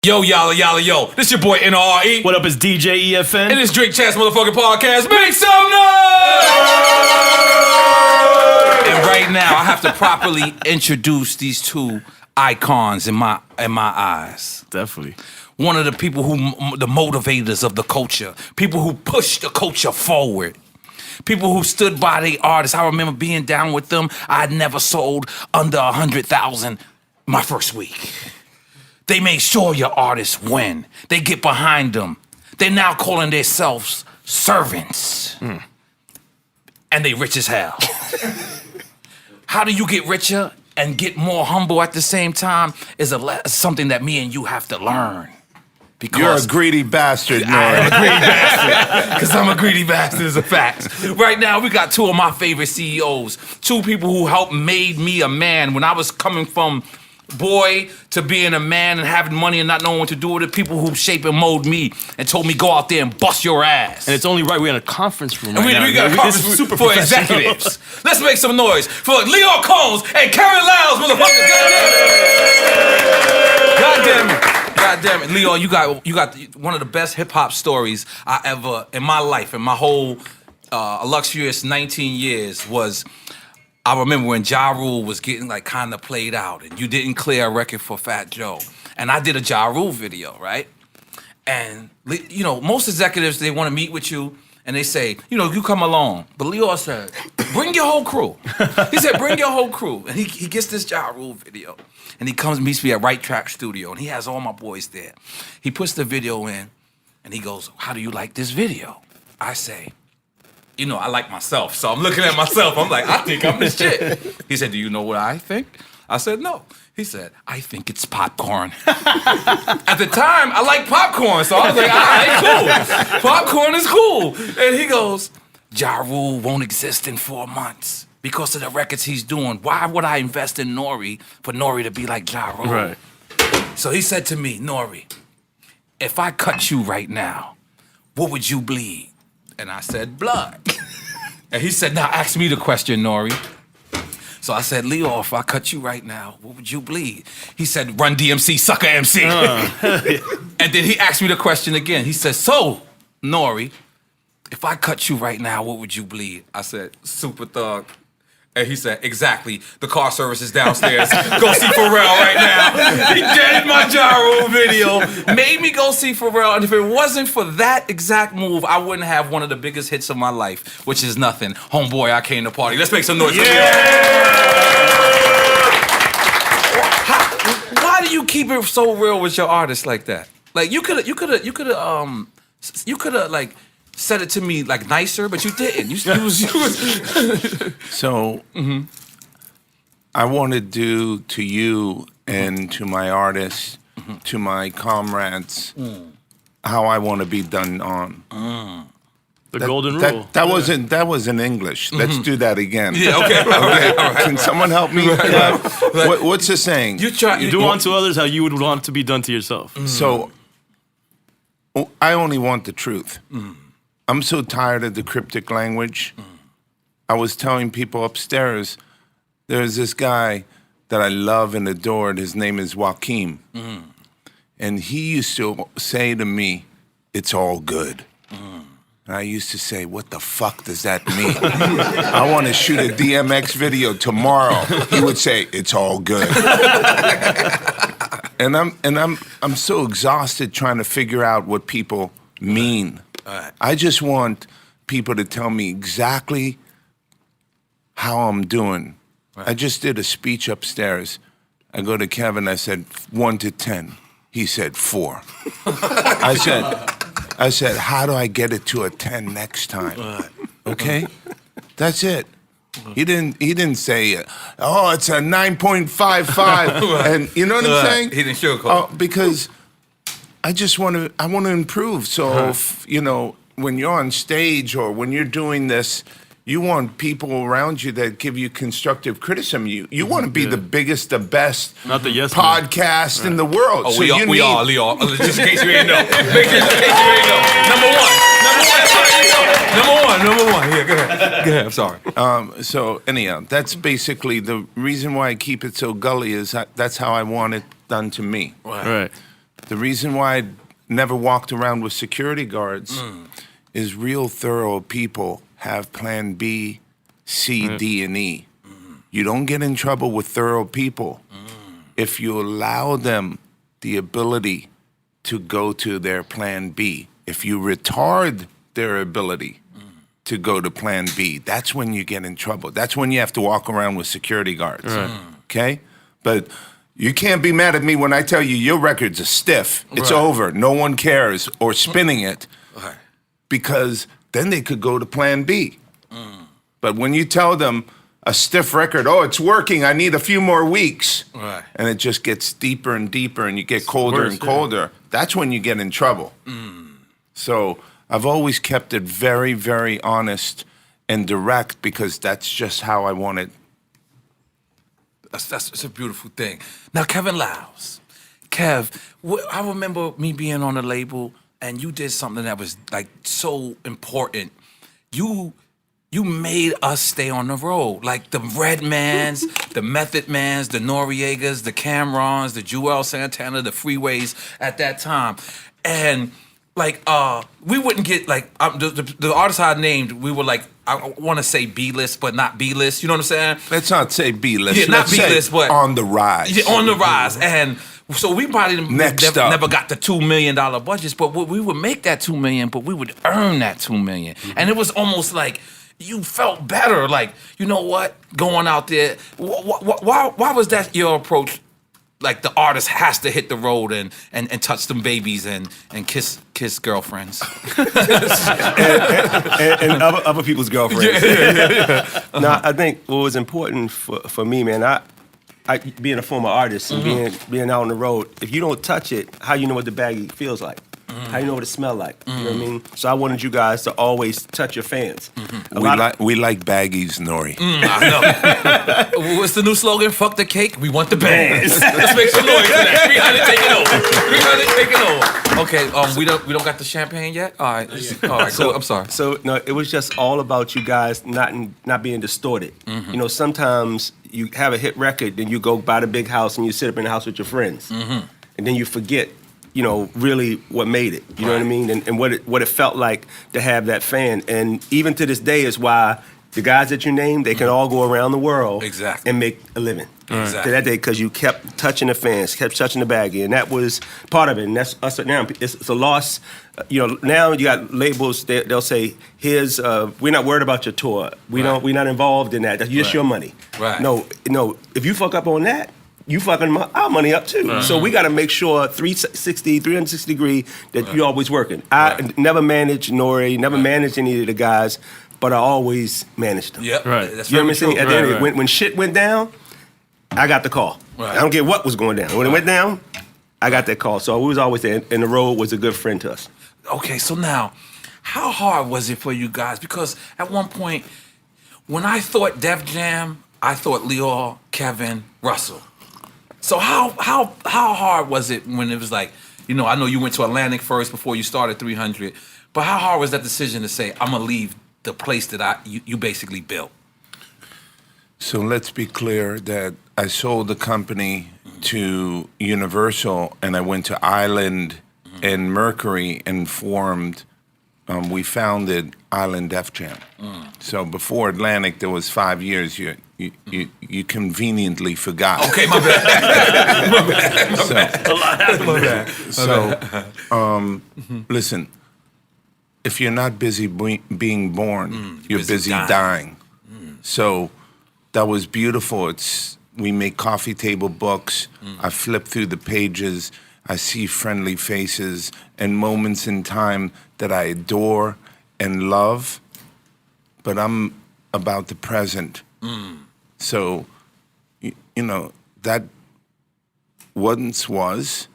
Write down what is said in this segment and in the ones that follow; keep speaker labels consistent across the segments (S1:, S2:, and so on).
S1: Yo, yalla, yo. This your boy N.O.R.E.
S2: What up, it's DJ EFN.
S1: And this Drink Chats motherfucking podcast. Make some noise! And right now, I have to properly introduce these two icons in my eyes.
S2: Definitely.
S1: One of the people the motivators of the culture. People who push the culture forward. People who stood by the artists. I remember being down with them. I had never sold under 100,000 my first week. They make sure your artists win. They get behind them. They're now calling themselves servants. And they rich as hell. How do you get richer and get more humble at the same time is something that me and you have to learn. Because
S3: you're a greedy bastard, N.O.R.E.
S1: I am a greedy bastard. Because I'm a greedy bastard is a fact. Right now, we got two of my favorite CEOs. Two people who helped made me a man when I was coming from boy to being a man and having money and not knowing what to do with it. People who shape and mold me and told me go out there and bust your ass.
S2: And it's only right we're in a conference room
S1: and
S2: right now.
S1: We got a conference room for executives. Let's make some noise for Lyor Cohen and Kevin Liles, motherfuckers. God damn it, Lyor, you got one of the best hip hop stories I ever in my life, in my whole illustrious 19 years was. I remember when Ja Rule was getting like kind of played out and you didn't clear a record for Fat Joe. And I did a Ja Rule video, right? And, you know, most executives, they want to meet with you and they say, you know, you come along. But Lyor said, bring your whole crew. He said, bring your whole crew. And he gets this Ja Rule video. And he comes and meets me at Right Track Studio and he has all my boys there. He puts the video in and he goes, how do you like this video? I say, you know, I like myself, so I'm looking at myself. I'm like, I think I'm the shit. He said, do you know what I think? I said, no. He said, I think it's popcorn. At the time, I like popcorn, so I was like, all right, cool. Popcorn is cool. And he goes, Ja Rule won't exist in 4 months because of the records he's doing. Why would I invest in N.O.R.E. for N.O.R.E. to be like Ja Rule?
S2: Right.
S1: So he said to me, N.O.R.E., if I cut you right now, what would you bleed? And I said, blood. And he said, now ask me the question, N.O.R.E. So I said, Lyor, if I cut you right now, what would you bleed? He said, Run DMC, sucker MC. And then he asked me the question again. He said, so, N.O.R.E., if I cut you right now, what would you bleed? I said, Super Thug. And he said, exactly. The car service is downstairs. Go see Pharrell right now. He did my Ja Rule video. Made me go see Pharrell. And if it wasn't for that exact move, I wouldn't have one of the biggest hits of my life, which is nothing. Homeboy, I came to party. Let's make some noise. Why do you keep it so real with your artists like that? Like you could have like said it to me like nicer, but you didn't. You was
S3: So, I want to do to you and to my artists, to my comrades, how I want to be done on.
S2: The golden rule.
S3: That wasn't English. Let's do that again.
S1: Yeah, okay. All right.
S3: Can someone help me? What's the saying?
S2: You do unto others how you would want to be done to yourself.
S3: So, I only want the truth. I'm so tired of the cryptic language. I was telling people upstairs, there's this guy that I love and adored. His name is Joaquin. And he used to say to me, it's all good. And I used to say, what the fuck does that mean? I want to shoot a DMX video tomorrow. He would say, it's all good. And I'm so exhausted trying to figure out what people mean. I just want people to tell me exactly how I'm doing. Right. I just did a speech upstairs. I go to Kevin, I said 1 to 10. He said 4. I said, how do I get it to a 10 next time? Okay? That's it. He didn't say, oh, it's a 9.55. And you know what I'm saying?
S1: He didn't sugarcoat.
S3: Because I want to improve. So, if, you know, when you're on stage or when you're doing this, you want people around you that give you constructive criticism. You want to be the biggest, the best
S2: Not the yes
S3: podcast in the world.
S1: Oh,
S3: so
S1: we are, Lyor. Just in case you didn't know. Make sure, in case you didn't know. Number one. Here, go ahead. I'm sorry.
S3: So anyhow, that's basically the reason why I keep it so gully is that's how I want it done to me.
S2: Right.
S3: The reason why I never walked around with security guards is real thorough people have plan B, C, D, and E. You don't get in trouble with thorough people if you allow them the ability to go to their plan B. If you retard their ability to go to plan B, that's when you get in trouble. That's when you have to walk around with security guards. Okay? But you can't be mad at me when I tell you your records are stiff. It's over. No one cares, or spinning it, because then they could go to plan B. But when you tell them a stiff record, oh, it's working, I need a few more weeks, and it just gets deeper and deeper and you get colder and colder, that's when you get in trouble. So I've always kept it very, very honest and direct because that's just how I want it.
S1: That's a beautiful thing. Now, Kevin Liles. Kev, I remember me being on the label and you did something that was like so important. You made us stay on the road. Like the Redmans, the Method Mans, the Noriegas, the Cam'rons, the Joel Santana, the Freeways at that time. And like, we wouldn't get like, the artists I named, we were like, I want to say B-list, but not B-list. You know what I'm saying?
S3: Let's not say B-list.
S1: Yeah, not B-list, but
S3: on the rise.
S1: Yeah, on the rise. And so we probably never got the $2 million budgets, but we would make that $2 million, but we would earn that $2 million. And it was almost like you felt better, like, you know what, going out there. Why was that your approach? Like the artist has to hit the road and touch them babies and kiss girlfriends.
S4: and other people's girlfriends. Now, I think what was important for me, man, I being a former artist and being out on the road, if you don't touch it, how you know what the baggie feels like? How you know what it smells like? You know what I mean? So I wanted you guys to always touch your fans.
S3: We like baggies, N.O.R.E.
S1: I know. What's the new slogan? Fuck the cake, we want the bands. Let's make some noise for that. 300 taking over. Okay, we don't got the champagne yet? All right. All right, cool. I'm sorry.
S4: So no, it was just all about you guys not being distorted. You know, sometimes you have a hit record, then you go buy the big house and you sit up in the house with your friends. And then you forget, you know, really what made it. You know what I mean? And what it felt like to have that fan. And even to this day is why the guys that you named, they can all go around the world and make a living. To that day, because you kept touching the fans, kept touching the baggie, and that was part of it. And that's us now. It's a loss. You know, now you got labels. They'll say, "Here's we're not worried about your tour. We're not involved in that. That's just your money." No. If you fuck up on that, you fucking our money up too. So we got to make sure 360 degree that you're always working. I never managed N.O.R.E, never managed any of the guys, but I always managed them.
S1: Yep.
S4: That's you know what I'm saying? At the end of it, when shit went down, I got the call. I don't care what was going down. When it went down, I got that call. So we was always there, and the road was a good friend to us.
S1: Okay, so now, how hard was it for you guys? Because at one point, when I thought Def Jam, I thought Lyor, Kevin, Russell. So how hard was it when it was like, you know, I know you went to Atlantic first before you started 300, but how hard was that decision to say, I'm gonna leave the place that you basically built?
S3: So let's be clear that I sold the company to Universal and I went to Island and Mercury and we founded Island Def Jam. So before Atlantic, there was 5 years. You conveniently forgot.
S1: Okay, my bad. My bad.
S3: Listen, if you're not busy being born, you're busy dying. So that was beautiful. We make coffee table books. I flip through the pages. I see friendly faces and moments in time that I adore and love, but I'm about the present. So, you know, that once was.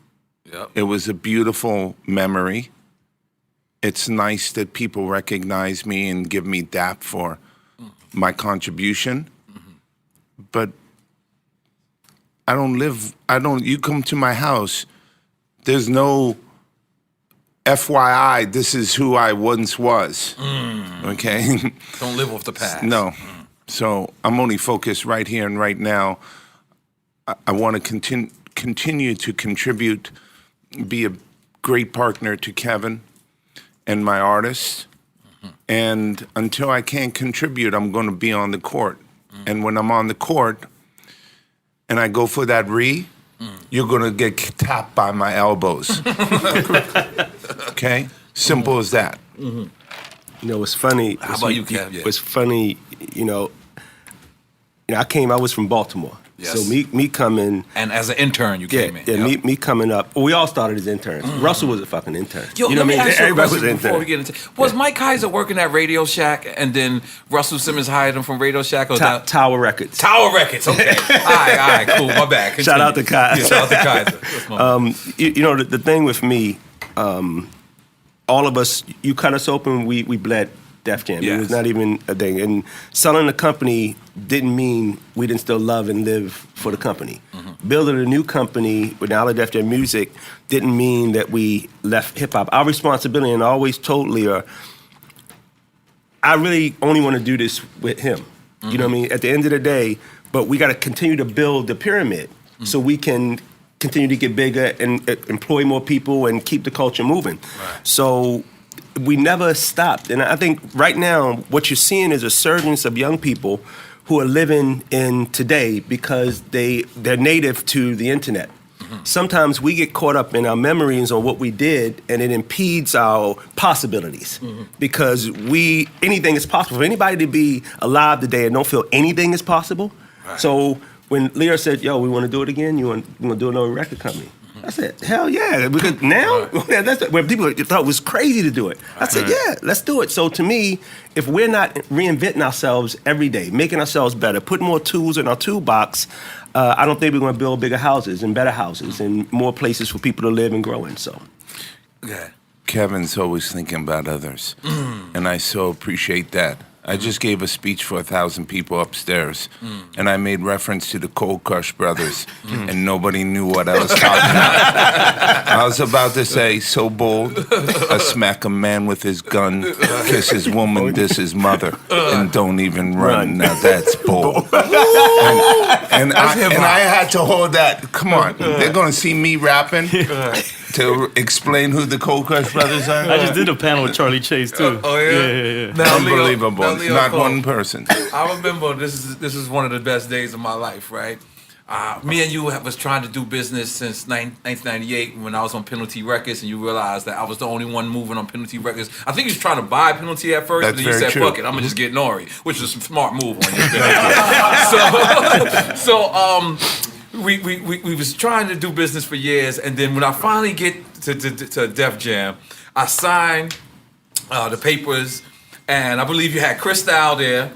S3: Yep. It was a beautiful memory. It's nice that people recognize me and give me dap for my contribution. But you come to my house, there's no FYI, this is who I once was. Okay?
S1: Don't live off the past.
S3: No. So I'm only focused right here and right now. I want to continue to contribute be a great partner to Kevin and my artists. And until I can't contribute, I'm going to be on the court. And when I'm on the court and I go for that you're going to get tapped by my elbows. Okay? Simple as that.
S4: You know, it's funny.
S1: How about you, Kev? Yeah.
S4: It's funny, I was from Baltimore.
S1: Yes.
S4: So me coming...
S1: And as an intern, you came in.
S4: Yeah,
S1: Yep.
S4: me coming up. Well, we all started as interns. Russell was a fucking intern.
S1: Yo,
S4: you know
S1: let me
S4: what I mean?
S1: ask you a
S4: Everybody was
S1: question
S4: an
S1: before we
S4: intern.
S1: get into. Was Mike Kaiser working at Radio Shack, and then Russell Simmons hired him from Radio Shack? Or
S4: Tower Records.
S1: Tower Records. Okay. all right, cool. My bad. Continue.
S4: Shout out to Kaiser.
S1: Yeah, shout out to Kaiser. That's my man.
S4: The thing with me, all of us, you cut us open, we bled Def Jam.
S1: Yes.
S4: It was not even a thing. And selling the company didn't mean we didn't still love and live for the company. Building a new company with Now Def Jam Music didn't mean that we left hip-hop. Our responsibility, and I always told Lyor, I really only want to do this with him. You know what I mean? At the end of the day, but we got to continue to build the pyramid so we can continue to get bigger and employ more people and keep the culture moving.
S1: Right.
S4: So we never stopped. And I think right now what you're seeing is a surgence of young people who are living in today because they're native to the internet. Sometimes we get caught up in our memories on what we did, and it impedes our possibilities because anything is possible. For anybody to be alive today and don't feel anything is possible.
S1: Right.
S4: So when Lyor said, "Yo, we want to do it again. You want to do another record company?" I said, "Hell yeah!" Because now, that's when people thought it was crazy to do it. I said, "Yeah, let's do it." So to me, if we're not reinventing ourselves every day, making ourselves better, putting more tools in our toolbox, I don't think we're going to build bigger houses and better houses and more places for people to live and grow in. So,
S1: Yeah.
S3: Kevin's always thinking about others. And I so appreciate that. I just gave a speech for 1,000 people upstairs, and I made reference to the Cold Crush Brothers, and nobody knew what I was talking about. I was about to say, so bold, I smack a man with his gun, kiss his woman, diss his mother, and don't even run. Now that's bold. and I had to hold that. Come on, they're going to see me rapping to explain who the Cold Crush Brothers are?
S2: I just did a panel with Charlie Chase too.
S1: Oh yeah.
S2: Yeah.
S1: Now, Lyor-
S3: Unbelievable.
S1: now, Lyor
S3: Not
S1: Cohen,
S3: one person.
S1: I remember this is one of the best days of my life, right? Me and you was trying to do business since 1998 when I was on Penalty Records, and you realized that I was the only one moving on Penalty Records. I think you was trying to buy Penalty at first,
S3: That's
S1: but then you
S3: very
S1: said,
S3: true.
S1: "Fuck it, I'm gonna just get N.O.R.E," which was a smart move on your so we was trying to do business for years, and then when I finally get to Def Jam, I signed the papers, and I believe you had Cristal there.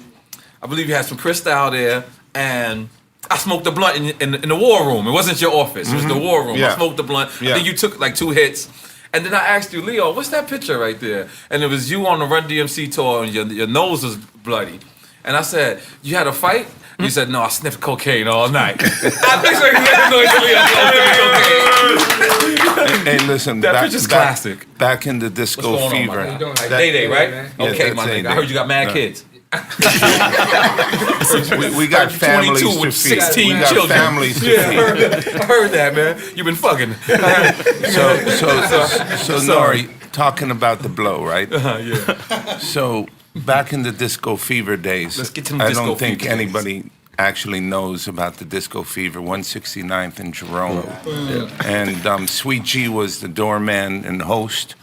S1: I believe you had some Cristal there, and I smoked the blunt in the war room. It wasn't your office. It was the war room.
S3: Yeah.
S1: I smoked the blunt.
S3: Yeah.
S1: Then you took like 2 hits. And then I asked you, "Lyor, what's that picture right there?" And it was you on the Run DMC tour, and your nose was bloody. And I said, "You had a fight?" You said, "No, I sniffed cocaine all night." I think so. You let the noise of Lyor.
S3: Hey, listen.
S1: That picture's classic.
S3: Back in the disco
S1: What's going on,
S3: fever.
S1: my nigga?
S3: That-
S1: Day, right?
S3: Yeah,
S1: Okay,
S3: that's
S1: my nigga.
S3: Day-Day.
S1: I heard you got mad
S3: Yeah.
S1: kids.
S3: we got families
S1: 22
S3: to
S1: with
S3: feed.
S1: 16
S3: we got
S1: children.
S3: families to
S1: Yeah,
S3: feed.
S1: I heard that, man. You've been fucking.
S3: So N.O.R.E, talking about the blow, right?
S1: Yeah.
S3: So back in the disco fever days,
S1: Let's get to the
S3: I
S1: disco
S3: don't think
S1: fever days.
S3: anybody actually knows about the disco fever. 169th and Jerome, and Sweet G was the doorman and host.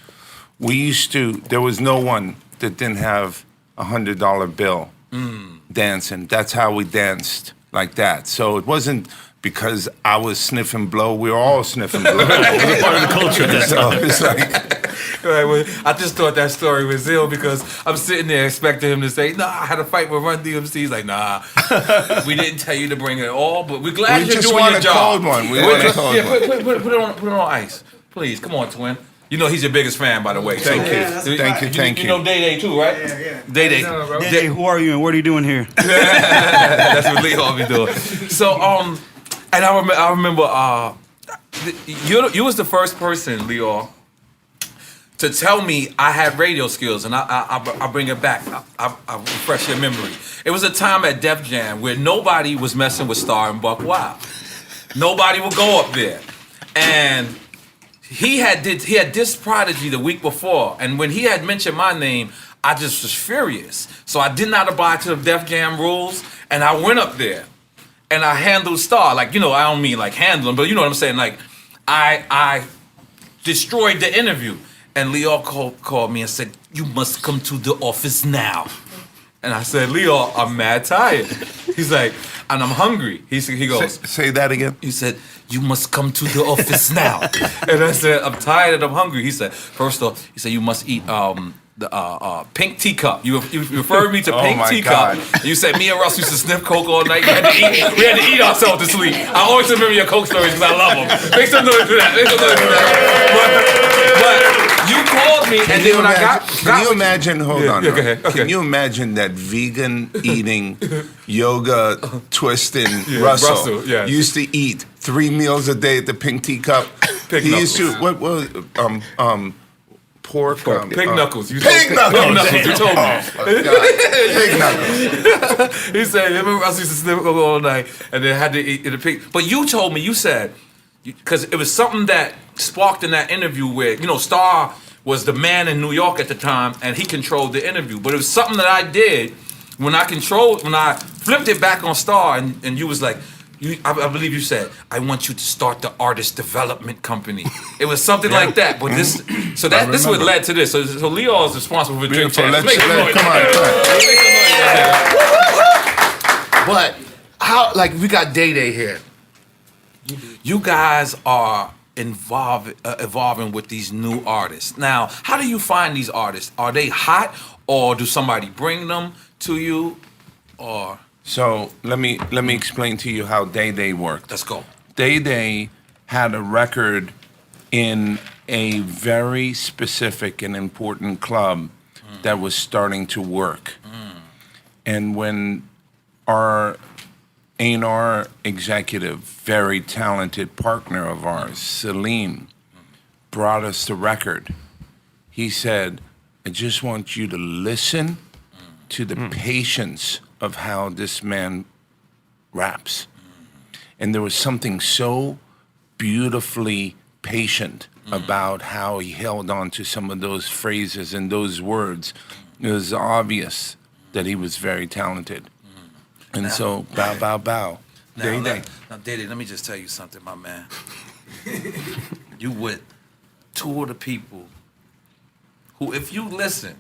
S3: We used to. There was no one that didn't have $100 bill dancing. That's how we danced, like that. So it wasn't because I was sniffing blow. We were all sniffing blow.
S2: It was a part of the culture at that
S3: So
S2: time.
S3: it's like.
S1: Right, well, I just thought that story was ill because I'm sitting there expecting him to say, "Nah, I had a fight with Run DMC." He's like, "Nah, we didn't tell you to bring it all, but we're glad
S3: We
S1: you're
S3: just
S1: doing
S3: want
S1: your
S3: a
S1: job."
S3: cold one. We want a cold
S1: yeah,
S3: one.
S1: put it on ice, please. Come on, twin. You know he's your biggest fan, by the way.
S3: Thank you.
S5: that's
S3: Thank you. Thank
S1: You
S3: you.
S1: know Day too, right?
S5: Yeah.
S1: Day.
S5: Hey, who are you and what are you doing here?
S1: That's what Lyor be doing. So, and I remember, you was the first person, Lyor, to tell me I had radio skills, and I bring it back. I refresh your memory. It was a time at Def Jam where nobody was messing with Star and Buck Wild. Nobody would go up there, and he had this prodigy the week before, and when he had mentioned my name, I just was furious. So I did not abide to the Def Jam rules, and I went up there, and I handled Star. Like, I don't mean like handling, but you know what I'm saying. Like, I destroyed the interview, and Lyor called me and said, "You must come to the office now." And I said, "Lyor, I'm mad tired." He's like, "And I'm hungry." He goes,
S3: Say that again.
S1: he said, "You must come to the office now." And I said, "I'm tired and I'm hungry." He said, "First off," he said, "you must eat the pink teacup." You referred me to
S3: Oh
S1: pink
S3: my
S1: teacup.
S3: God.
S1: You said me and Russ used to sniff coke all night. We had to eat ourselves to sleep. I always remember your coke stories because I love them. Make some noise for that. Make some noise for that. But you called me, and then when I got
S3: Can you imagine? Hold on.
S1: go ahead. Okay.
S3: Can you imagine that vegan eating, yoga twisting Russell
S1: yes.
S3: used to eat 3 meals a day at the Pink Teacup?
S1: Pig
S3: He used to
S1: knuckles.
S3: what was pork?
S1: Pig knuckles.
S3: Pig knuckles.
S1: Pig knuckles. You told me.
S3: Oh, my God. Pig knuckles.
S1: He said, "Remember Russ used to sniff coke all night, and then had to eat the pig." But you told me, you said, because it was something that sparked in that interview where Star was the man in New York at the time, and he controlled the interview. But it was something that I did when I flipped it back on Star, and you was like, I believe you said, "I want you to start the artist development company." It was something like that. But this is what led to this. So Lyor is responsible for Drink
S3: Beautiful.
S1: Champs.
S3: Let's
S1: Make some noise.
S3: come on.
S6: But how? Like we got Day here.
S1: You guys are evolving with these new artists. Now, how do you find these artists? Are they hot, or do somebody bring them to you, or?
S3: So let me explain to you how Day worked.
S1: Let's go.
S3: Day had a record in a very specific and important club that was starting to work. And when our N.O.R.E executive, very talented partner of ours, Celine, brought us the record, he said, "I just want you to listen to the patience of how this man raps." And there was something so beautifully patient about how he held on to some of those phrases and those words. It was obvious that he was very talented. And so, bow.
S1: Now, Dede, let me just tell you something, my man. You with two of the people who, if you listen,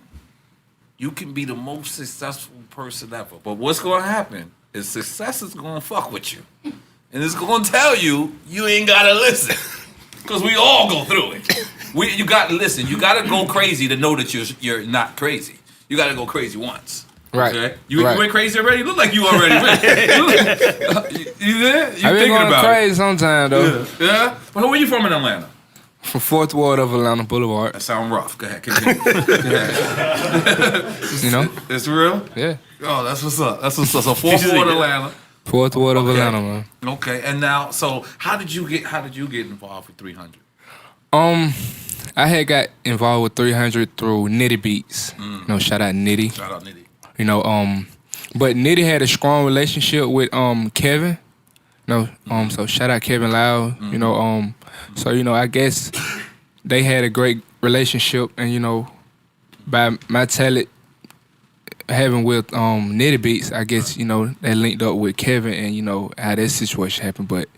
S1: you can be the most successful person ever. But what's going to happen is success is going to fuck with you. And it's going to tell you ain't got to listen. Because we all go through it. You got to listen. You got to go crazy to know that you're not crazy. You got to go crazy once.
S6: Right.
S1: Okay? You went crazy already? You look like you already went. You there? You
S7: I've been
S1: thinking
S7: going
S1: about
S7: crazy sometimes though.
S1: Yeah? Well, where you from in Atlanta?
S7: From 4th Ward of Atlanta Boulevard.
S1: That sound rough. Go ahead. Continue. Go ahead.
S7: You know?
S1: It's real?
S7: Yeah.
S1: Oh, that's what's up. That's what's up. So 4th Ward Atlanta.
S7: 4th Ward of Atlanta, man.
S1: Okay. And now, so how did you get involved with 300?
S7: I had got involved with 300 through Nitty Beats. Shout out Nitty.
S1: Shout out Nitty.
S7: But Nitty had a strong relationship with Kevin. So shout out Kevin Liles. So I guess they had a great relationship, and by my talent having with Nitty Beats, I guess they linked up with Kevin, and how that situation happened. But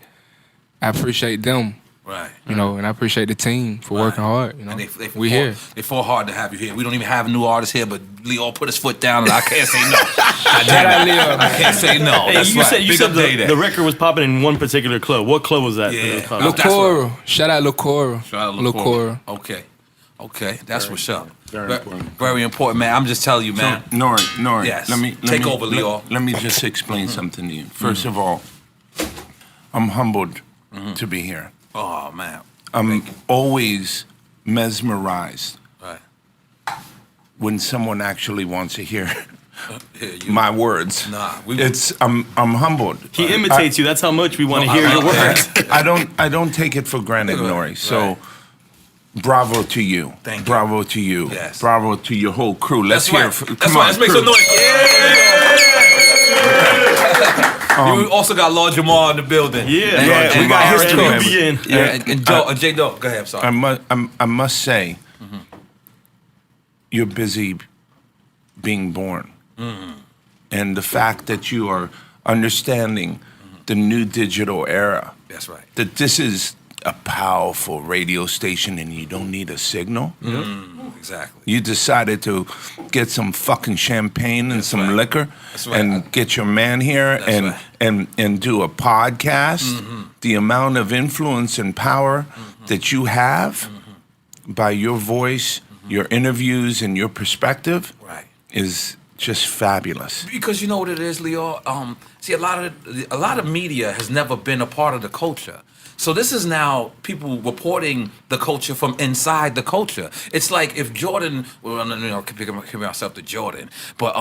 S7: I appreciate them.
S1: Right.
S7: And I appreciate the team for working hard.
S1: And
S7: we here.
S1: They fought hard to have you here. We don't even have new artists here, but Lyor put his foot down, and I can't say no. I can't say no.
S2: Hey,
S1: That's
S2: you
S1: right.
S2: said
S1: Big up Day.
S2: the record was popping in one particular club. What club was that?
S1: Yeah.
S2: It was popping?
S1: That's
S7: Lyor. Shout out Lyor.
S1: Shout out
S7: Lyor.
S1: Okay. That's what's up.
S3: Very important.
S1: Very important, man. I'm just telling you, man.
S3: So, N.O.R.E,
S1: Yes.
S3: Take
S1: over, Lyor.
S3: Let me just explain something to you. First of all, I'm humbled to be here.
S1: Oh, man.
S3: I'm always mesmerized
S1: Right.
S3: when someone actually wants to hear
S1: Here, you.
S3: my words.
S1: Nah,
S3: I'm humbled.
S2: He imitates you. That's how much we want to hear your words.
S3: I don't take it for granted, N.O.R.E. So, bravo to you.
S1: Thank you.
S3: Bravo to you.
S1: Yes.
S3: Bravo to your whole crew. Let's
S1: That's
S3: hear.
S1: right.
S3: Come
S1: That's
S3: on,
S1: right. Let's make
S3: crew.
S1: some noise. We also got Lord Jamal in the building.
S2: Yeah,
S4: we got history.
S1: And J Dope. Go ahead. I'm sorry.
S3: I must say, you're busy being born. And the fact that you are understanding the new digital era.
S1: That's right.
S3: That this is a powerful radio station and you don't need a signal.
S1: Exactly.
S3: You decided to get some fucking champagne and some liquor and get your man here and do a podcast. The amount of influence and power that you have by your voice, your interviews, and your perspective is just fabulous.
S1: Because you know what it is, Lyor? See, a lot of media has never been a part of the culture. So this is now people reporting the culture from inside the culture. It's like if Jordan, well, compare myself to Jordan, but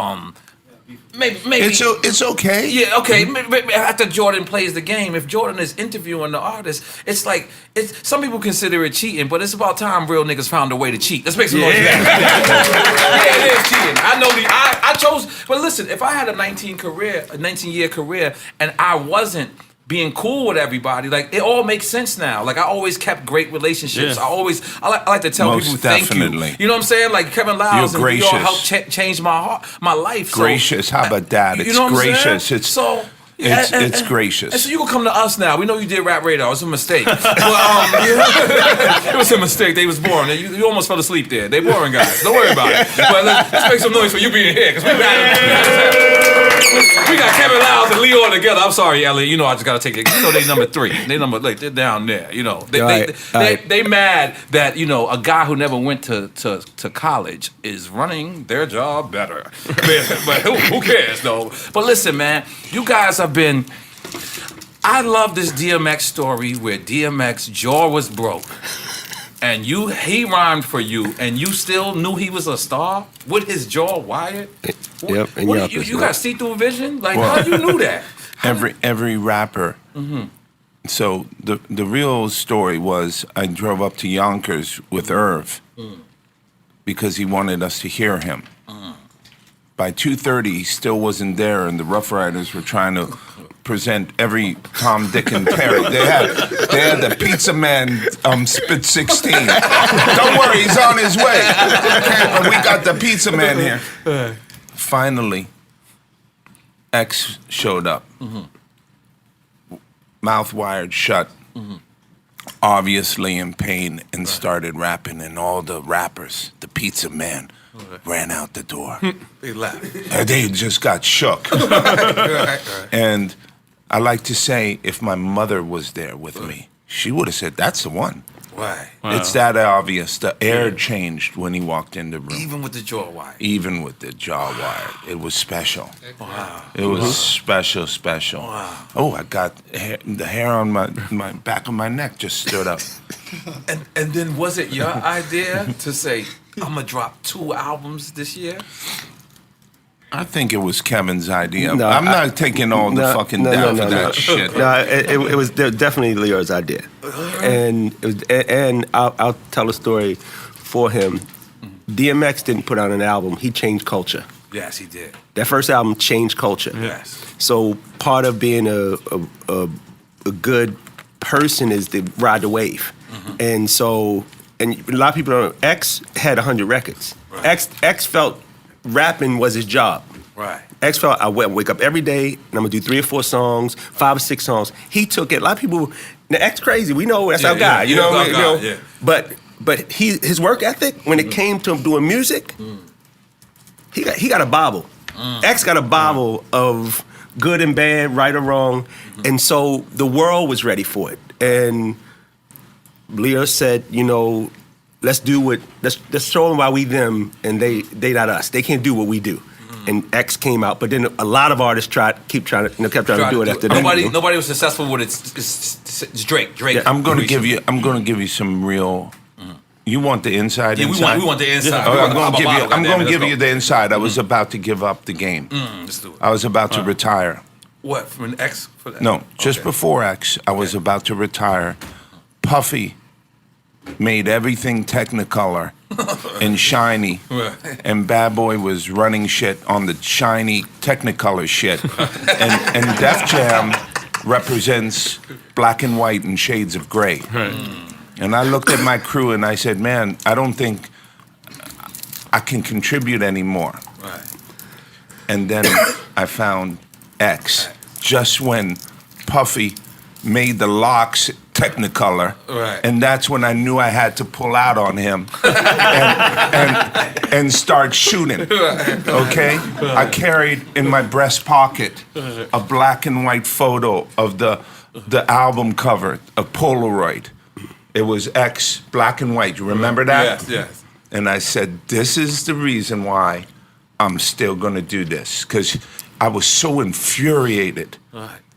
S1: maybe
S3: it's okay.
S1: Yeah, okay. Maybe after Jordan plays the game, if Jordan is interviewing the artist, it's like some people consider it cheating, but it's about time real niggas found a way to cheat. Let's make some noise. Yeah, it is cheating. I know I chose. But listen, if I had a 19-year career, and I wasn't being cool with everybody, like it all makes sense now. Like I always kept great relationships. I like to tell
S3: Most
S1: people
S3: definitely.
S1: thank you. You know what I'm saying? Like Kevin Liles and
S3: gracious.
S1: Lyor helped change my life.
S3: Gracious. How about that? It's
S1: you know what
S3: gracious.
S1: I'm saying?
S3: It's gracious.
S1: And so you can come to us now. We know you did Rap Radar. It was a mistake. But, it was a mistake. They was boring. You almost fell asleep there. They boring guys. Don't worry about it. But let's make some noise for you being here, because we got Kevin Liles and Lyor together. I'm sorry, Elliot. You know I just gotta take it. You know they number 3. They're down there. You know they mad that a guy who never went to college is running their job better. But who cares though? But listen, man, you guys have been. I love this DMX story where DMX jaw was broke. And he rhymed for you, and you still knew he was a star with his jaw wired.
S4: Yep. And
S1: you got see-through vision? Like, how you knew that?
S3: Every rapper. So the real story was I drove up to Yonkers with Irv because he wanted us to hear him. By 2:30, he still wasn't there, and the Rough Riders were trying to present every Tom, Dick, and Perry. They had the Pizza Man spit 16. Don't worry, he's on his way. Okay, but we got the Pizza Man here. Finally, X showed up. Mouth wired shut. Obviously in pain, and started rapping, and all the rappers, the Pizza Man, ran out the door.
S1: They laughed.
S3: They just got shook. And I like to say, if my mother was there with me, she would have said, "That's the one."
S1: Right.
S2: Wow.
S3: It's that obvious. The air changed when he walked in the room.
S1: Even with the jaw wire.
S3: Even with the jaw wire. It was special.
S1: Wow.
S3: It was special.
S1: Wow.
S3: Oh, I got the hair on my back of my neck just stood up.
S1: And then was it your idea to say, I'm going to drop 2 albums this year?
S3: I think it was Kevin's idea.
S4: No,
S3: I'm not taking all the fucking down for that shit.
S4: No, it was definitely Lyor's idea, and I'll tell a story for him. DMX didn't put out an album; he changed culture.
S1: Yes, he did.
S4: That first album changed culture.
S1: Yes.
S4: So part of being a good person is to ride the wave, and a lot of people don't know. X had 100 records.
S1: Right.
S4: X felt rapping was his job.
S1: Right.
S4: X felt I wake up every day and I'm gonna do 3 or 4 songs, 5 or 6 songs. He took it. A lot of people, now X crazy. We know that's our guy. You know.
S1: Yeah.
S4: But his work ethic when it came to doing music, he got a Bible. X got a Bible of good and bad, right or wrong, and so the world was ready for it. And Lyor said, let's show them why we them and they not us. They can't do what we do. And X came out, but then a lot of artists kept trying to do it after that.
S1: Nobody was successful with it. It's Drake.
S3: Yeah, I'm going to give you some real. You want the inside?
S1: Yeah,
S3: inside?
S1: we want the inside.
S3: Yeah. I'm going to give you the inside. I was about to give up the game.
S1: Let's do it.
S3: I was about to retire.
S1: What, from an X? For that?
S3: No, just before X, I was about to retire. Puffy made everything Technicolor and shiny,
S1: Right.
S3: and Bad Boy was running shit on the shiny Technicolor shit, and Def Jam represents black and white and shades of gray.
S2: Right.
S3: And I looked at my crew and I said, man, I don't think I can contribute anymore.
S1: Right.
S3: And then I found X just when Puffy made the locks Technicolor.
S1: Right.
S3: And that's when I knew I had to pull out on him and start shooting. Okay? I carried in my breast pocket a black and white photo of the album cover, a Polaroid. It was X, black and white. You remember that?
S1: Yes, yes.
S3: And I said, this is the reason why I'm still gonna do this. Because I was so infuriated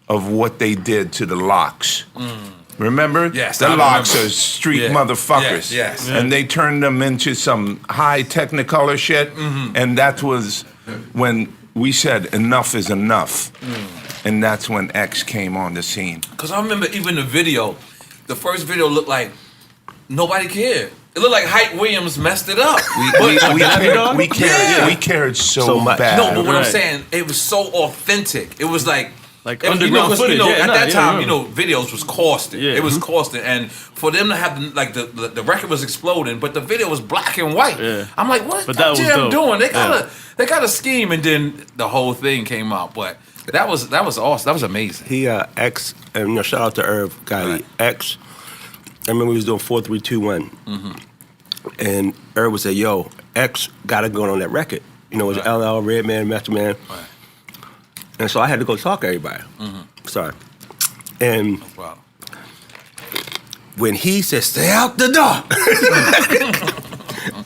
S3: of what they did to the locks. Remember?
S1: Yes,
S3: the
S1: I
S3: locks
S1: remember.
S3: are street
S1: Yeah.
S3: motherfuckers.
S1: Yes.
S3: And they turned them into some high Technicolor shit. And that was when we said enough is enough. And that's when X came on the scene.
S1: Because I remember even the video, the first video looked like nobody cared. It looked like Hype Williams messed it up.
S3: We cared so
S4: much.
S3: bad.
S1: No, but what I'm
S2: Right.
S1: saying, it was so authentic. It was like
S2: underground footage. Yeah,
S1: at
S2: nah,
S1: that
S2: yeah,
S1: time,
S2: yeah.
S1: videos was costing.
S2: Yeah.
S1: It was costing, and for them to have the record was exploding, but the video was black and white.
S2: Yeah.
S1: I'm like, what is
S2: But that was
S1: Jam
S2: dope.
S1: doing? They got
S2: Yeah.
S1: they got a scheme, and then the whole thing came out. But that was awesome. That was amazing.
S4: He X, and shout out to Irv guy.
S1: Right.
S4: X. I remember we was doing 4, 3, 2, 1, and Irv would say, "Yo, X got to go on that record." You know, it was LL, Redman, Method Man,
S1: Right.
S4: and so I had to go talk to everybody. Sorry, and
S1: Wow.
S4: when he said, "Stay out the door,"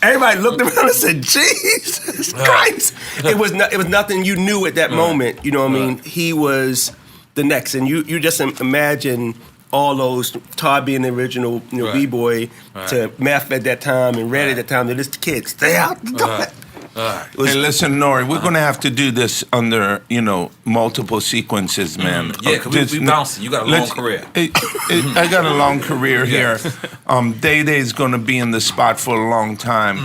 S4: everybody looked around and said, "Jesus Christ!" It was nothing you knew at that moment. You know what I mean? He was the next, and you just imagine all those Todd being the original,
S1: Right.
S4: B-boy, to Math at that time and Red at that time. To this kid, stay out the door. It was-
S3: Hey, listen, N.O.R.E., we're gonna have to do this under, multiple sequences, man.
S1: Yeah, 'cause we bouncing. You got a long career.
S3: I got a long career here. Day Day's gonna be in the spot for a long time.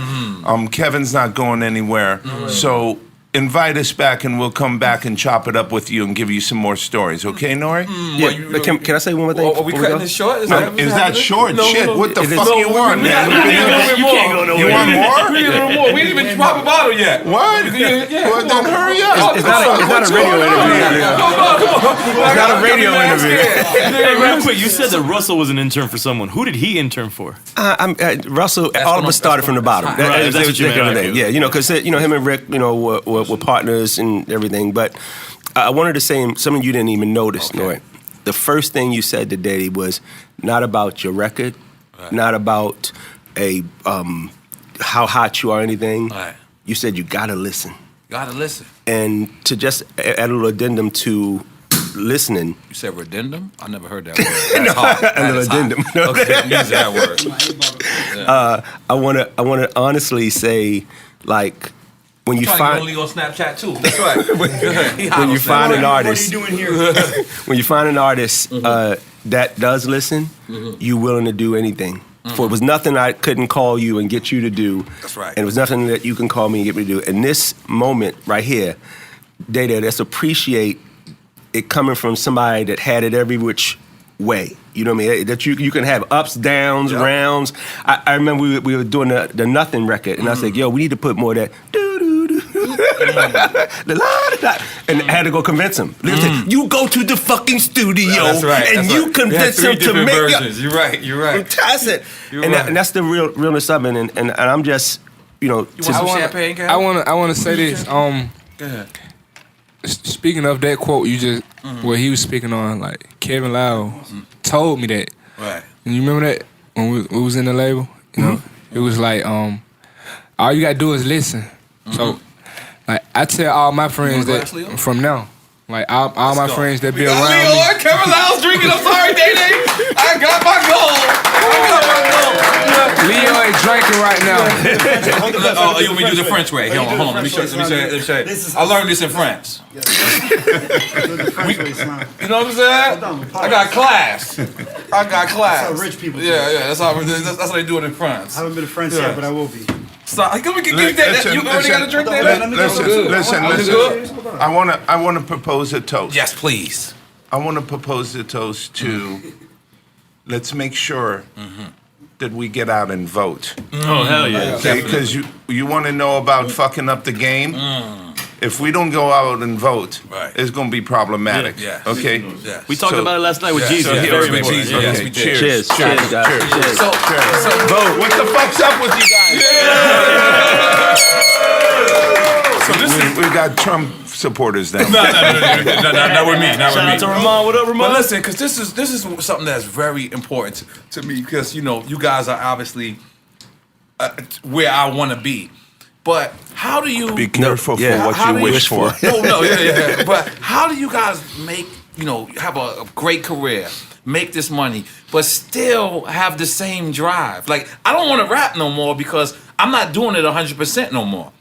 S3: Kevin's not going anywhere. So invite us back and we'll come back and chop it up with you and give you some more stories. Okay, N.O.R.E.?
S4: Yeah, but can I say one more thing?
S1: Are we
S4: before
S1: cutting
S4: go?
S1: this short? Is
S3: No,
S1: that what's
S3: is that
S1: happening?
S3: short?
S1: No,
S3: Shit,
S1: no,
S3: what the
S4: it is-
S3: fuck
S4: no,
S3: you want,
S1: We
S3: man?
S1: need a little bit more.
S3: You want more?
S1: We need a little more. We didn't even pop a bottle yet.
S3: What?
S1: Yeah,
S3: Well, then hurry up.
S4: It's not a radio interview.
S1: It's
S4: not a radio interview.
S2: Hey, real quick, you said that Russell was an intern for someone. Who did he intern for?
S4: Russell,
S1: That's
S4: all
S1: what
S4: of
S1: I'm-
S4: us started from the bottom.
S1: Right,
S4: That-
S2: that's what you meant,
S4: that-
S2: okay.
S4: Yeah, because him and Rick, were partners and everything. But I wanted to say something you didn't even notice, N.O.R.E. The first thing you said today was not about your record, not about how hot you are or anything.
S1: Right.
S4: You said you gotta listen.
S1: Gotta listen.
S4: And to just add a little addendum to listening.
S1: You said redendum? I never heard that word. That's hard.
S4: A little
S1: That is hot.
S4: addendum.
S1: Okay, use that word.
S4: I wanna honestly say, like, when you
S1: Trying
S4: find
S1: to get on Leo Snapchat too. That's right.
S4: when you find an
S5: What are
S4: artist,
S5: you doing here?
S4: when you find an artist that does listen, you willing to do anything. For it was nothing I couldn't call you and get you to do.
S1: That's right.
S4: And it was nothing that you can call me and get me to do. In this moment right here, Data, let's appreciate it coming from somebody that had it every which way. You know what I mean? That you can have ups, downs, rounds. I remember we were doing the Nothing record, and I said, yo, we need to put more of that. And I had to go convince him. Listen, you go to the fucking studio and you convince him to make it.
S1: You're right. You're right.
S4: Fantastic.
S1: You're
S4: And,
S1: right.
S4: and that's the realness of it. And I'm just,
S1: You want some champagne, Kevin?
S7: I wanna say this.
S1: Go ahead.
S7: Speaking of that quote, you just where he was speaking on, like Kevin Liles told me that.
S1: Right.
S7: And you remember that when we was in the label? You know, it was like all you gotta do is listen. So, like I tell all my friends
S1: wanna
S7: that
S1: glass, Leo?
S7: from now, like all my
S1: go.
S7: friends that be
S1: We got
S7: around
S1: Lyor
S7: me.
S1: and Kevin Liles drinking. I'm sorry, Day Day. I got my goal.
S7: Lyor is drinking right now.
S1: Oh, you want me to do the French way? Hold on. Let me show you. I learned this in France. You know what I'm saying? I got class.
S5: That's how rich people do it.
S1: Yeah. That's how they do it in France.
S5: I haven't been to France yet, but I will be.
S1: So, can we give that? You already got a drink there?
S3: Listen. I want to propose a toast.
S1: Yes, please.
S3: I want to propose a toast to. Let's make sure that we get out and vote.
S2: Oh, hell yeah.
S3: Okay, because you want to know about fucking up the game. If we don't go out and vote, it's going to be problematic.
S1: Yeah.
S3: Okay.
S1: Yeah.
S2: We talked about it last night with Jesus.
S1: So
S2: Very
S1: here's
S2: important.
S1: Jesus.
S2: Yeah.
S1: Yes, we did.
S4: Cheers, guys. Cheers.
S1: So
S3: Vote. What the fuck's up with you guys?
S1: So this is.
S3: We got Trump supporters now.
S1: No, not with me. Not
S2: Shout out
S1: with
S2: to
S1: me.
S2: Ramon. What up, Ramon?
S1: But listen, because this is something that's very important to me. Because you guys are obviously where I want to be. But how do you
S3: Be careful for what
S1: how
S3: you
S1: do
S3: wish for.
S1: Yeah. But how do you guys make have a great career, make this money, but still have the same drive? Like I don't want to rap no more because I'm not doing it 100% no more.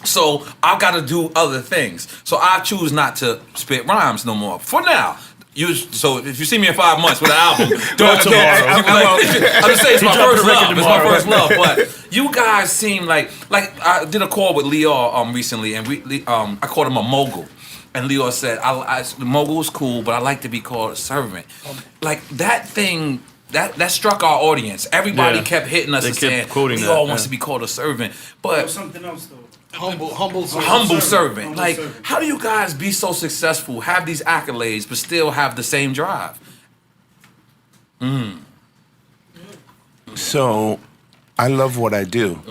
S1: So I've got to do other things. So I choose not to spit rhymes no more for now. So if you see me in 5 months with an album, don't tomorrow. I'm just saying it's my first love. It's my first love. But you guys seem like I did a call with Lyor recently, and I called him a mogul, and Lyor said, "The mogul is cool, but I like to be called a servant." Like that thing. That struck our audience. Everybody kept hitting us and saying, "Lyor wants to be called a servant," but
S5: Something else though.
S6: Humble
S1: servant. Like, how do you guys be so successful, have these accolades, but still have the same drive?
S3: So, I love what I do.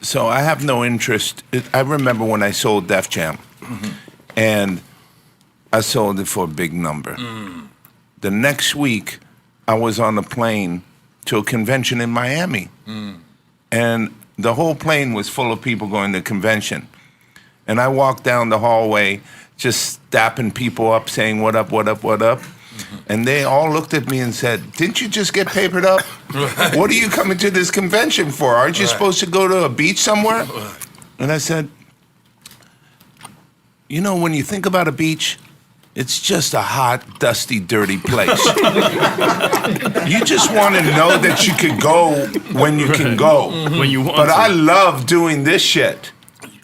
S3: So I have no interest. I remember when I sold Def Jam, and I sold it for a big number. The next week, I was on a plane to a convention in Miami, and the whole plane was full of people going to convention. And I walked down the hallway just dapping people up, saying, "What up, what up, what up?" And they all looked at me and said, "Didn't you just get papered up? What are you coming to this convention for? Aren't you supposed to go to a beach somewhere?" And I said, when you think about a beach, it's just a hot, dusty, dirty place. You just want to know that you could go when you can go.
S2: When you want
S3: But
S2: to.
S3: I love doing this shit.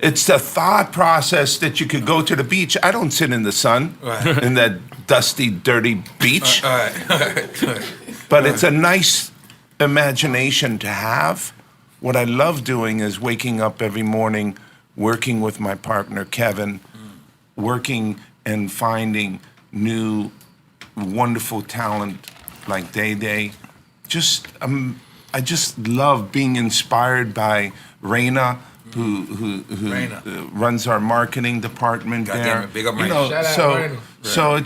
S3: It's the thought process that you could go to the beach. I don't sit in the sun in that dusty, dirty beach. But it's a nice imagination to have. What I love doing is waking up every morning, working with my partner, Kevin, working and finding new, wonderful talent like Day Day. I just love being inspired by Raina, who runs our marketing department
S1: God
S3: there.
S1: damn it, big up Raina.
S7: Shout out Raina.
S3: So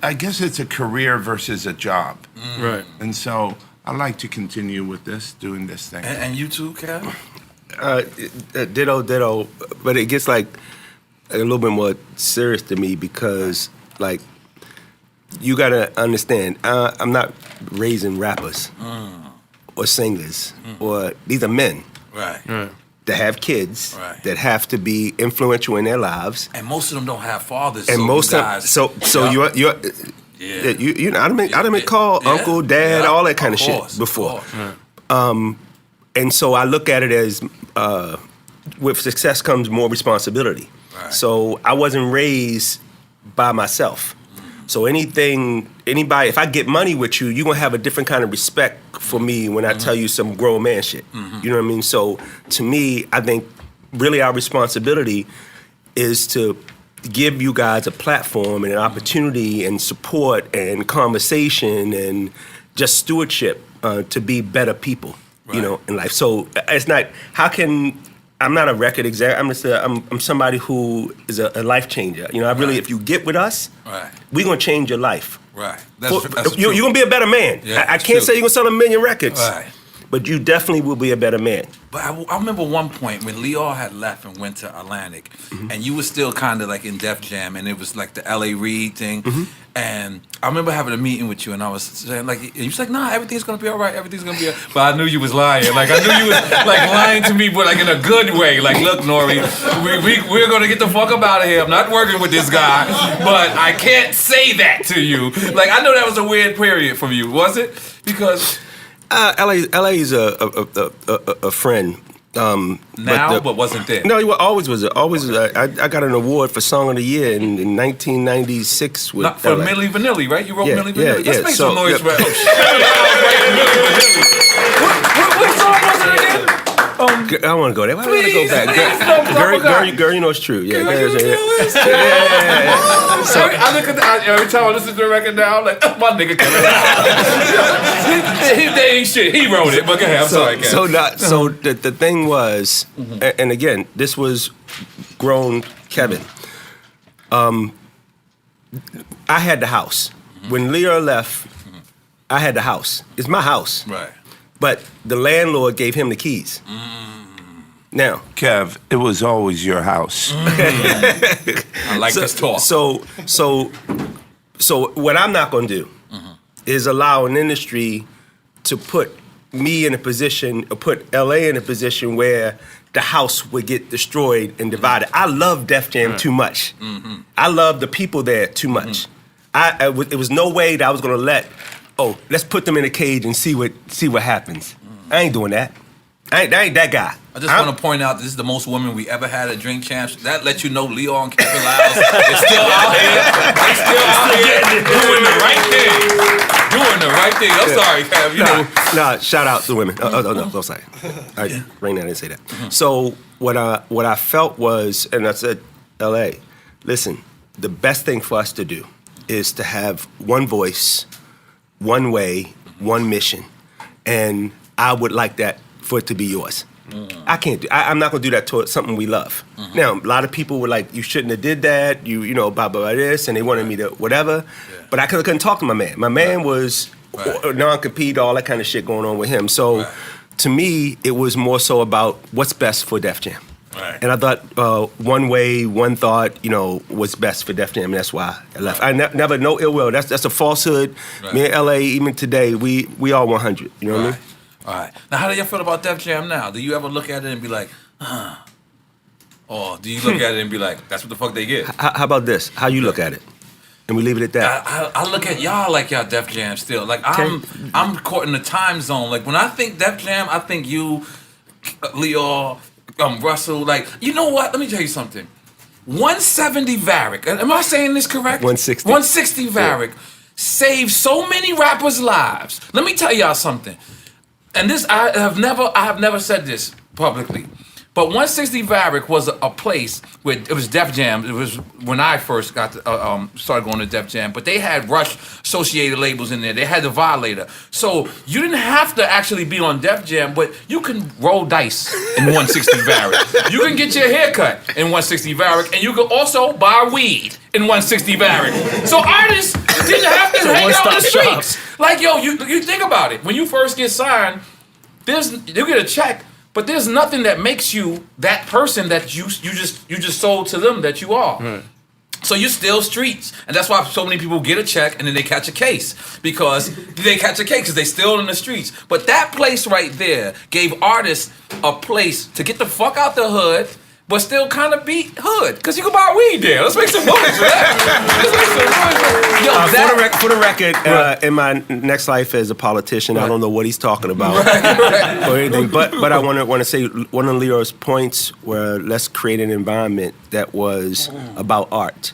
S3: I guess it's a career versus a job.
S2: Right.
S3: And so I like to continue with doing this thing.
S1: And you too, Kev?
S4: Ditto. But it gets like a little bit more serious to me because, like, you gotta understand, I'm not raising rappers or singers, or these are men
S1: Right.
S4: that have kids
S1: Right.
S4: that have to be influential in their lives.
S1: And most of them don't have fathers.
S4: And
S1: so
S4: most
S1: you
S4: of
S1: guys,
S4: so
S1: Yeah.
S4: you're I done been called
S1: Yeah.
S4: uncle, dad,
S1: Yeah.
S4: all that kind of
S1: course,
S4: shit before.
S1: course.
S4: And so I look at it as with success comes more responsibility.
S1: Right.
S4: So I wasn't raised by myself. So anybody, if I get money with you, you're gonna have a different kind of respect for me when I tell you some grown man shit. You know what I mean? So to me, I think really our responsibility is to give you guys a platform and an opportunity and support and conversation and just stewardship to be better people, in life. So it's not, I'm not a record exec. I'm just I'm somebody who is a life changer. I really, if you get with us, we're gonna change your life.
S1: Right.
S4: You're gonna be a better man.
S1: Yeah,
S4: I
S1: that's
S4: can't
S1: true.
S4: say you're gonna sell 1 million records,
S1: Right.
S4: but you definitely will be a better man.
S1: But I remember one point when Lyor had left and went to Atlantic, and you were still kind of like in Def Jam, and it was like the L.A. Reid thing. And I remember having a meeting with you, and I was saying like, you was like, nah, everything's gonna be all right, everything's gonna be all right. But I knew you was lying. Like I knew you was like lying to me, but like in a good way. Like, look, N.O.R.E, we're gonna get the fuck up out of here. I'm not working with this guy, but I can't say that to you. Like I know that was a weird period for you, was it? Because
S4: LA is a friend.
S1: but wasn't there.
S4: No, he always was. I got an award for Song of the Year in 1996 with
S1: Not for
S4: LA.
S1: Milli Vanilli, right? You wrote
S4: Yeah,
S1: Milli Vanilli.
S4: yeah,
S1: Let's make
S4: so-
S1: some noise
S4: yeah.
S1: for Milli Vanilli. What song was it again?
S4: I want to go there. Why do I want to go
S1: Please,
S4: back?
S1: please, no,
S4: Girl, you know it's true. Yeah,
S1: Girl,
S4: girl,
S1: you
S4: yeah.
S1: know it's true. So I look at every time I listen to the record now, I'm like, oh, my nigga Kevin. They ain't shit. He wrote it, but go ahead. I'm sorry, Kevin.
S4: So the thing was, and again, this was grown Kevin. I had the house. When Lyor left, I had the house. It's my house.
S1: Right.
S4: But the landlord gave him the keys. Now,
S3: Kev, it was always your house.
S1: I like this talk.
S4: So what I'm not going to do is allow an industry to put me in a position, or put LA in a position where the house would get destroyed and divided. I love Def Jam too much. I love the people there too much. It was no way that I was going to let, let's put them in a cage and see what happens. I ain't doing that. I ain't that guy.
S1: I just want to point out this is the most women we ever had at Drink Champs. That lets you know Lyor and Kevin Liles is still out here. They still out here doing the right thing. Doing the right thing. I'm sorry, Kev. You know.
S4: Nah, shout out to women. No, sorry. Rain, I didn't say that. So what I felt was, and I said, LA, listen, the best thing for us to do is to have one voice, one way, one mission. And I would like that for it to be yours. I can't do. I'm not gonna do that to something we love. Now, a lot of people were like, "You shouldn't have did that." You know, blah blah this, and they wanted me to whatever. But I couldn't talk to my man. My man was non-compete, all that kind of shit going on with him. So, to me, it was more so about what's best for Def Jam.
S1: Right.
S4: And I thought one way, one thought, was best for Def Jam, and that's why I left. I never no ill will. That's a falsehood.
S1: Right.
S4: Me and LA, even today, we all 100. You know what I mean?
S1: All right. Now, how do y'all feel about Def Jam now? Do you ever look at it and be like, or do you look at it and be like, that's what the fuck they get?
S4: How about this? How you look at it? And we leave it at that.
S1: I look at y'all like y'all Def Jam still. Like I'm caught in the time zone. Like when I think Def Jam, I think you, Lyor, Russell. Like you know what? Let me tell you something. 170 Varick. Am I saying this correct?
S4: 160.
S1: 160 Varick saved so many rappers' lives. Let me tell y'all something. And this I have never said this publicly. But 160 Varick was a place where it was Def Jam. It was when I first got to, started going to Def Jam. But they had Rush associated labels in there. They had the Violator. So you didn't have to actually be on Def Jam, but you can roll dice in 160 Varick. You can get your hair cut in 160 Varick, and you can also buy weed in 160 Varick. So artists didn't have to hang out on the streets. Like yo, you think about it. When you first get signed, you get a check. But there's nothing that makes you that person that you just sold to them that you are. Right. So you're still streets, and that's why so many people get a check and then they catch a case because they still in the streets. But that place right there gave artists a place to get the fuck out the hood, but still kind of be hood, because you can buy weed there. Let's make some noise for that.
S4: For the record, in my next life as a politician, I don't know what he's talking about or anything. But I want to say one of Lyor's points were let's create an environment that was about art.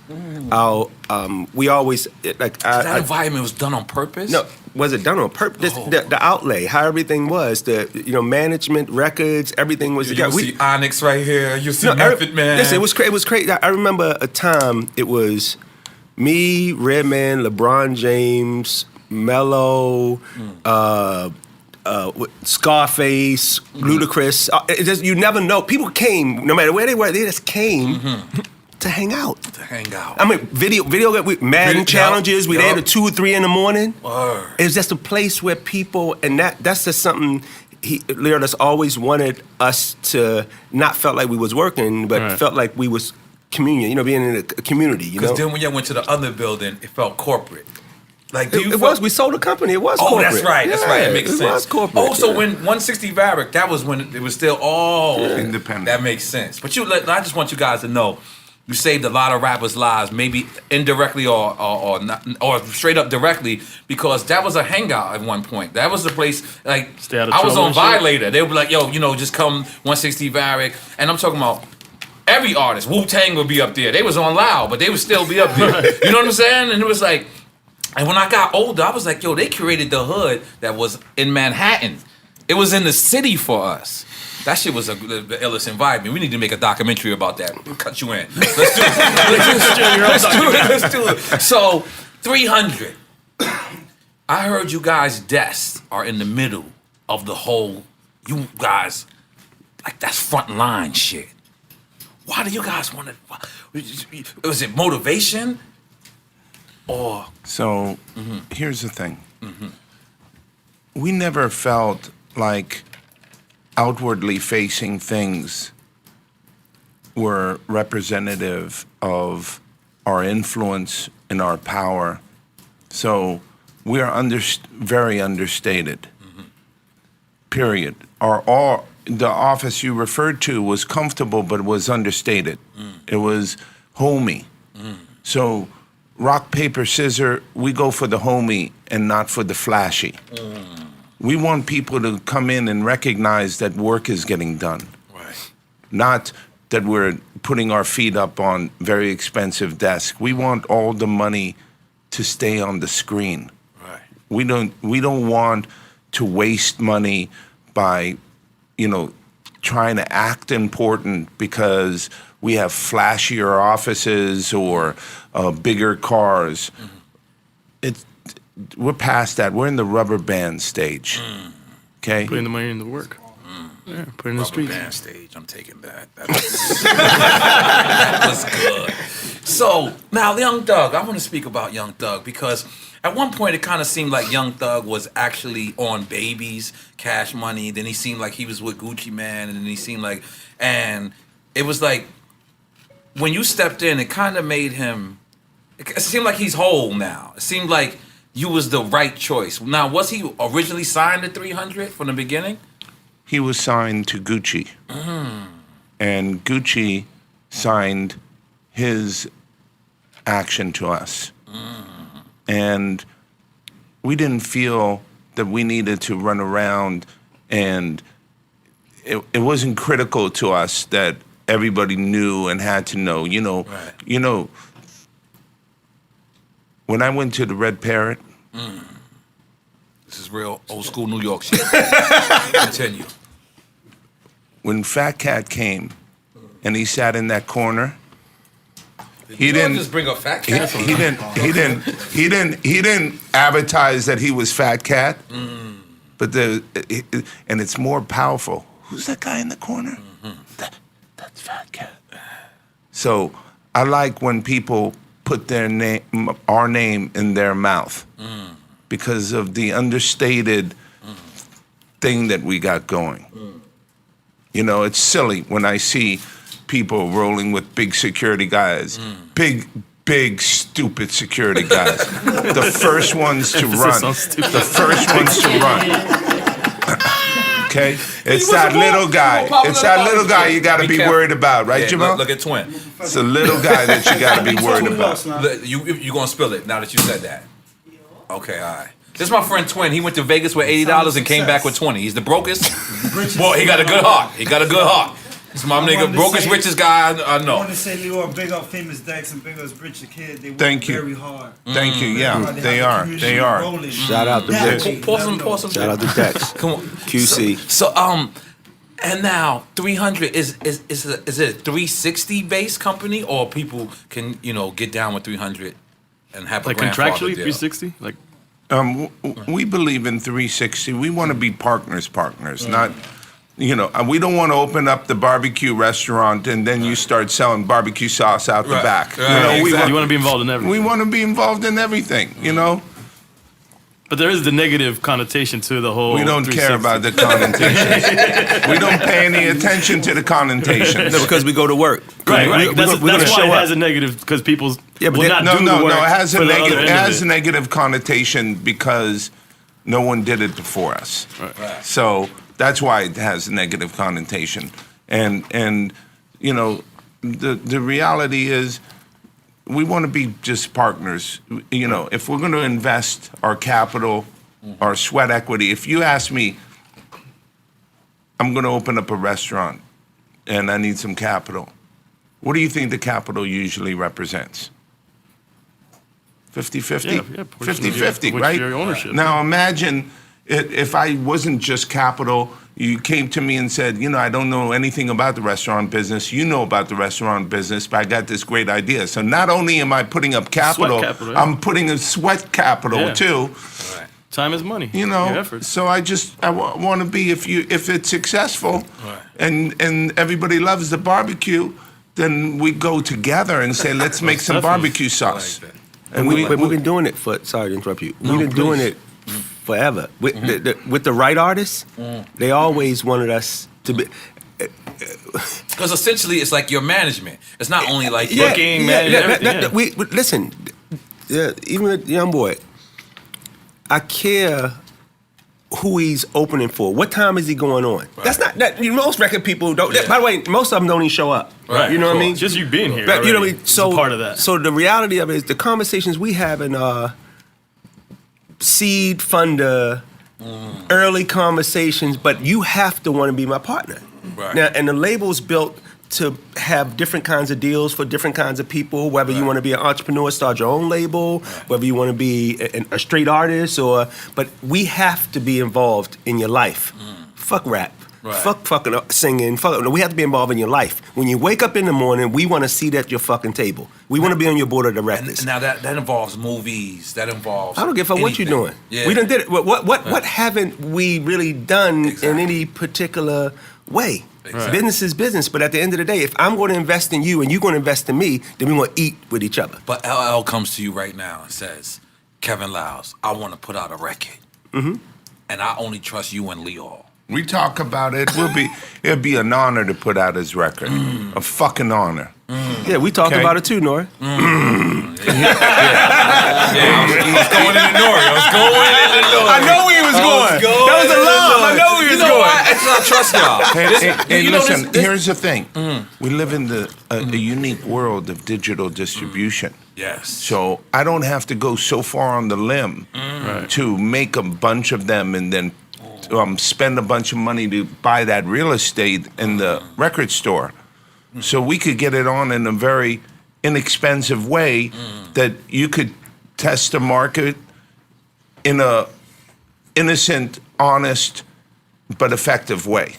S4: We always
S1: that environment was done on purpose.
S4: No. Was it done on purpose? The outlay, how everything was, management, records, everything was together.
S1: You see Onyx right here. You see Method Man.
S4: Listen, it was crazy. I remember a time it was me, Redman, LeBron James, Mello, Scarface, Ludacris. You never know. People came, no matter where they were, they just came. To hang out. I mean, video Madden challenges. We there to 2 or 3 in the morning. It was just a place where people, and that's just something. Lyor has always wanted us to not felt like we was working, but felt like we was communion. Being in a community.
S1: Because then when y'all went to the other building, it felt corporate. Like
S4: it was. We sold the company. It was.
S1: Oh,
S4: corporate.
S1: that's right. That's right. It makes sense.
S4: It was corporate.
S1: Oh, so when 160 Varick, that was when it was still all
S3: independent.
S1: That makes sense. But I just want you guys to know, you saved a lot of rappers' lives, maybe indirectly or not, or straight up directly, because that was a hangout at one point. That was the place. Like I was on Violator. They would be like, "Yo, just come 160 Varick," and I'm talking about. Every artist, Wu-Tang would be up there. They was on Loud, but they would still be up there. You know what I'm saying? And it was like. And when I got older, I was like, yo, they curated the hood that was in Manhattan. It was in the city for us. That shit was the illest environment. We need to make a documentary about that. We'll cut you in. Let's do it. Let's do it. So, 300. I heard you guys' desks are in the middle of the whole, you guys, like that's front line shit. Why do you guys want to, was it motivation?
S3: So here's the thing. We never felt like outwardly facing things were representative of our influence and our power. So we are very understated. Period. The office you referred to was comfortable, but it was understated. It was homey. So rock, paper, scissors, we go for the homey and not for the flashy. We want people to come in and recognize that work is getting done.
S1: Right.
S3: Not that we're putting our feet up on very expensive desks. We want all the money to stay on the screen.
S1: Right.
S3: We don't want to waste money by, trying to act important because we have flashier offices or bigger cars. We're past that. We're in the rubber band stage. Okay?
S2: Putting the money in the work. Yeah, put it in the
S1: Rubber
S2: streets.
S1: band stage. I'm taking that. That was good. So now, Young Thug. I want to speak about Young Thug because at one point it kind of seemed like Young Thug was actually on Baby's Cash Money. Then he seemed like he was with Gucci Man, and then he seemed like, and it was like when you stepped in, it kind of made him. It seemed like he's whole now. It seemed like you was the right choice. Now, was he originally signed to 300 from the beginning?
S3: He was signed to Gucci. And Gucci signed his action to us. And we didn't feel that we needed to run around, and it wasn't critical to us that everybody knew and had to know.
S1: Right.
S3: When I went to the Red Parrot.
S1: This is real old school New York shit. Continue.
S3: When Fat Cat came and he sat in that corner, he didn't
S1: just bring up Fat Cat.
S3: He didn't advertise that he was Fat Cat. But and it's more powerful. Who's that guy in the corner? That's Fat Cat. So I like when people put their name, our name, in their mouth because of the understated thing that we got going. It's silly when I see people rolling with big security guys, big stupid security guys. The first ones to run. The first ones to run. Okay? It's that little guy. It's that little guy you got to be worried about, right, Jamal?
S1: Look at Twin.
S3: It's a little guy that you got to be worried about.
S1: You gonna spill it now that you said that? Okay, all right. This is my friend Twin. He went to Vegas with $80 and came back with 20. He's the brokest. Boy, he got a good heart. This is my nigga, brokest, richest guy I know.
S5: I want to say, Lyor, big up Famous Dex and big up Rich the Kid. They work
S3: Thank you.
S5: very hard.
S3: Thank you. Yeah, they are. They are.
S4: Shout out to Rich.
S1: Pour some.
S4: Shout out to Dex.
S1: Come on,
S4: QC.
S1: So and now 300 is it a 360 based company, or people can get down with 300 and have
S2: Like
S3: Oh,
S1: a grandfather
S2: contractually,
S1: deal?
S2: 360? Like
S3: We believe in 360. We want to be partners, not. We don't want to open up the barbecue restaurant and then you start selling barbecue sauce out the back.
S1: Right,
S2: you want to be involved in everything.
S3: We want to be involved in everything,
S2: But there is the negative connotation to the whole.
S3: We don't care
S2: 360.
S3: about the connotations. We don't pay any attention to the connotations.
S4: No, because we go to work.
S2: Right.
S4: We're
S2: That's
S4: gonna
S2: why
S4: show
S2: it
S4: up.
S2: has a negative because people's
S4: Yeah, but
S2: will
S4: they-
S2: not
S3: No,
S2: do
S3: no,
S2: the work.
S3: no. It has a
S2: for the other
S3: negative. It
S2: end of
S3: has a negative connotation because no one did it before us.
S1: Right.
S3: So that's why it has a negative connotation. And you know, the reality is, we want to be just partners. You know, if we're going to invest our capital, our sweat equity. If you ask me, I'm going to open up a restaurant, and I need some capital. What do you think the capital usually represents? 50-50?
S2: Yeah, yeah, portion of
S3: 50-50,
S2: your-
S3: right?
S2: your ownership.
S3: Now imagine if I wasn't just capital, you came to me and said, you know, I don't know anything about the restaurant business. You know about the restaurant business, but I got this great idea. So not only am I putting up capital,
S2: capital, yeah.
S3: I'm putting a sweat capital
S2: Yeah.
S3: too.
S2: Time is money.
S3: You know,
S2: Your efforts.
S3: so I want to be, if it's successful, and everybody loves the barbecue, then we go together and say, let's make some
S2: definitely.
S3: barbecue sauce.
S4: And we've been doing it for. Sorry to interrupt you. We've been doing it forever with with the right artists. They always wanted us to be.
S1: Because essentially, it's like your management. It's not only like
S2: Booking, man, everything, yeah.
S4: We listen. Even with young boy, I care who he's opening for. What time is he going on? That's not that. Most record people don't. By the way, most of them don't even show up.
S1: Right,
S4: You know what I mean?
S2: Just you being here.
S4: But, you know what I
S2: already
S4: mean?
S2: is
S4: So
S2: a part of that.
S4: So the reality of it is the conversations we have in seed funder, early conversations, but you have to want to be my partner.
S1: Right.
S4: Now, and the label's built to have different kinds of deals for different kinds of people, whether you want to be an entrepreneur, start your own label, whether you want to be a straight artist, but we have to be involved in your life. Fuck rap.
S1: Right.
S4: Fuck fucking singing. We have to be involved in your life. When you wake up in the morning, we want to see that at your fucking table. We want to be on your board of directors.
S1: And now that involves movies. That involves.
S4: I don't give a fuck what you're
S1: anything.
S4: doing.
S1: Yeah.
S4: We done did it. What haven't we really done in any particular way?
S1: Exactly.
S4: Business is business, but at the end of the day, if I'm going to invest in you and you're going to invest in me, then we want to eat with each other.
S1: But LL comes to you right now and says, Kevin Liles, I want to put out a record. And I only trust you and Lyor.
S3: We talk about it. It'd be an honor to put out his record. A fucking honor.
S4: Yeah, we talked
S3: Okay.
S4: about it too, N.O.R.E.
S1: Yeah, he was going into N.O.R.E. I was going into N.O.R.E.
S4: I know where he was going. That was a lie. I know where he was
S1: You know
S4: going.
S1: why? It's not trust y'all.
S3: Hey,
S1: You know,
S3: listen,
S1: this-
S3: here's the thing. We live in a unique world of digital distribution.
S1: Yes.
S3: So I don't have to go so far on the limb to make a bunch of them and then spend a bunch of money to buy that real estate in the record store. So we could get it on in a very inexpensive way that you could test the market in a innocent, honest, but effective way.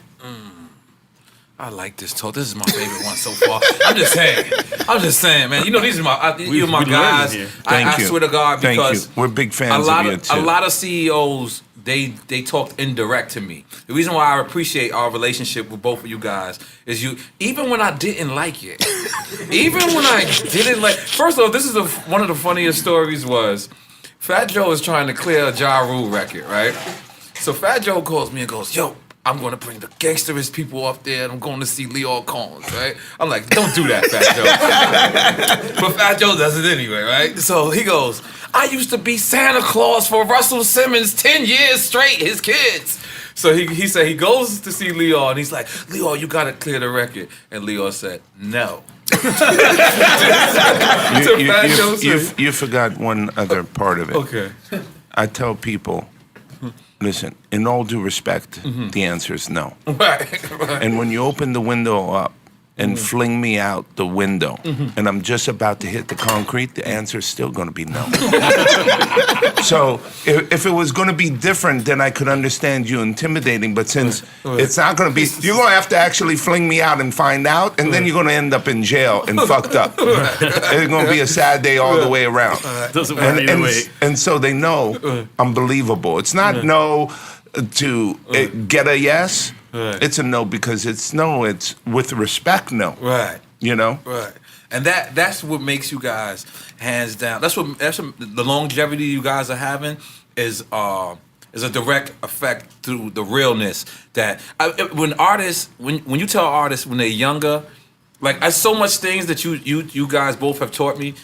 S1: I like this talk. This is my favorite one so far. I'm just saying, man. You know, these are you're my
S2: we
S1: guys.
S2: learning here.
S3: Thank
S1: I
S3: you.
S1: swear to God,
S3: Thank
S1: because
S3: you. We're big fans of you, too.
S1: A lot of CEOs, they talked indirect to me. The reason why I appreciate our relationship with both of you guys is even when I didn't like it, first of all, this is one of the funniest stories was, Fat Joe is trying to clear a Ja Rule record, right? So Fat Joe calls me and goes, yo, I'm going to bring the gangsterest people up there and I'm going to see Lyor Cohen, right? I'm like, don't do that, Fat Joe. But Fat Joe does it anyway, right? So he goes, I used to be Santa Claus for Russell Simmons 10 years straight, his kids. So he said he goes to see Lyor and he's like, Lyor, you got to clear the record. And Lyor said, no.
S3: You forgot one other part of it.
S1: Okay.
S3: I tell people, listen, in all due respect, the answer is no.
S1: Right.
S3: And when you open the window up and fling me out the window, and I'm just about to hit the concrete, the answer is still going to be no. So if it was going to be different, then I could understand you intimidating. But since it's not going to be, you're going to have to actually fling me out and find out, and then you're going to end up in jail and fucked up. It's going to be a sad day all the way around.
S2: Doesn't work either way.
S3: And so they know I'm believable. It's not no to get a yes.
S1: Right.
S3: It's a no because it's no. It's with respect no.
S1: Right.
S3: You know?
S1: Right. And that's what makes you guys hands down. That's what the longevity you guys are having is a direct effect through the realness that when artists, when you tell artists when they're younger, like there's so much things that you guys both have taught me,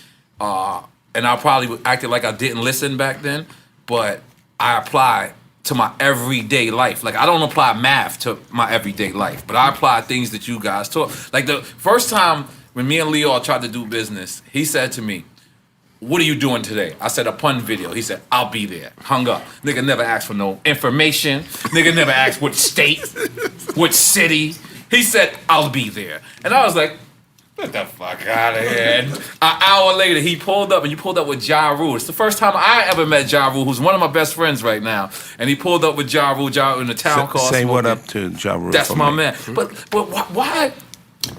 S1: and I probably acted like I didn't listen back then, but I apply to my everyday life. Like I don't apply math to my everyday life, but I apply things that you guys taught. Like the first time when me and Lyor tried to do business, he said to me, "What are you doing today?" I said, "A pun video." He said, "I'll be there." Hung up. Nigga never asked for no information. Nigga never asked what state, what city. He said, "I'll be there." And I was like, get the fuck out of here. And an hour later, he pulled up, and you pulled up with Ja Rule. It's the first time I ever met Ja Rule, who's one of my best friends right now. And he pulled up with Ja Rule in a town called
S3: Say what
S1: Smoking.
S3: up to Ja Rule.
S1: That's
S3: for
S1: my
S3: me.
S1: man. But why,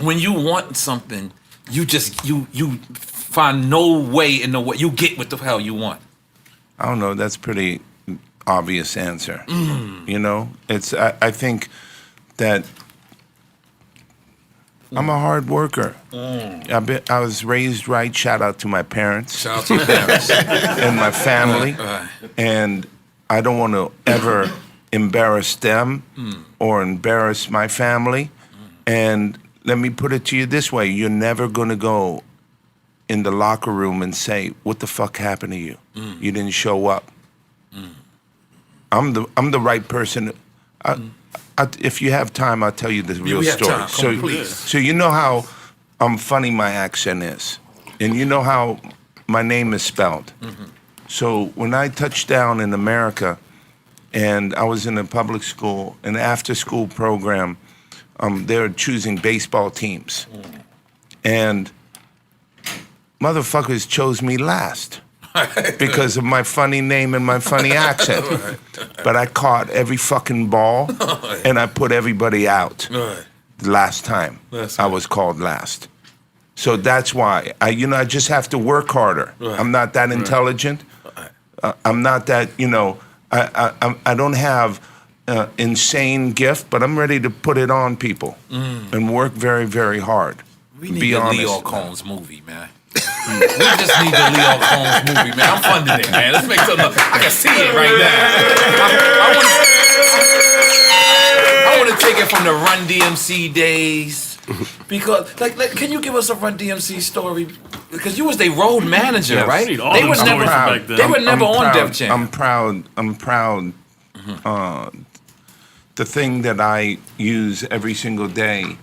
S1: when you want something, you just you find no way in the way you get what the hell you want?
S3: I don't know. That's pretty obvious answer. You know, it's. I think that I'm a hard worker. I was raised right. Shout out to my parents
S1: Shout out to your parents.
S3: and my family, and I don't want to ever embarrass them or embarrass my family. And let me put it to you this way: you're never gonna go in the locker room and say, "What the fuck happened to you? You didn't show up." I'm the right person. If you have time, I'll tell you the real
S1: we have
S3: story.
S1: time. Come on, please.
S3: So you know how funny my accent is, and you know how my name is spelled. So when I touched down in America, and I was in a public school, an after-school program, they were choosing baseball teams, and motherfuckers chose me last because of my funny name and my funny accent. But I caught every fucking ball, and I put everybody out. The last time I was called last. So that's why I just have to work harder. I'm not that intelligent. I'm not that, I don't have insane gift, but I'm ready to put it on people and work very, very hard.
S1: We need
S3: Be
S1: a
S3: honest.
S1: Lyor Cohen's movie, man. We just need the Lyor Cohen's movie, man. I'm funding it, man. Let's make something up. I can see it right now. I want to take it from the Run DMC days. Because, like, can you give us a Run DMC story? Because you was their road manager,
S3: Yes.
S1: right?
S2: I need all
S1: They
S2: them
S1: was never,
S2: stories from back then.
S1: they were never
S3: I'm
S1: on
S3: proud.
S1: Def Jam.
S3: I'm proud. The thing that I use every single day,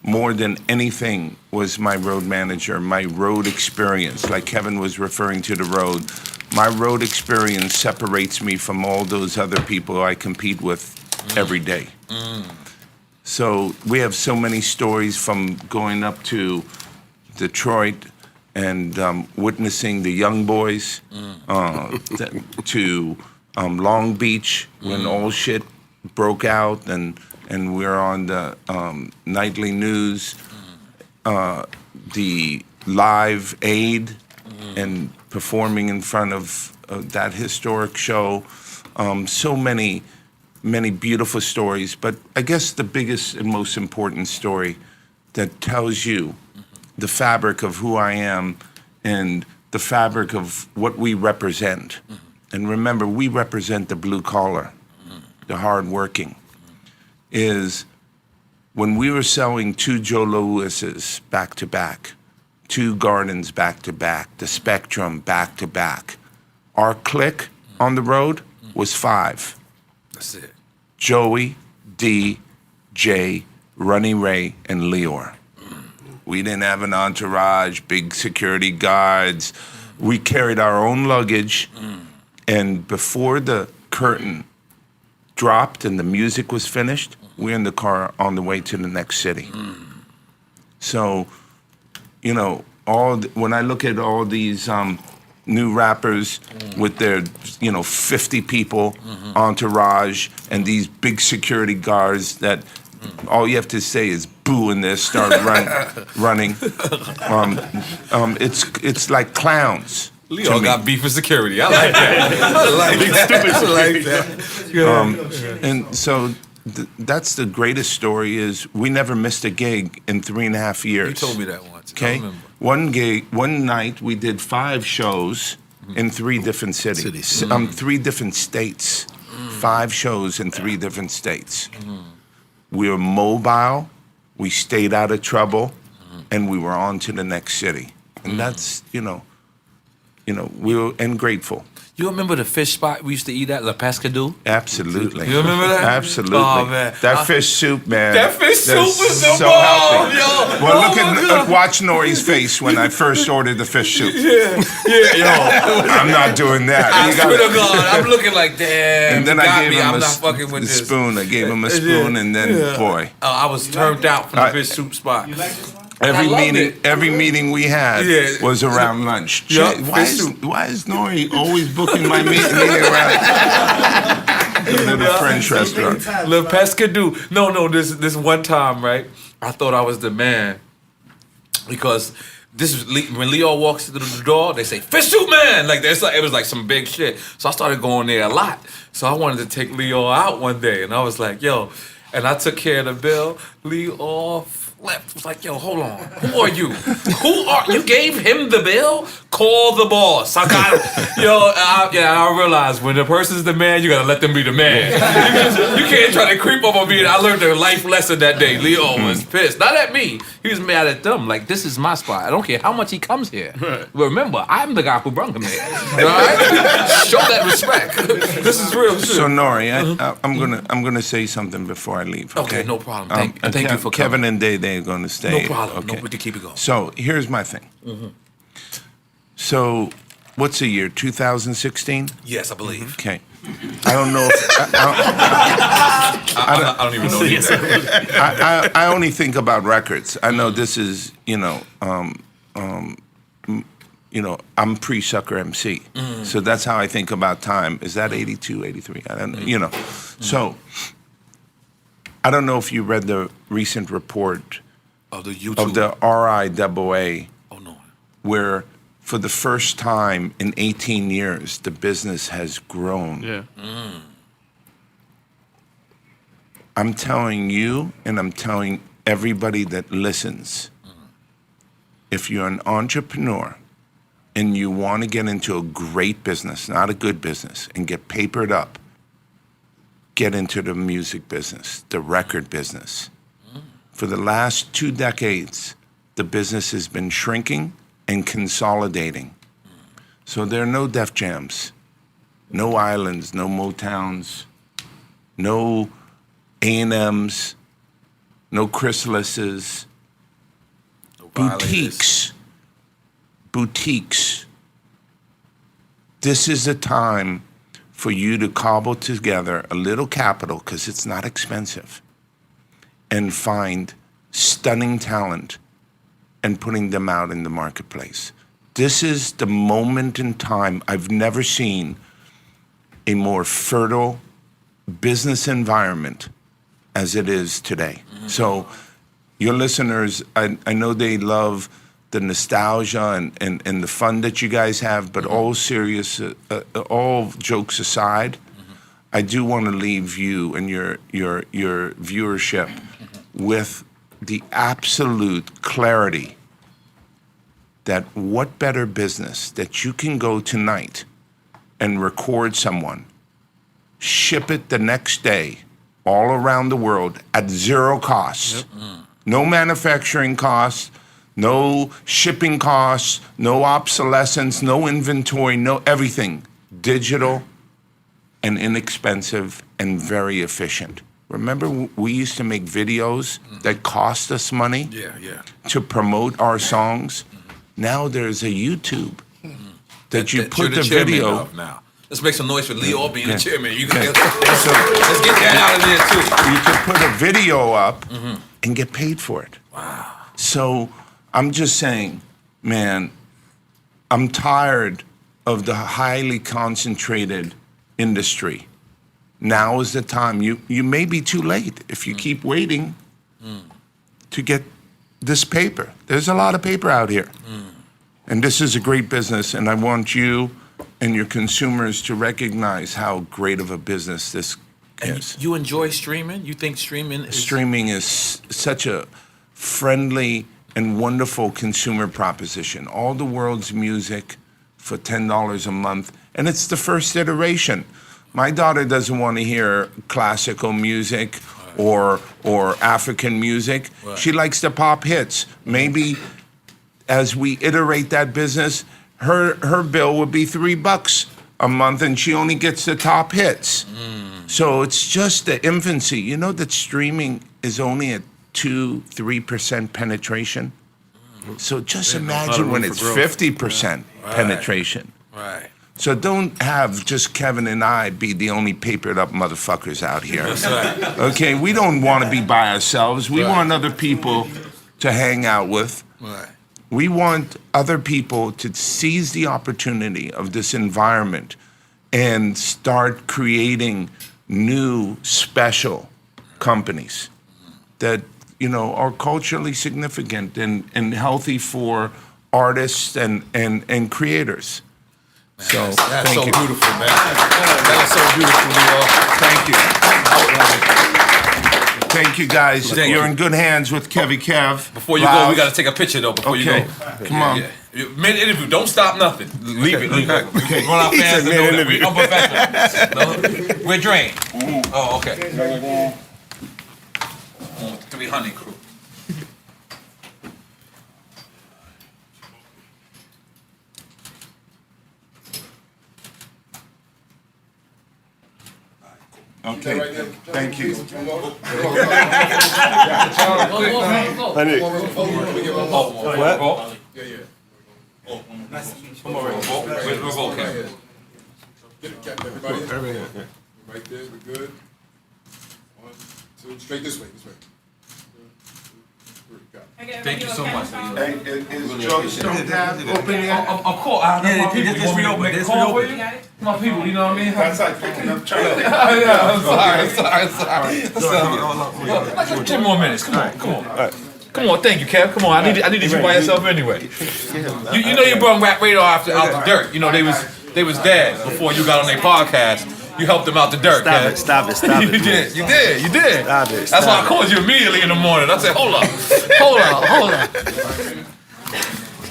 S3: more than anything, was my road manager, my road experience. Like Kevin was referring to the road. My road experience separates me from all those other people I compete with every day. So we have so many stories from going up to Detroit and witnessing the young boys to Long Beach when all shit broke out and we're on the nightly news, the Live Aid and performing in front of that historic show. So many beautiful stories, but I guess the biggest and most important story that tells you the fabric of who I am and the fabric of what we represent. And remember, we represent the blue collar, the hardworking, is when we were selling 2 Joe Lewis's back to back, 2 Gardens back to back, the Spectrum back to back. Our clique on the road was 5.
S1: That's it.
S3: Joey, D, J, Ronnie Ray, and Lyor. We didn't have an entourage, big security guards. We carried our own luggage, and before the curtain dropped and the music was finished, we're in the car on the way to the next city. So, when I look at all these new rappers with their, 50 people entourage and these big security guards that all you have to say is boo and they start running. It's like clowns.
S1: Lyor got beef with security. I like that. I like that.
S3: And so that's the greatest story is we never missed a gig in 3.5 years.
S1: You told me that once. I
S3: Okay,
S1: remember.
S3: one night we did 5 shows in 3 different cities. 3 different states. 5 shows in 3 different states. We were mobile. We stayed out of trouble, and we were on to the next city. And that's, we were grateful.
S1: You remember the fish spot we used to eat at, La Pescadou?
S3: Absolutely.
S1: You remember that?
S3: Absolutely.
S1: Oh, man.
S3: That fish soup, man.
S1: That fish soup
S3: that's
S1: was the
S3: so
S1: bomb,
S3: healthy.
S1: yo.
S3: Well,
S1: Oh,
S3: watch N.O.R.E's face when I first ordered the fish soup.
S1: yo.
S3: I'm not doing that.
S1: I
S3: You gotta-
S1: swear to God, I'm looking like, damn,
S3: And then
S1: you
S3: I
S1: got
S3: gave
S1: me.
S3: him
S1: I'm
S3: a
S1: not fucking with this.
S3: spoon. I gave him a spoon, and then, boy.
S1: I was turned out from the fish soup spot.
S5: You like this one?
S3: Every
S1: I loved
S3: meeting,
S1: it.
S3: every meeting we had
S1: Yeah.
S3: was around lunch.
S1: Yeah,
S3: Shit,
S1: fish soup.
S3: why is N.O.R.E always booking my meeting around the little French restaurant?
S1: Le Pescadou. No, this one time, right? I thought I was the man because this is when Lyor walks through the door, they say fish soup man. Like it was like some big shit. So I started going there a lot. So I wanted to take Lyor out one day, and I was like, yo, and I took care of the bill. Lyor flipped. Was like, yo, hold on. Who are you? You gave him the bill? Call the boss. I got I realized when the person's the man, you gotta let them be the man. You can't try to creep up on me. And I learned a life lesson that day. Lyor was pissed. Not at me. He was mad at them. Like, this is my spot. I don't care how much he comes here. Remember, I'm the guy who brought him here. All right? Show that respect. This is real shit.
S3: So N.O.R.E, I'm gonna say something before I leave.
S1: Okay, no problem. Thank you for
S3: Kevin
S1: coming.
S3: and Day are going to stay.
S1: No problem.
S3: Okay.
S1: No, we can keep it going.
S3: So here's my thing. So, what's the year? 2016.
S1: Yes, I believe.
S3: Okay. I don't know.
S1: I don't even know either.
S3: I only think about records. I know this is, I'm pre-Sucker MC. So that's how I think about time. Is that 82, 83? I don't know, So, I don't know if you read the recent report
S1: Of the YouTube.
S3: of the RIAA,
S1: Oh, no.
S3: where for the first time in 18 years, the business has grown.
S2: Yeah.
S3: I'm telling you, and I'm telling everybody that listens, if you're an entrepreneur and you want to get into a great business, not a good business, and get papered up, get into the music business, the record business. For the last 2 decades, the business has been shrinking and consolidating. So there are no Def Jams, no Islands, no Motowns, no A&Ms, no Chrysalises, boutiques. This is the time for you to cobble together a little capital, because it's not expensive, and find stunning talent and putting them out in the marketplace. This is the moment in time. I've never seen a more fertile business environment as it is today. So your listeners, I know they love the nostalgia and the fun that you guys have, but all jokes aside, I do want to leave you and your viewership with the absolute clarity that what better business that you can go tonight and record someone, ship it the next day all around the world at 0 cost. No manufacturing costs, no shipping costs, no obsolescence, no inventory, no everything. Digital and inexpensive and very efficient. Remember, we used to make videos that cost us money to promote our songs? Now there's a YouTube that you put the video.
S1: Of now. Let's make some noise for Lyor being the chairman. You
S3: Yeah.
S1: let's get that out of there too.
S3: You can put a video up and get paid for it. Wow. So I'm just saying, man, I'm tired of the highly concentrated industry. Now is the time. You may be too late if you keep waiting to get this paper. There's a lot of paper out here. And this is a great business, and I want you and your consumers to recognize how great of a business this is.
S1: You enjoy streaming? You think streaming is...
S3: Streaming is such a friendly and wonderful consumer proposition. All the world's music for $10 a month, and it's the first iteration. My daughter doesn't want to hear classical music or African music.
S1: Right.
S3: She likes the pop hits. Maybe as we iterate that business, her bill would be $3 a month, and she only gets the top hits. So it's just the infancy. You know that streaming is only at 2-3% penetration. So just imagine when it's 50% penetration.
S1: Right.
S3: So don't have just Kevin and I be the only papered up motherfuckers out here.
S1: That's right.
S3: Okay, we don't want to be by ourselves. We
S1: Right.
S3: want other people to hang out with.
S1: Right.
S3: We want other people to seize the opportunity of this environment and start creating new special companies that, you know, are culturally significant and healthy for artists and creators. So
S1: That's
S3: thank
S1: so
S3: you.
S1: beautiful, man. That is so beautiful, Lyor.
S3: Thank you. Thank you, guys.
S1: Thank
S3: You're
S1: you.
S3: in good hands with Kevy Kev.
S1: Before you go, we got to take a picture, though, before
S3: Okay.
S1: you go.
S3: Come on.
S1: Yeah. Mid-interview, don't stop nothing. Leave it.
S3: Okay.
S1: We want our
S3: He
S1: fans
S3: said
S1: to know that
S3: mid-interview.
S1: we're unprofessional. No, we're drained. Oh, okay. 300 crew.
S3: Okay. Thank you.
S4: What?
S1: Come on, Revolt. Where's Revolt, Kevin?
S8: Everybody? Right there, we're good. 1, 2, straight this way,
S1: Thank you so much.
S3: Hey, is Joe's Stone Tab open yet?
S1: Of course, I know my people. You want me to make a call for you? My people, you know what I mean?
S3: That's like picking up Charlie.
S1: I'm sorry. 10 more minutes. Come on. Come on, thank you, Kev. Come on, I needed you by yourself anyway. You know you brought Rap Radar out the dirt. You know they was dead before you got on their podcast. You helped them out the dirt, Kev.
S4: Stop it.
S1: You did.
S4: Stop it.
S1: That's why I called you immediately in the morning. I said, hold on.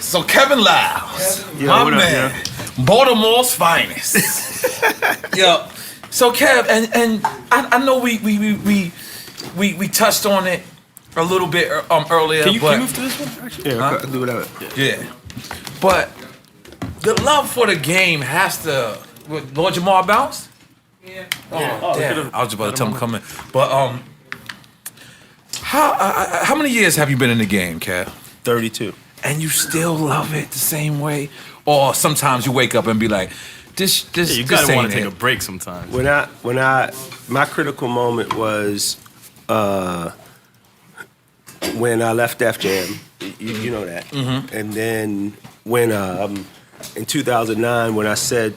S1: So Kevin Liles, my
S4: what up,
S1: man, Baltimore's finest. Yo, so Kev, and I know we touched on it a little bit earlier.
S2: Can you
S1: but,
S2: move to this one? Actually?
S4: Yeah, I'll do whatever.
S1: Yeah, but the love for the game has to. What, Lord Jamar bounced? Yeah. Oh, damn. I was about to tell him to come in. But how many years have you been in the game, Kev?
S4: 32.
S1: And you still love it the same way? Or sometimes you wake up and be like, this
S2: Yeah, you gotta
S1: this
S2: want
S1: ain't
S2: to take
S1: it.
S2: a break sometimes.
S4: My critical moment was when I left Def Jam. You know that.
S1: Mm-hmm.
S4: And then when in 2009 when I said,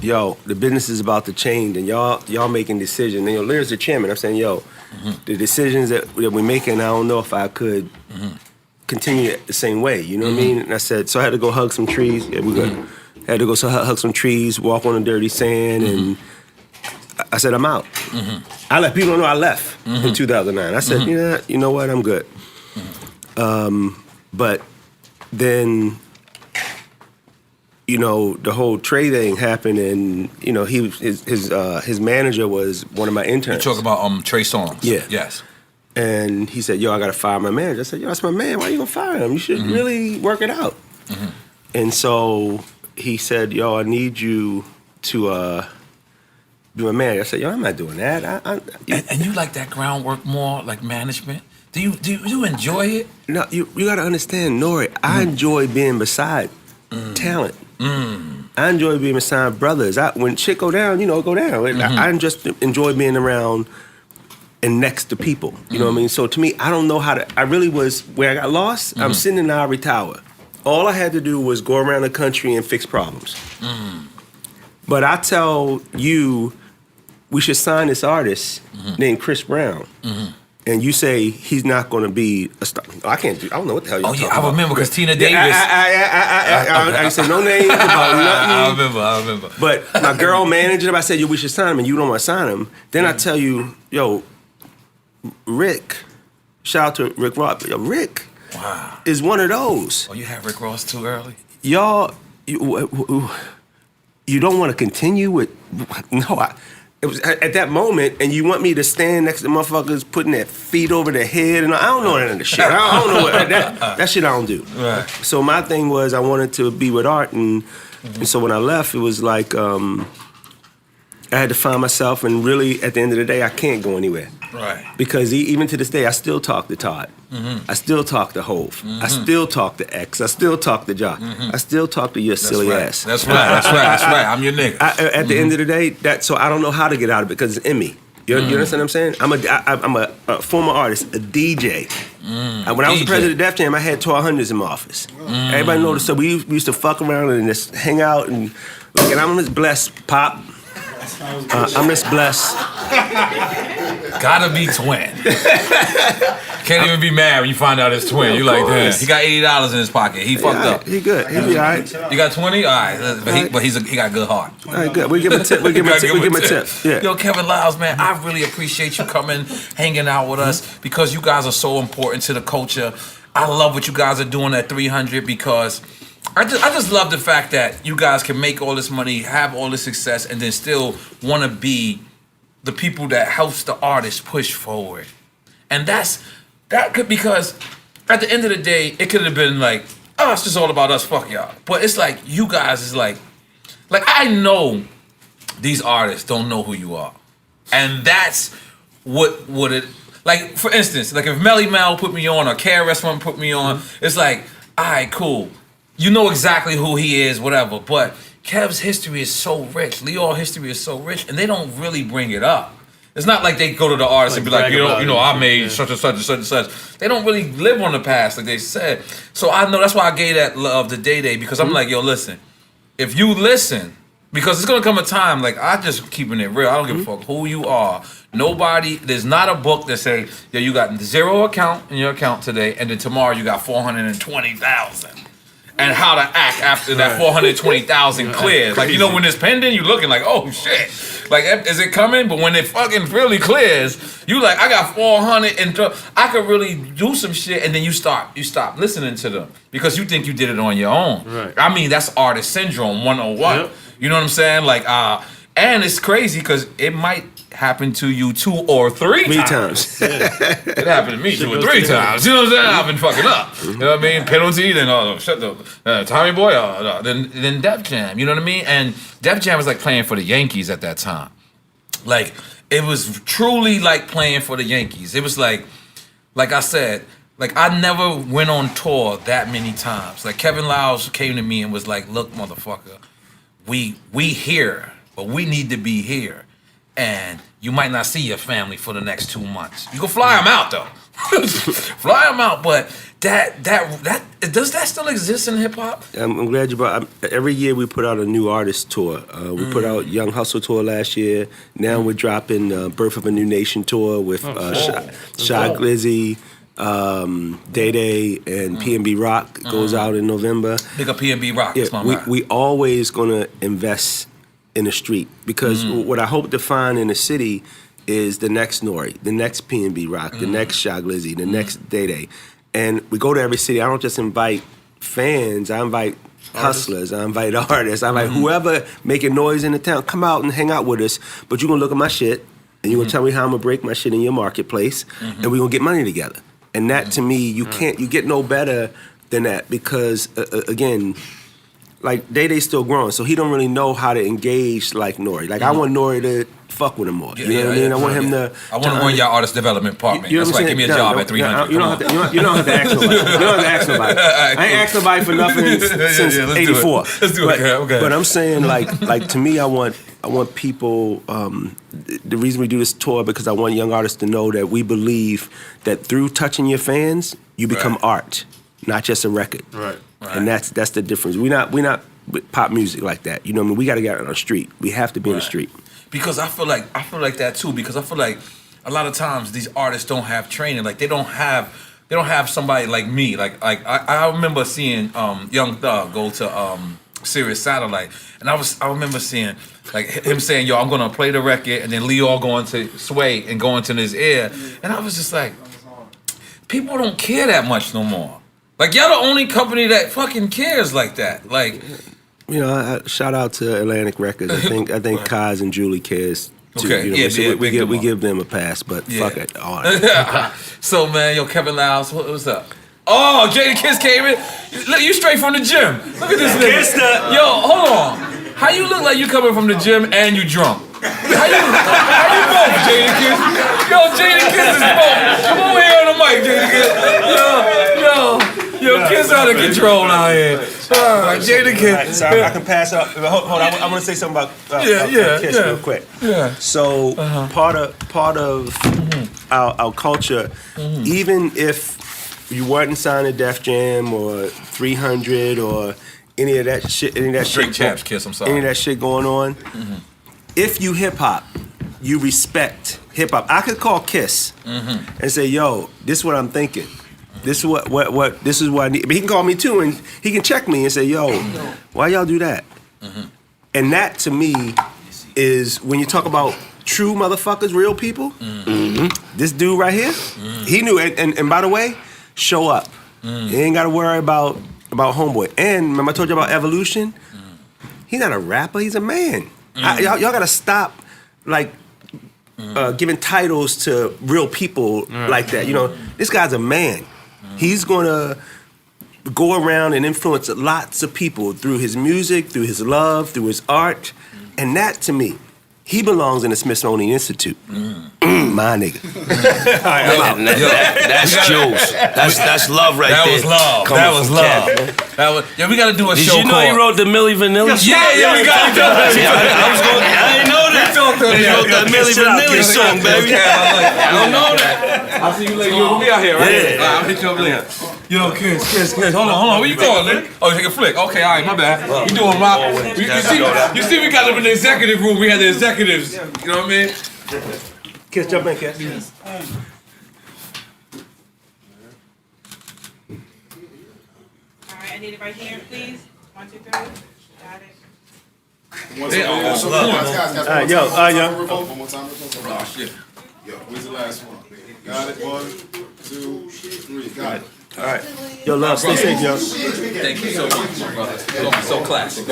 S4: yo, the business is about to change and y'all making decisions. And Lyr's the chairman. I'm saying, yo, the decisions that we're making, I don't know if I could continue it the same way. You know what I mean? And I said, so I had to go hug some trees. Yeah, we good. Had to go hug some trees, walk on the dirty sand, and I said, I'm out. I let people know I left in 2009. I said, yeah, you know what? I'm good. But then, you know, the whole Trey thing happened, and you know, his manager was one of my interns.
S1: You talk about Trey Songz.
S4: Yeah.
S1: Yes.
S4: And he said, yo, I gotta fire my manager. I said, yo, that's my man. Why you gonna fire him? You should really work it out. And so he said, yo, I need you to be my manager. I said, yo, I'm not doing that.
S1: And you like that groundwork more, like management? Do you enjoy it?
S4: No, you gotta understand, N.O.R.E, I enjoy being beside talent. I enjoy being beside brothers. When shit go down, you know, go down. I just enjoy being around and next to people. You know what I mean? So to me, I don't know how to. I really was where I got lost. I'm sitting in the Ivory Tower. All I had to do was go around the country and fix problems. But I tell you, we should sign this artist named Chris Brown. And you say he's not going to be a star. I can't do. I don't know what the hell you're
S1: Oh
S4: talking
S1: yeah, I
S4: about.
S1: remember because Tina Davis.
S4: I said no names about nothing.
S1: I remember.
S4: But my girl managed him. I said, yo, we should sign him, and you don't want to sign him. Then I tell you, yo, Rick, shout out to Rick Rock. Yo, Rick
S1: Wow.
S4: is one of those.
S1: Oh, you had Rick Ross too early?
S4: y'all, you don't want to continue with, it was at that moment, and you want me to stand next to motherfuckers putting their feet over their head, and I don't know none of the shit. I don't know what, that shit I don't do.
S1: Right.
S4: So my thing was I wanted to be with art, and so when I left, it was like I had to find myself, and really at the end of the day, I can't go anywhere.
S1: Right.
S4: Because even to this day, I still talk to Todd. I still talk to Hove. I still talk to X. I still talk to Jock. I still talk to your silly ass.
S1: That's right. I'm your nigga.
S4: At the end of the day, so I don't know how to get out of it because it's in me. You understand what I'm saying? I'm a former artist, a DJ. When I was the president of Def Jam, I had 1200s in my office. Everybody noticed. So we used to fuck around and just hang out and I'm just blessed, Pop. I'm just blessed.
S1: Gotta be twin. Can't even be mad when you find out it's twin. You like, damn, he got $80 in his pocket. He fucked up.
S4: He good. He be all right.
S1: You got 20? All right, but he got a good heart.
S4: All right, good. We give him a tip. We give him a tip. Yeah.
S1: Yo, Kevin Liles, man, I really appreciate you coming, hanging out with us because you guys are so important to the culture. I love what you guys are doing at 300 because I just love the fact that you guys can make all this money, have all this success, and then still want to be the people that helps the artist push forward. And that could, because at the end of the day, it could have been like, oh, it's just all about us, fuck y'all. But it's like, you guys is like I know these artists don't know who you are. And that's what it, like, for instance, like if Melly Mel put me on or KRS-One put me on, it's like, all right, cool. You know exactly who he is, whatever, but Kev's history is so rich, Lyor history is so rich, and they don't really bring it up. It's not like they go to the artist and be like, you know, I made such and such and such and such. They don't really live on the past, like they said. So I know that's why I gave that love to Day, because I'm like, yo, listen, if you listen, because it's gonna come a time, like I just keeping it real, I don't give a fuck who you are. There's not a book that say, yo, you got 0 account in your account today, and then tomorrow you got 420,000. And how to act after that 420,000 clears. Like, you know, when it's pending, you looking like, oh shit. Like, is it coming? But when it fucking really clears, you like, I got 400 and I could really do some shit, and then you stop listening to them because you think you did it on your own. Right. I mean, that's artist syndrome 101. Yep. You know what I'm saying? Like, and it's crazy because it might happen to you 2 or 3 times. Yeah. It happened to me 2 or 3 times. You know what I'm saying? I've been fucking up. You know what I mean? Penalty, then shut the Tommy Boy, then Def Jam. You know what I mean? And Def Jam was like playing for the Yankees at that time. Like, it was truly like playing for the Yankees. It was like I said, like I never went on tour that many times. Like Kevin Liles came to me and was like, look, motherfucker, we here, but we need to be here. And you might not see your family for the next 2 months. You can fly them out though. Fly them out, but that does that still exist in hip hop?
S4: I'm glad you brought. Every year we put out a new artist tour. We put out Young Hustle tour last year. Now we're dropping Birth of a New Nation tour with Shy Glizzy, Day, and P&B Rock goes out in November.
S1: Big up P&B Rock.
S4: Yeah, we always gonna invest in the street because what I hope to find in the city is the next N.O.R.E, the next P&B Rock, the next Shy Glizzy, the next Day. And we go to every city. I don't just invite fans. I invite hustlers. I invite artists. I invite whoever making noise in the town. Come out and hang out with us. But you're going to look at my shit and you're going to tell me how I'm going to break my shit in your marketplace and we're going to get money together. And that to me, you get no better than that because, again, like Day still growing, so he don't really know how to engage like N.O.R.E. Like I want N.O.R.E to fuck with him more. You know what I mean? I want him to.
S1: I want to run your artist development department.
S4: You know
S1: That's right. Give me a job at 300.
S4: You don't have to ask nobody. You don't have to ask nobody. I ain't asked nobody for nothing since '84.
S1: Let's do it. Okay.
S4: But I'm saying like to me, I want people. The reason we do this tour because I want young artists to know that we believe that through touching your fans, you become art, not just a record.
S2: Right.
S4: And that's the difference. We're not with pop music like that. You know what I mean? We got to get out on the street. We have to be in the street.
S1: Because I feel like that too. Because I feel like a lot of times these artists don't have training. Like they don't have somebody like me. Like I remember seeing Young Thug go to Sirius Satellite, and I remember seeing like him saying, "Yo, I'm gonna play the record," and then Lyor going to Sway and going to his ear, and I was just like, people don't care that much no more. Like y'all the only company that fucking cares like that. Like,
S4: You know, shout out to Atlantic Records. I think Kaz and Julie cares too.
S1: Okay,
S4: You know,
S1: yeah,
S4: so
S1: yeah,
S4: we
S1: big
S4: give them a pass, but
S1: Yeah.
S4: fuck it. All right.
S1: so man, yo, Kevin Liles, what's up? Oh, Jadakiss came in. Look, you straight from the gym. Look at this nigga. Yo, hold on. How you look like you coming from the gym and you drunk? How you both, Jadakiss? Yo, Jadakiss is both. Come over here on the mic, Jadakiss. Yo, Kiss out of control out here. Jadakiss.
S4: Right, so I can pass up. Hold on, I want to say something about Kiss real quick.
S1: Yeah.
S4: So part of our culture, even if you weren't signed to Def Jam or 300 or any of that shit,
S1: Drink Champs, Kiss, I'm sorry.
S4: any of that shit going on, if you hip hop, you respect hip hop. I could call Kiss and say, "Yo, this is what I'm thinking. This is what this is what I need." But he can call me too, and he can check me and say, "Yo, why y'all do that?" And that to me is when you talk about true motherfuckers, real people. This dude right here, he knew. And by the way, show up. You ain't got to worry about homeboy. And remember I told you about Evolution? He's not a rapper. He's a man. Y'all got to stop like giving titles to real people like that. You know, this guy's a man. He's gonna go around and influence lots of people through his music, through his love, through his art, and that to me, he belongs in the Smithsonian Institute. My nigga.
S6: That's Jules. That's love right
S1: That
S6: there.
S1: was love.
S6: Coming
S1: That was
S6: from
S1: love.
S6: Cat.
S1: That was. Yeah, we gotta do a
S2: Did
S1: show
S2: you know
S1: called.
S2: he wrote the Milli Vanilli?
S1: Yeah, we gotta do that.
S2: I didn't know that. He wrote the Milli Vanilli song, baby. I don't know that.
S1: I'll see you later. We'll be out here, right?
S2: Yeah.
S1: I'll hit you up later. Yo, Kiss. Hold on. Where you going, Lick? Oh, take a flick. Okay, all right, my bad. You doing rock? You see, we got them in the executive room. We had the executives. You know what I mean?
S4: Kiss, jump in, Kiss.
S9: All right, I need it right here, please. 1, 2, 3. Got it.
S4: Yo.
S8: One more time. Oh, shit. Yo, where's the last one? Got it. 1, 2, 3. Got it.
S4: All right. Yo, love, stay safe, yo.
S1: Thank you so much, my brother. So classic.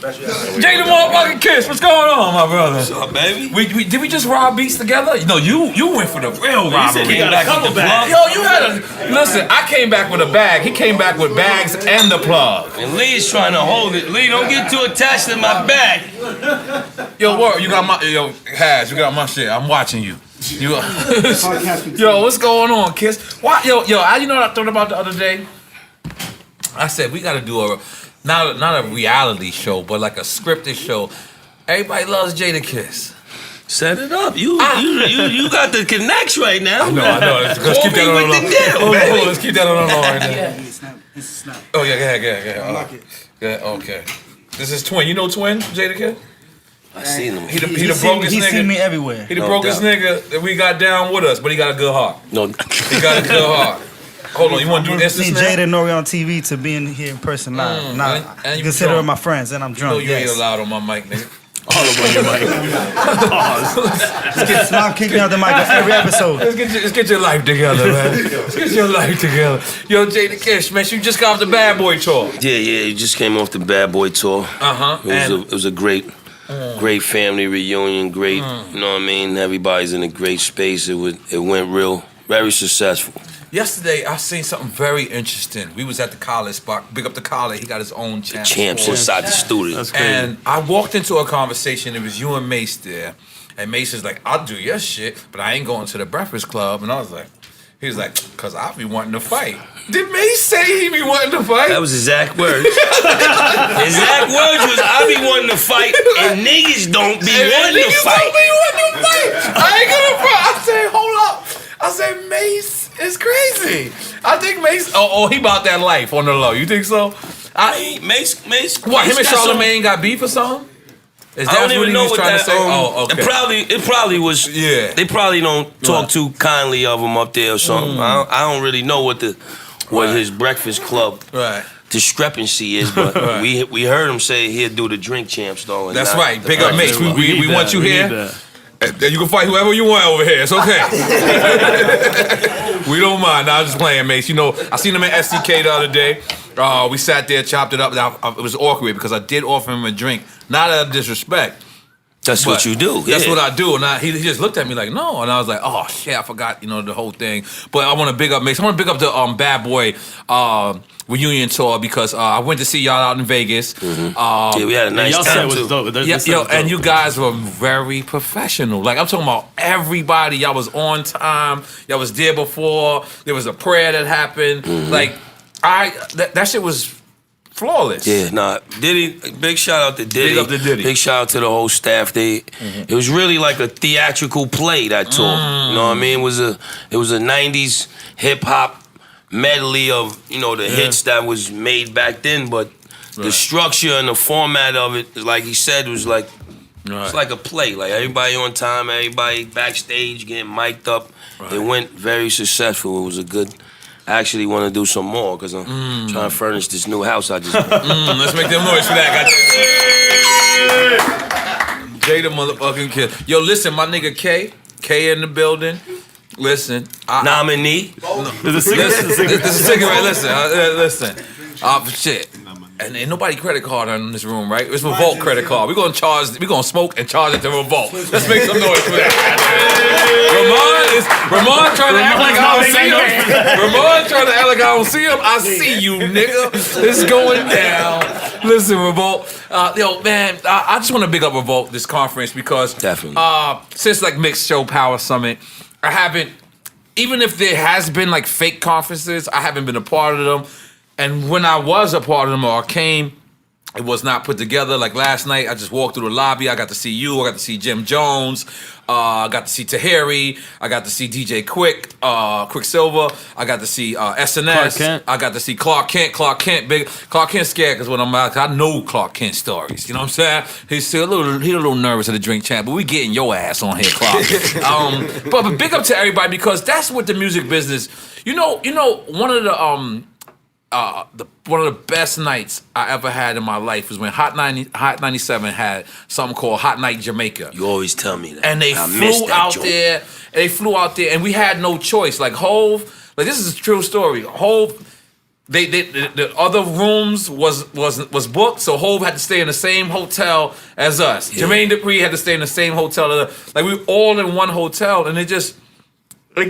S1: Jada motherfucking Kiss, what's going on, my brother?
S2: What's up, baby?
S1: Did we just rob beats together? No, you went for the real robbery.
S2: said you got a couple bags.
S1: Yo, you had a listen. I came back with a bag. He came back with bags and the plug.
S2: And Lee's trying to hold it. Lee, don't get too attached to my bag.
S1: Yo, what? You got my Haz. You got my shit. I'm watching you. Yo, what's going on, Kiss? Why, yo, you know what I thought about the other day? I said we got to do not a reality show, but like a scripted show. Everybody loves Jadakiss.
S2: Set it up. You got the connects right now.
S1: I know. Let's keep that on the low. Hold on, let's keep that on the low right now.
S5: It's a snap.
S1: Oh yeah, go ahead.
S5: Unlock it.
S1: Yeah, okay. This is Twin. You know Twin, Jadakiss?
S2: I seen him.
S1: He the brokest
S5: He's seen me
S1: nigga.
S5: everywhere.
S1: He the brokest nigga that we got down with us, but he got a good heart.
S2: No.
S1: He got a good heart. Hold on, you want to do this?
S5: Seen Jada and N.O.R.E. on TV to being here in person live. Nah,
S1: and you
S5: consider
S1: drunk.
S5: them my friends, and I'm
S1: You
S5: drunk.
S1: know you ain't allowed on my mic, nigga.
S2: All up on your mic.
S5: Mom kicked me out the mic on every episode.
S1: Let's get your life together, man. Let's get your life together. Yo, Jadakiss, man, you just got off the Bad Boy tour.
S2: Yeah, you just came off the Bad Boy tour. It was a great family reunion. Great, you know what I mean. Everybody's in a great space. It went very successful.
S1: Yesterday, I seen something very interesting. We was at the college spot. Big up the college. He got his own champs.
S2: Champs inside the studio.
S1: And I walked into a conversation. It was you and Mase there. And Mase is like, I'll do your shit, but I ain't going to the Breakfast Club. And I was like, he was like, because I be wanting to fight. Did Mase say he be wanting to fight?
S2: That was his exact words. His exact words was, I be wanting to fight, and niggas don't be wanting to fight.
S1: I ain't gonna fight. I said, hold up. I said, Mase is crazy. I think Mase, he about that life on the low. You think so?
S2: Mase.
S1: What, him and
S2: got some-
S1: Charlamagne got beef or something? Is
S2: I don't even know what
S1: trying
S2: that.
S1: to say? Oh, okay.
S2: It probably was.
S1: Yeah.
S2: They probably don't talk too kindly of him up there or something. I don't really know what his Breakfast Club discrepancy is, but we heard him say he'll do the Drink Champs though. And
S1: That's
S2: not
S1: right.
S2: the
S1: Big up
S2: Breakfast
S1: Mase.
S2: Club.
S1: We want you here. You can fight whoever you want over here. It's okay. We don't mind. Nah, I'm just playing, Mase. You know, I seen him at SDK the other day. We sat there, chopped it up. Now, it was awkward because I did offer him a drink. Not out of disrespect.
S2: That's what you do.
S1: That's
S2: yeah.
S1: what I do. And he just looked at me like, no. And I was like, oh, shit, I forgot, the whole thing. But I want to big up Mase. I want to big up the Bad Boy reunion tour because I went to see y'all out in Vegas.
S2: Yeah, we had a nice time, too.
S1: And you guys were very professional. Like, I'm talking about everybody. Y'all was on time. Y'all was there before. There was a prayer that happened. Like, that shit was flawless.
S2: Yeah, Diddy, big shout out to Diddy.
S1: Big up to Diddy.
S2: Big shout out to the whole staff. It was really like a theatrical play, that tour. You know what I mean? It was a 90s hip hop medley of, the hits that was made back then, but the structure and the format of it, like he said, was like it's like a play. Like everybody on time, everybody backstage getting mic'd up. It went very successful. It was a good. I actually want to do some more because I'm trying to furnish this new house I just built.
S1: Let's make them noise for that. Jada motherfucking kid. Yo, listen, my nigga K in the building. Listen.
S2: Nominee.
S1: This is a cigarette. Listen. Shit. And ain't nobody credit card in this room, right? It's Revolt credit card. We're gonna smoke and charge it to Revolt. Let's make some noise for that. Ramon trying to act like I don't see him. Ramon trying to act like I don't see him. I see you, nigga. It's going down. Listen, Revolt. Yo, man, I just want to big up Revolt this conference because
S2: definitely
S1: since like Mixed Show Power Summit, I haven't. Even if there has been like fake conferences, I haven't been a part of them. And when I was a part of them or came, it was not put together. Like last night, I just walked through the lobby. I got to see you. I got to see Jim Jones. I got to see Tahiri. I got to see DJ Quicksilver. I got to see SNS. I got to see Clark Kent. Clark Kent's scared because when I'm out, I know Clark Kent stories. You know what I'm saying? He's still a little nervous at the drink champ, but we getting your ass on here, Clark. But big up to everybody because that's what the music business. One of the one of the best nights I ever had in my life was when Hot 97 had something called Hot Night Jamaica.
S2: You always tell me that.
S1: And they flew out there. They flew out there, and we had no choice. Like Hove, like this is a true story. Hove, the other rooms was booked, so Hove had to stay in the same hotel as us. Yeah. Jermaine Dupri had to stay in the same hotel. Like we were all in one hotel, and it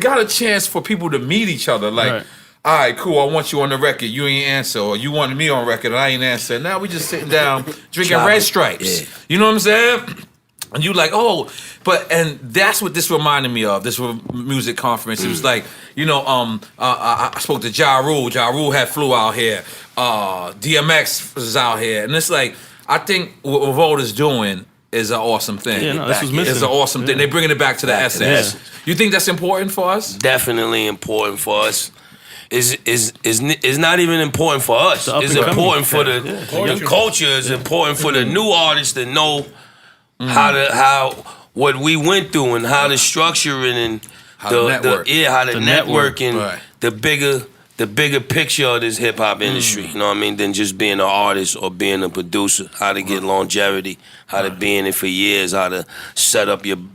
S1: got a chance for people to meet each other. Like. Right. All right, cool. I want you on the record. You ain't answer, or you wanted me on record, and I ain't answer. Now we just sitting down drinking Red Stripes. Yeah. You know what I'm saying? And you like, and that's what this reminded me of. This music conference. It was like, I spoke to Ja Rule. Ja Rule had flew out here. DMX was out here, and it's like, I think what Revolt is doing is an awesome thing.
S10: Yeah, no, this was missing.
S1: It's an awesome thing. They're bringing it back to the essence. Yeah. You think that's important for us?
S2: Definitely important for us. Is not even important for us. It's important for the culture. It's important for the new artists to know how what we went through and how to structure it and how to network and the bigger picture of this hip hop industry. You know what I mean? Than just being an artist or being a producer. How to get longevity. How to be in it for years. How to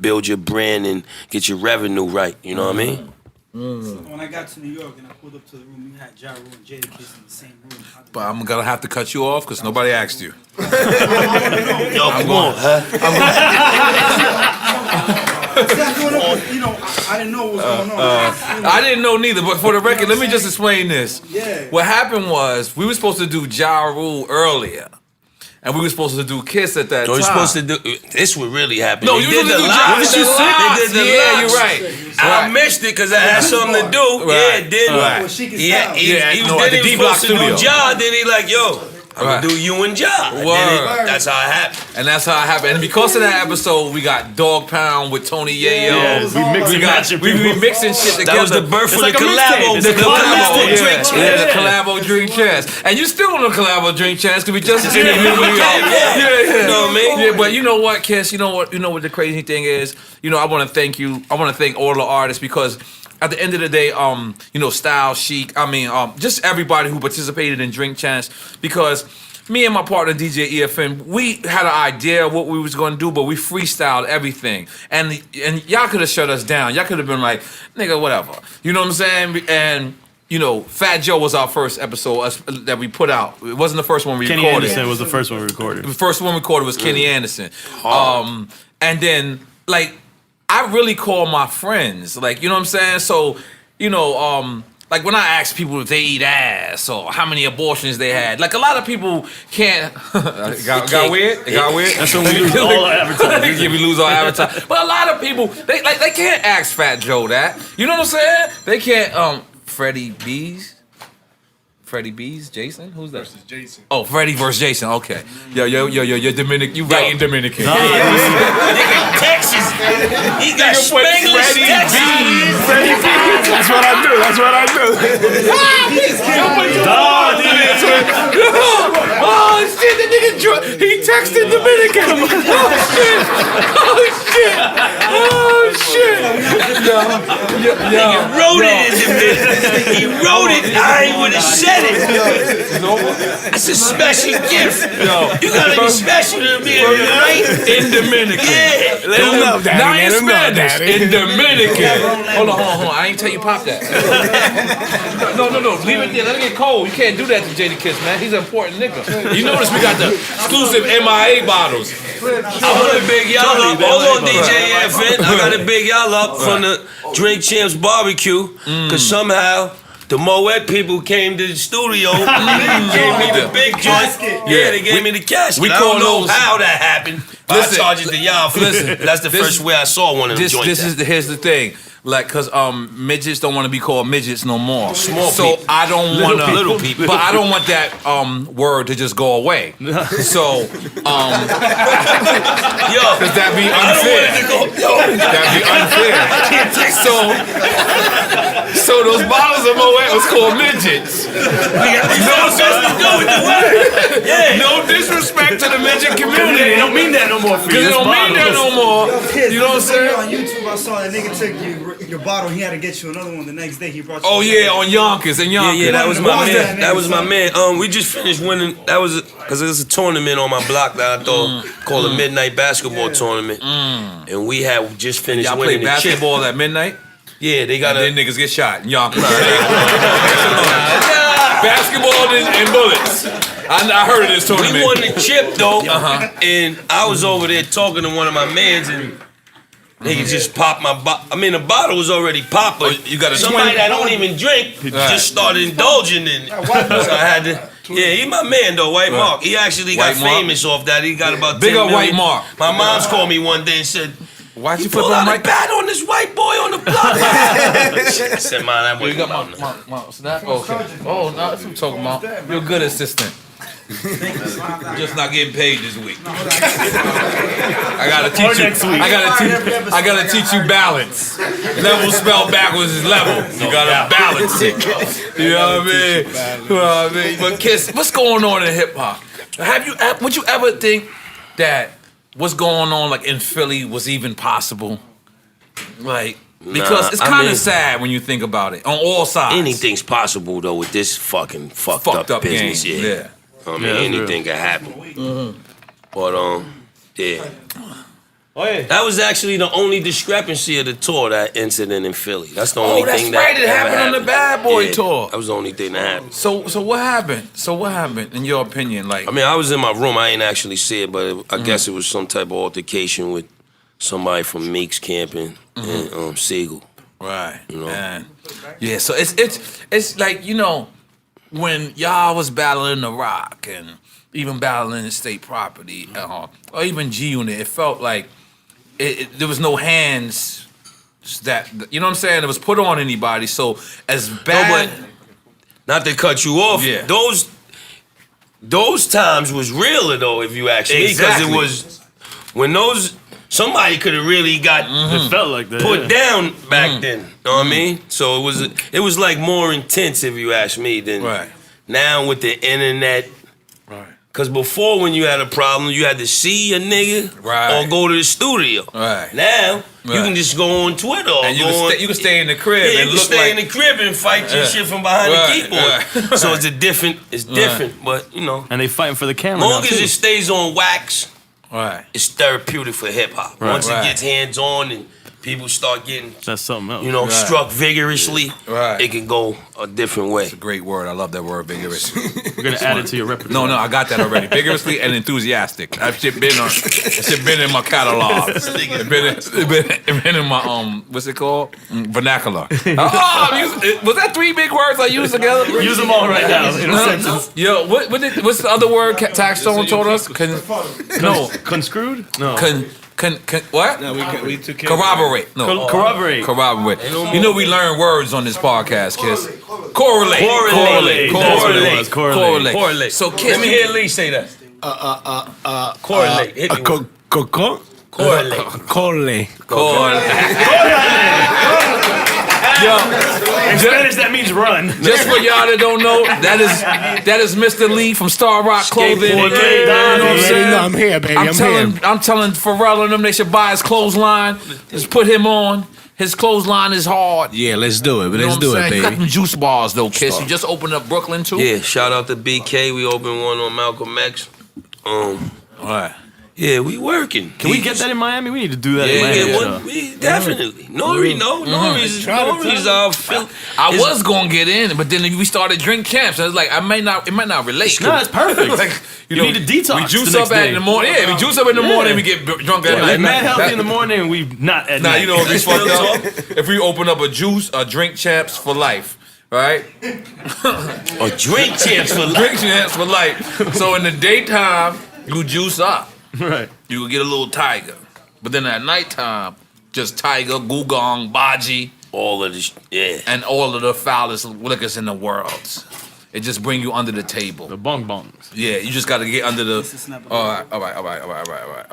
S2: build your brand and get your revenue right. You know what I mean?
S5: So when I got to New York and I pulled up to the room, you had Ja Rule and Jadakiss in the same room.
S1: But I'm gonna have to cut you off because nobody asked you.
S2: Yo, come on, huh?
S5: I didn't know what was going on.
S1: I didn't know neither, but for the record, let me just explain this.
S5: Yeah.
S1: What happened was we were supposed to do Ja Rule earlier. And we were supposed to do Kiss at that time.
S2: We were supposed to do. This would really happen.
S1: No, you did the live. They did the live. You're right.
S2: I missed it because I had something to do.
S1: Right.
S2: Yeah, then.
S5: Right.
S2: He was supposed to do Ja. Then he like, yo, I'm gonna do you and Ja. That's how it happened.
S1: And that's how it happened. And because of that episode, we got Dog Pound with Tony Yayo. We mixing shit together.
S2: That was the birth of the collabo. The collabo drink chance.
S1: Yeah, the collabo drink chance. And you still on the collabo drink chance because we just
S2: You know what I mean?
S1: Yeah, but you know what, Kiss? You know what the crazy thing is? I want to thank you. I want to thank all the artists because at the end of the day, Style, Chic, just everybody who participated in Drink Chance because me and my partner DJ EFN, we had an idea of what we was gonna do, but we freestyled everything. And y'all could have shut us down. Y'all could have been like, nigga, whatever. You know what I'm saying? And you know, Fat Joe was our first episode that we put out. It wasn't the first one we
S10: Kenny
S1: recorded.
S10: Anderson was the first one we recorded.
S1: The first one we recorded was Kenny Anderson. And then, like, I really call my friends. Like, you know what I'm saying? So, you know, like when I ask people if they eat ass or how many abortions they had, like a lot of people can't. got weird? It got weird?
S10: That's when we lose all our advertising.
S1: We lose our advertising. But a lot of people, they can't ask Fat Joe that. You know what I'm saying? They can't, Freddie B's? Jason? Who's that?
S8: Versus Jason.
S1: Oh, Freddie versus Jason. Okay. Yo, Dominican. You right in Dominican.
S2: Nigga, Texas. He got Spanglish, Texas.
S3: That's what I do. That's what I do.
S1: Oh shit, the nigga he texted Dominican. Oh shit.
S2: He wrote it in Dominican. He wrote it. I ain't would have said it. It's a special gift. You gotta be special to me, right?
S1: In Dominican.
S2: Yeah.
S1: Let him know that. Not in Spanish. In Dominican. Hold on. I ain't tell you pop that. No. Leave it there. Let it get cold. You can't do that to Jadakiss, man. He's an important nigga. You notice we got the exclusive MIA bottles.
S2: I want to big y'all up. Hold on, DJ EFN. I got to big y'all up from the Drink Champs barbecue. Because somehow the Moet people came to the studio and gave me the big joint. Yeah, they gave me the casket. I don't know how that happened. I charge it to y'all. That's the first way I saw one of them joints.
S1: Here's the thing. Like, cause midgets don't want to be called midgets no more.
S2: Small
S1: so
S2: people.
S1: I don't want to
S2: little people.
S1: But I don't want that word to just go away. So cause that'd be unfair. That'd be unfair. So those bottles of Moet was called midgets. No disrespect to the midget community.
S10: They don't mean that no more.
S1: Cause they don't mean that no more. You know what I'm saying?
S5: On YouTube, I saw that nigga took your bottle. He had to get you another one the next day. He brought you.
S1: Oh yeah, on Yonkers and Yonkers.
S2: Yeah, that was my
S5: What was
S2: man.
S5: that,
S2: That
S5: nigga?
S2: was my man. We just finished winning. That was because it was a tournament on my block that I thought called a midnight basketball tournament, and we had just finished
S1: Y'all
S2: winning
S1: play
S2: the chip.
S1: basketball at midnight?
S2: Yeah, they got
S1: And then niggas get shot in Yonkers. Basketball and bullets. I heard of this tournament.
S2: We won the chip though, and I was over there talking to one of my mans, and nigga just popped my bottle. I mean, the bottle was already popped, but
S1: you got a
S2: somebody
S1: twin?
S2: that don't even drink just started indulging in it. So I had to. Yeah, he my man though, White Mark. He actually got
S1: White Mark?
S2: famous off that. He got about
S1: Big
S2: 10
S1: up
S2: million.
S1: White Mark.
S2: My mom's called me one day and said,
S1: Why'd you
S2: "You
S1: flip
S2: pull
S1: on
S2: out a
S1: Mike?
S2: bat on this white boy on the block." I said, "Man, that
S1: You
S2: wasn't
S1: got
S2: about nothing."
S1: my snap? Okay. Oh, no, that's what I'm talking about. You're a good assistant. Just not getting paid this week. I gotta teach you.
S10: next week.
S1: I gotta teach you balance. Level spelled backwards is level. You gotta balance it. You know what I mean? But Kiss, what's going on in hip hop? Would you ever think that what's going on like in Philly was even possible? Like, because it's kind of sad when you think about it on all sides.
S2: Anything's possible though with this fucking fucked up business.
S1: game.
S2: Yeah. I mean, anything can happen. But yeah.
S10: Oh yeah.
S2: That was actually the only discrepancy of the tour, that incident in Philly. That's the only
S1: that's
S2: thing
S1: right.
S2: that
S1: It happened on the Bad Boy tour.
S2: That was the only thing that happened.
S1: So what happened? in your opinion? Like,
S2: I mean, I was in my room. I ain't actually see it, but I guess it was some type of altercation with somebody from Meeks Camping and Siegel.
S1: right?
S2: You know?
S1: Man. Yeah. So it's like, you know, when y'all was battling the Roc and even battling the state property, or even G Unit, it felt like there was no hands that, you know what I'm saying, it was put on anybody. So as bad.
S2: No, but not to cut you off.
S1: Yeah.
S2: Those times was realer though, if you ask me, because it was when somebody could have really got
S10: It felt like that.
S2: put down back then. You know what I mean? So it was like more intense, if you ask me, than
S1: Right.
S2: now with the internet.
S1: Right.
S2: Cause before, when you had a problem, you had to see a nigga or go to the studio.
S1: Right.
S2: Now you can just go on Twitter or
S1: and you
S2: you
S1: can stay in the crib.
S2: Yeah,
S1: and
S2: you can stay in the crib and fight your shit from behind the keyboard. So it's different, but you know.
S10: And they fighting for the camera.
S2: Long as it stays on wax, it's therapeutic for hip hop.
S10: Right.
S2: Once it gets hands on and people start getting
S10: that's something else.
S2: You know, struck vigorously, it can go a different way.
S1: It's a great word. I love that word, vigorous.
S10: We're gonna add it to your repertoire.
S1: No, I got that already. Vigorously and enthusiastic. That shit been in my catalog. It been in my what's it called? Vernacular. Was that 3 big words I used together?
S10: Use them all right now in a sentence.
S1: Yo, what's the other word Taxstone told us?
S10: Conscrewed? No.
S1: What?
S5: No, we took care
S1: Corroborate. No.
S10: Corroborate.
S1: Corroborate. You know we learn words on this podcast, Kiss. Correlate.
S2: Correlate.
S1: So Kiss,
S2: let me hear Lee say that. Correlate. Hit me with it. Correlate.
S1: Yo,
S10: in Spanish that means run.
S1: Just for y'all that don't know, that is Mr. Lee from Star Rock Clothing. You know what I'm saying?
S6: I'm here, baby.
S1: I'm telling Pharrell and them they should buy his clothesline. Just put him on. His clothesline is hard.
S6: Yeah, let's do it. But
S1: You know
S6: let's
S1: what
S6: do
S1: I'm
S6: it,
S1: saying? You
S6: baby.
S1: got them juice bars though, Kiss. You just opened up Brooklyn too.
S2: Yeah, shout out to BK. We opened one on Malcolm X.
S1: All right.
S2: Yeah, we working.
S10: Can we get that in Miami? We need to do that in Miami.
S2: We definitely. N.O.R.E. N.O.R.E.'s our film.
S1: I was gonna get in, but then we started drink champs. I was like, it might not relate.
S10: No, it's perfect.
S1: Like,
S10: you need to detox.
S1: We juice
S10: the
S1: up
S10: next day.
S1: in the morning. Yeah, we juice up in the morning. We get drunk at night.
S10: Like mad healthy in the morning, and we not at night.
S1: You know what we fucked up? If we open up a drink champs for life. Right?
S2: Or drink champs for life.
S1: Drink champs for life. So in the daytime, you juice up.
S10: Right.
S1: You will get a little Tiger. But then at nighttime, just Tiger, Gugong, Bogey.
S2: All of this,
S1: and all of the foulest liquors in the world. It just bring you under the table.
S10: The bong bongs.
S1: Yeah, you just got to get under the. All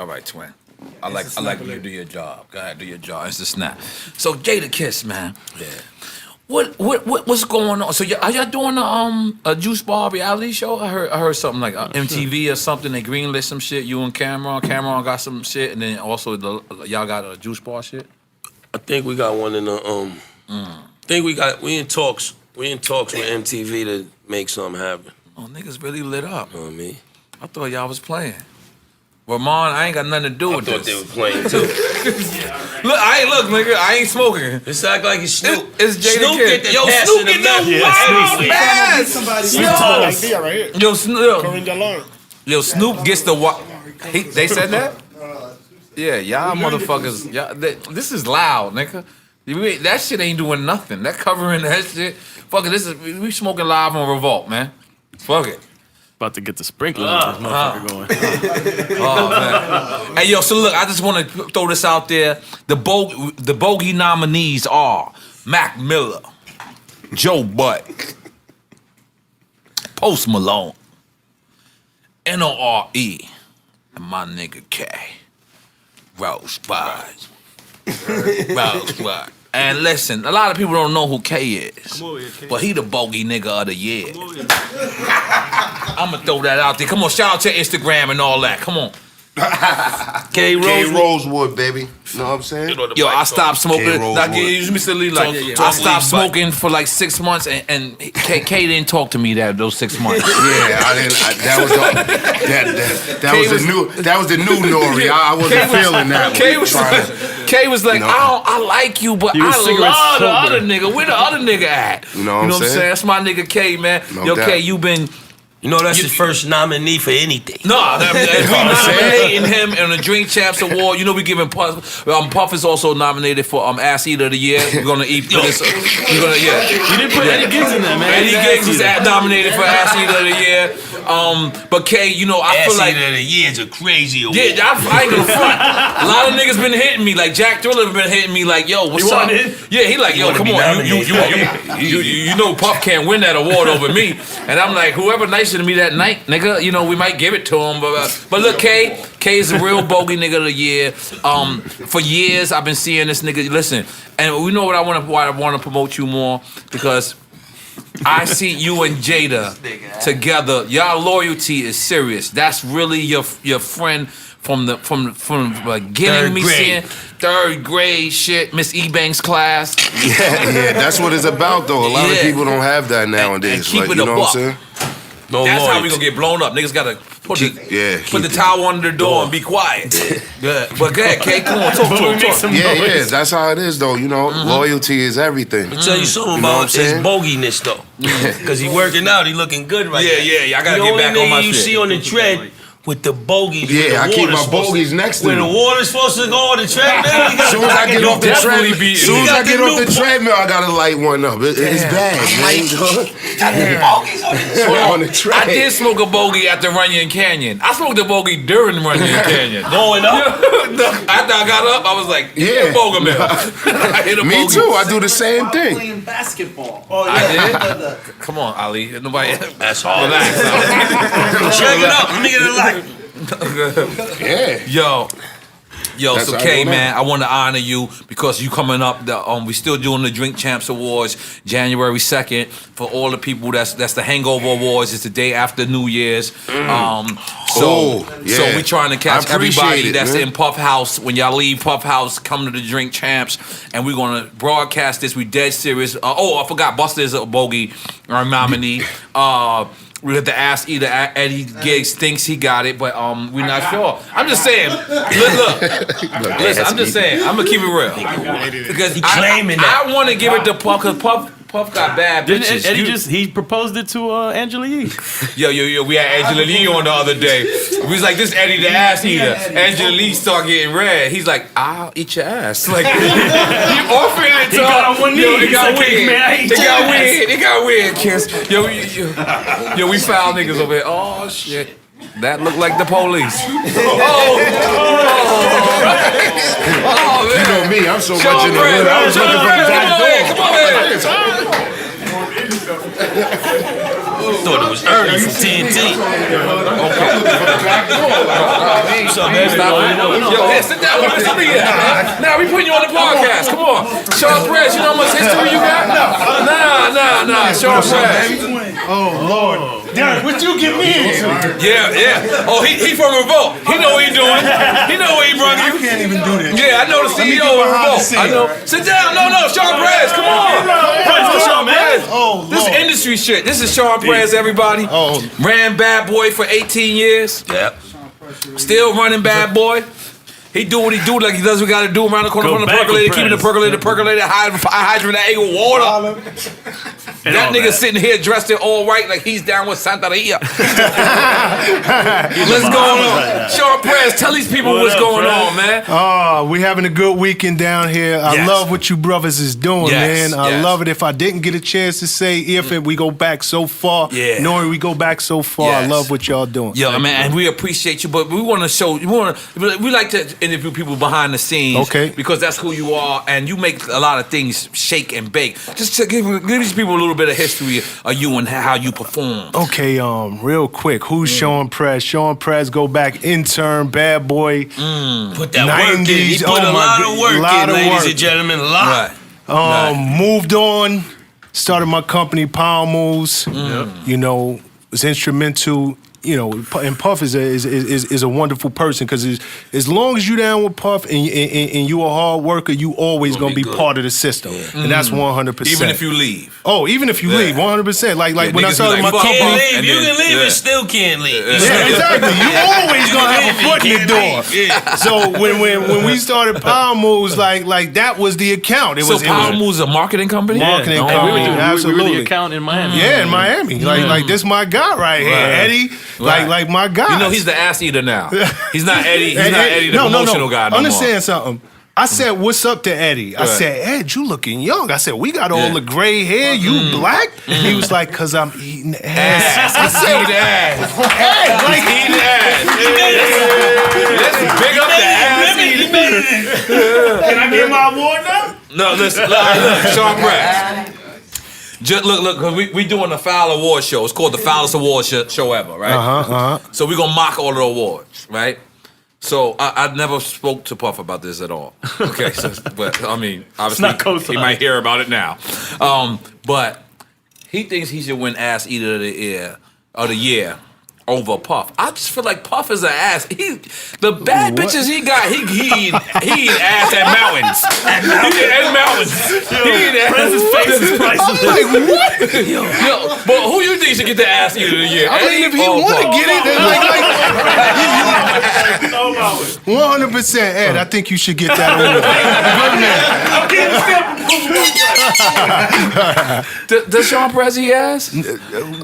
S1: right, twin. I like when you do your job. Go ahead, do your job. It's the snap. So Jadakiss, man.
S2: Yeah.
S1: What's going on? So are y'all doing a Juice Bar reality show? I heard something like MTV or something. They greenlit some shit. You and Cameron got some shit, and then also y'all got a Juice Bar shit.
S2: I think we got one in the I think we in talks. We in talks with MTV to make something happen.
S1: Oh, niggas really lit up.
S2: You know what I mean?
S1: I thought y'all was playing. Ramon, I ain't got nothing to do with this.
S2: I thought they were playing too.
S1: Look, nigga, I ain't smoking.
S2: It's act like it's Snoop.
S1: It's Jadakiss.
S2: Snoop get the pass
S1: Snoop
S2: in the
S1: get
S2: mouth.
S1: the
S6: Somebody
S1: Yo, Snoop gets the what? They said that? Yeah, y'all motherfuckers. This is loud, nigga. That shit ain't doing nothing. That covering that shit. Fuck it. We smoking live on Revolt, man. Fuck it.
S10: About to get the sprinkler motherfucker going.
S1: Oh man. Hey yo, so look, I just want to throw this out there. The Bogey nominees are Mac Miller, Joe Butt, Post Malone, N.O.R.E, and my nigga K. Rose Bud. And listen, a lot of people don't know who K is, but he the bogey nigga of the year. I'ma throw that out there. Come on, shout out to Instagram and all that. Come on.
S6: K Rosewood, baby. Know what I'm saying?
S1: Yo, I stopped smoking.
S6: Mr.
S1: Lee, I stopped smoking for like 6 months, and K didn't talk to me those 6 months.
S6: Yeah, I didn't. That was the new N.O.R.E. I wasn't feeling that.
S1: K was like, I like you, but I love the other nigga. Where the other nigga at?
S6: You know what I'm saying?
S1: That's my nigga K, man. Yo, K, you been.
S2: You know that's his first nominee for anything.
S1: No, we nominating him on the Drink Champs Award. You know we giving Puff. Puff is also nominated for Ass Eater of the Year. We're gonna eat this. You
S10: didn't put Eddie Giggs in there, man.
S1: Eddie Giggs was nominated for Ass Eater of the Year. But K, you know I feel like
S2: Ass Eater of the Year is a crazy award.
S1: Yeah, I ain't gonna front. A lot of niggas been hitting me. Like Jack Thriller been hitting me. Like, yo, what's up? Yeah, he like, yo, come on, you know Puff can't win that award over me. And I'm like, whoever nicer to me that night, nigga, you know, we might give it to him. But look, K is a real bogey nigga of the year. For years, I've been seeing this nigga. Listen, and we know why I want to promote you more, because I see you and Jada together. Y'all loyalty is serious. That's really your friend from the beginning.
S2: Third grade.
S1: Third grade shit. Miss Ebanks' class.
S8: Yeah, that's what it's about though. A lot of people don't have that nowadays.
S1: And keep
S8: like,
S1: it
S8: you
S1: a
S8: know
S1: buck.
S8: what I'm saying?
S2: No
S1: That's how
S2: loyalty.
S1: we gonna get blown up. Niggas gotta put
S8: Keep
S1: the
S8: it.
S1: towel under the door and be quiet. Good. But go ahead, K. Come on, talk.
S8: Yeah, that's how it is though. You know, loyalty is everything.
S2: Let me tell you something
S8: You know what I'm
S2: about his
S8: saying?
S2: boginess though. Cause he working out, he looking good right now.
S1: Yeah. I gotta get back on my
S2: you
S1: shit.
S2: see on the tread with the bogeys.
S8: Yeah,
S2: where the
S8: I keep
S2: water's
S8: my
S2: supposed
S8: bogeys next to
S2: Where
S8: me.
S2: the water's supposed to go on the treadmill.
S8: As soon as I get off the treadmill,
S1: Soon
S8: as I get off the treadmill, I gotta light one up. It's bad, man. On the tread.
S1: I did smoke a bogey after Runyon Canyon. I smoked a bogey during Runyon Canyon.
S2: Going up.
S1: After I got up, I was like,
S8: Yeah.
S1: yeah, bogey mill. I hit a
S8: Me
S1: bogey.
S8: too. I do the same thing.
S5: Playing basketball.
S1: I did. Come on, Ali. Nobody.
S2: That's hard.
S1: Relax.
S2: Check it up. Let me get a light.
S8: Yeah.
S1: Yo,
S8: That's
S1: so
S8: how I
S1: K,
S8: go
S1: man, I want to honor you because you coming up. We still doing the Drink Champs Awards, January 2nd. For all the people, that's the Hangover Awards. It's the day after New Year's. So we trying to catch
S8: I appreciate
S1: everybody
S8: it,
S1: that's
S8: man.
S1: in Puff House. When y'all leave Puff House, come to the Drink Champs, and we're gonna broadcast this. We dead serious. I forgot, Buster is a bogey, our nominee. We have to ask either Eddie Giggs thinks he got it, but we're not sure. I'm just saying. Look. Listen, I'm just saying. I'm gonna keep it real because
S2: claiming that.
S1: I want to give it to Puff because Puff got bad
S10: Didn't
S1: bitches.
S10: Eddie he proposed it to Angela Yee.
S1: Yo, we had Angela Lee on the other day. We was like, this Eddie the ass eater. Angela Lee start getting red. He's like, I'll eat your ass. Like, he offering it to
S10: He got on one knee.
S1: Yo, it
S10: He's
S1: got
S10: like, hey,
S1: weird.
S10: man, I eat
S1: It got
S10: your ass.
S1: weird. It got weird, Kiss. Yo, we foul niggas over here. Oh, shit. That looked like the police. Man.
S8: You know me, I'm so much in the hood. I was looking for the back door.
S1: Come on, man.
S2: Thought it was Ernie from TNT.
S1: Yo, sit down. Nah, we putting you on the podcast. Come on. Sean Perez, you know how much history you got? Nah. Sean Perez.
S5: Oh, Lord. Derek, what you get me in?
S1: Yeah. Oh, he from Revolt. He know what he doing. He know what he brought
S5: I
S1: you.
S5: can't even do this.
S1: Yeah, I know the
S5: Let me
S1: CEO
S5: get
S1: of
S5: behind the
S1: Revolt.
S5: scenes.
S1: I know. Sit down. No, Sean Perez. Come on.
S10: What's up, man?
S5: Oh,
S1: This is
S5: Lord.
S1: industry shit. This is Sean Perez, everybody.
S5: Oh.
S1: Ran Bad Boy for 18 years.
S2: Yep.
S1: Still running Bad Boy. He do what he do, like he does what he gotta do around the corner
S10: Go
S1: from the
S10: back
S1: percolator,
S10: with
S1: keeping the
S10: Perez.
S1: percolator high hydrant that with water.
S10: And
S1: That
S10: all
S1: nigga sitting here dressed in all white like he's down with Santeria. What's going on? Sean Perez, tell these people
S10: What
S1: what's
S10: up,
S1: going
S10: Perez?
S1: on, man.
S11: Oh, we having a good weekend down here. I
S1: Yes.
S11: love what you brothers is doing,
S1: Yes,
S11: man. I
S1: yes.
S11: love it. If I didn't get a chance to say EFN, we go back so far.
S1: Yeah.
S11: N.O.R.E, we go back so far. I
S1: Yes.
S11: love what y'all doing.
S1: Yo, man, and we appreciate you, but we want to show. We like to interview people behind the scenes,
S11: Okay.
S1: Because that's who you are, and you make a lot of things shake and bake. Just to give these people a little bit of history of you and how you perform.
S11: Okay, real quick, who's Sean Perez? Sean Perez go back intern, bad boy.
S2: Put that work in. He
S11: 90s,
S2: put
S11: oh
S2: a
S11: my
S2: lot
S11: God,
S2: of work
S11: lot
S2: in,
S11: of
S2: ladies
S11: work.
S2: and gentlemen. A lot.
S1: Right.
S11: Moved on, started my company, Pound Moves. You know, was instrumental. You know, and Puff is a wonderful person because as long as you down with Puff and you a hard worker, you always gonna be
S2: good.
S11: part of the system, and that's 100%.
S1: Even if you leave.
S11: Oh, even if you leave, 100%. Like
S1: Yeah,
S11: when I
S1: niggas be
S11: started
S1: like,
S11: my
S1: fuck
S11: company.
S2: Can't
S1: Puff,
S2: leave.
S1: and
S2: You
S1: then-
S2: can leave
S1: yeah.
S2: and still can't leave.
S11: Yeah, exactly. You always gonna have a foot in the door. So when we started Power Moves, like that was the account. It
S1: So
S11: was
S1: Power Moves a marketing company.
S11: Marketing
S10: And
S11: company.
S10: we were the
S11: Absolutely.
S10: account in Miami.
S11: Yeah, in Miami. Like this my guy right here, Eddie.
S1: Right.
S11: Like my guy.
S1: You know he's the ass eater now. He's not Eddie. He's not Eddie, the promotional guy no
S11: Understand something. I said, "What's up to Eddie?" I
S1: Right.
S11: said, "Ed, you looking young." I said, "We got all
S1: Yeah.
S11: the gray hair. You black?" He was like, "Cause I'm eating ass."
S1: ass.
S11: I said,
S1: Eat ass.
S11: "Ed, like
S1: Eat ass. Let's big up the ass eater.
S5: Can I get my award now?
S1: No, listen, look, Sean Perez. Just look, cause we doing the Foul Award show. It's called the Foulest Award show ever, right? So we're gonna mock all of the awards, right? So I never spoke to Puff about this at all. Okay, but I mean, obviously
S10: not co-signed.
S1: he might hear about it now. But he thinks he should win Ass Eater of the Year over Puff. I just feel like Puff is an ass. The bad bitches he got, he eat ass at mountains. At mountains.
S10: Perez's face is priceless.
S11: I'm like, what?
S1: Yo, but who you think should get the Ass Eater of the Year?
S11: I mean, if he want to get it, then 100%, Ed. I think you should get that award. Good man.
S1: Does Sean Perez eat ass?
S11: Like,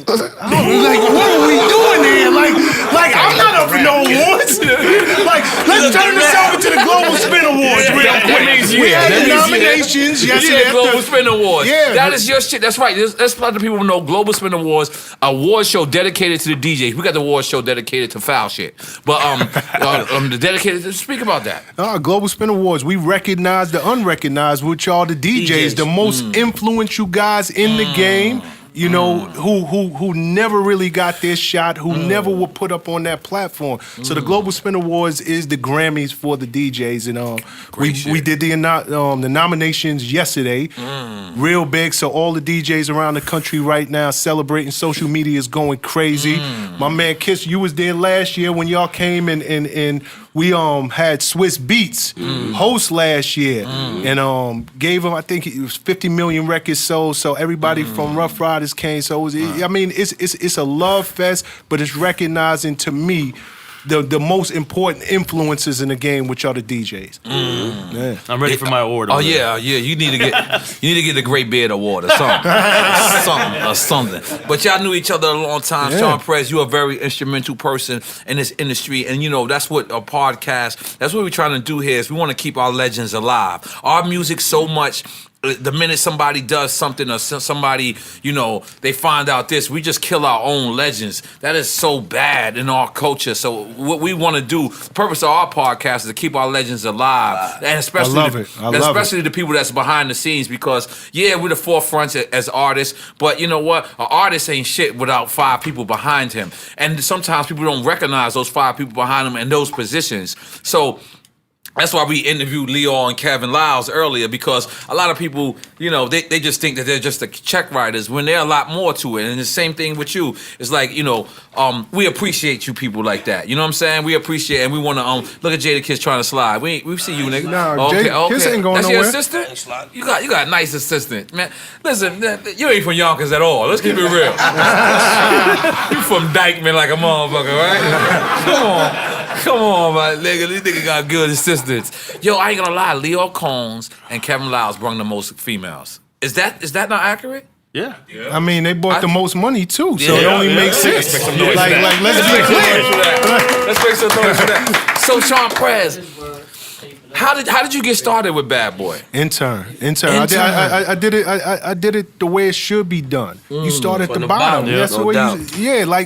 S11: what are we doing there? Like I'm not up for no awards. Like, let's turn this over to the Global Spin Awards real quick. We had the nominations yesterday.
S1: Global Spin Awards.
S11: Yeah.
S1: That is your shit. That's right. Let's let the people know Global Spin Awards, award show dedicated to the DJs. We got the award show dedicated to foul shit. But the dedicated, speak about that.
S11: Global Spin Awards, we recognize the unrecognized, which are the DJs, the most influential guys in the game. You know, who never really got their shot, who never were put up on that platform. So the Global Spin Awards is the Grammys for the DJs, and we did the nominations yesterday, real big. So all the DJs around the country right now celebrating. Social media is going crazy. My man Kiss, you was there last year when y'all came and we had Swiss Beats host last year and gave him, I think it was 50 million records sold. So everybody from Rough Riders came. So I mean, it's a love fest, but it's recognizing to me the most important influences in the game, which are the DJs. Yeah.
S10: I'm ready for my award.
S1: Yeah. You need to get the Great Beard Award or something. something. But y'all knew each other a long time.
S11: Yeah.
S1: Sean Perez, you're a very instrumental person in this industry, and you know that's what a podcast. That's what we're trying to do here. Is we want to keep our legends alive. Our music so much. The minute somebody does something or somebody, you know, they find out this, we just kill our own legends. That is so bad in our culture. So what we want to do, the purpose of our podcast is to keep our legends alive. And especially the people that's behind the scenes, because we're the forefront as artists, but you know what? An artist ain't shit without 5 people behind him. And sometimes people don't recognize those 5 people behind him in those positions. So that's why we interviewed Lyor and Kevin Liles earlier, because a lot of people, you know, they just think that they're just the check writers when there are a lot more to it. And the same thing with you. It's like, you know, we appreciate you people like that. You know what I'm saying? We appreciate, and we want to look at Jadakiss trying to slide. We see you, nigga.
S11: No, okay. Kiss ain't going
S1: That's
S11: nowhere.
S1: your assistant? You got a nice assistant, man. Listen, you ain't from Yonkers at all. Let's keep it real. You from Dykeman like a motherfucker, right? Come on, my nigga. These niggas got good assistants. Yo, I ain't gonna lie. Lyor Cohen and Kevin Liles brung the most females. Is that not accurate?
S10: Yeah.
S11: I mean, they bought the most money too, so it only makes sense.
S1: Let's make some noise for that.
S11: Let's be clear.
S1: Let's make some noise for that. So, Sean Perez, how did you get started with Bad Boy?
S11: Intern. I did it the way it should be done. You start at the bottom.
S2: Yeah,
S11: That's
S2: no
S11: the way
S2: doubt.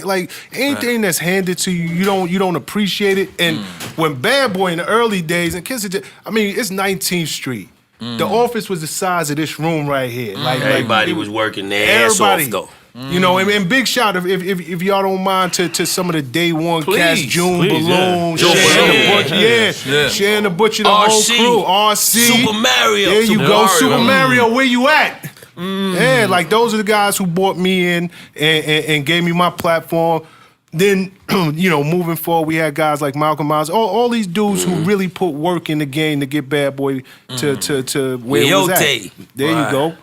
S11: like anything that's handed to you, you don't appreciate it. And when Bad Boy in the early days, and Kiss, I mean, it's 19th Street. The office was the size of this room right here.
S2: Everybody was working their ass off though.
S11: You know, and big shout if y'all don't mind to some of the day one cats, June Balloon, Sharon the Butcher, the whole crew, RC,
S2: Super Mario.
S11: There you go, Super Mario. Where you at? Yeah, like those are the guys who brought me in and gave me my platform. Then, you know, moving forward, we had guys like Malcolm Miles, all these dudes who really put work in the game to get Bad Boy to where it was at. There you go.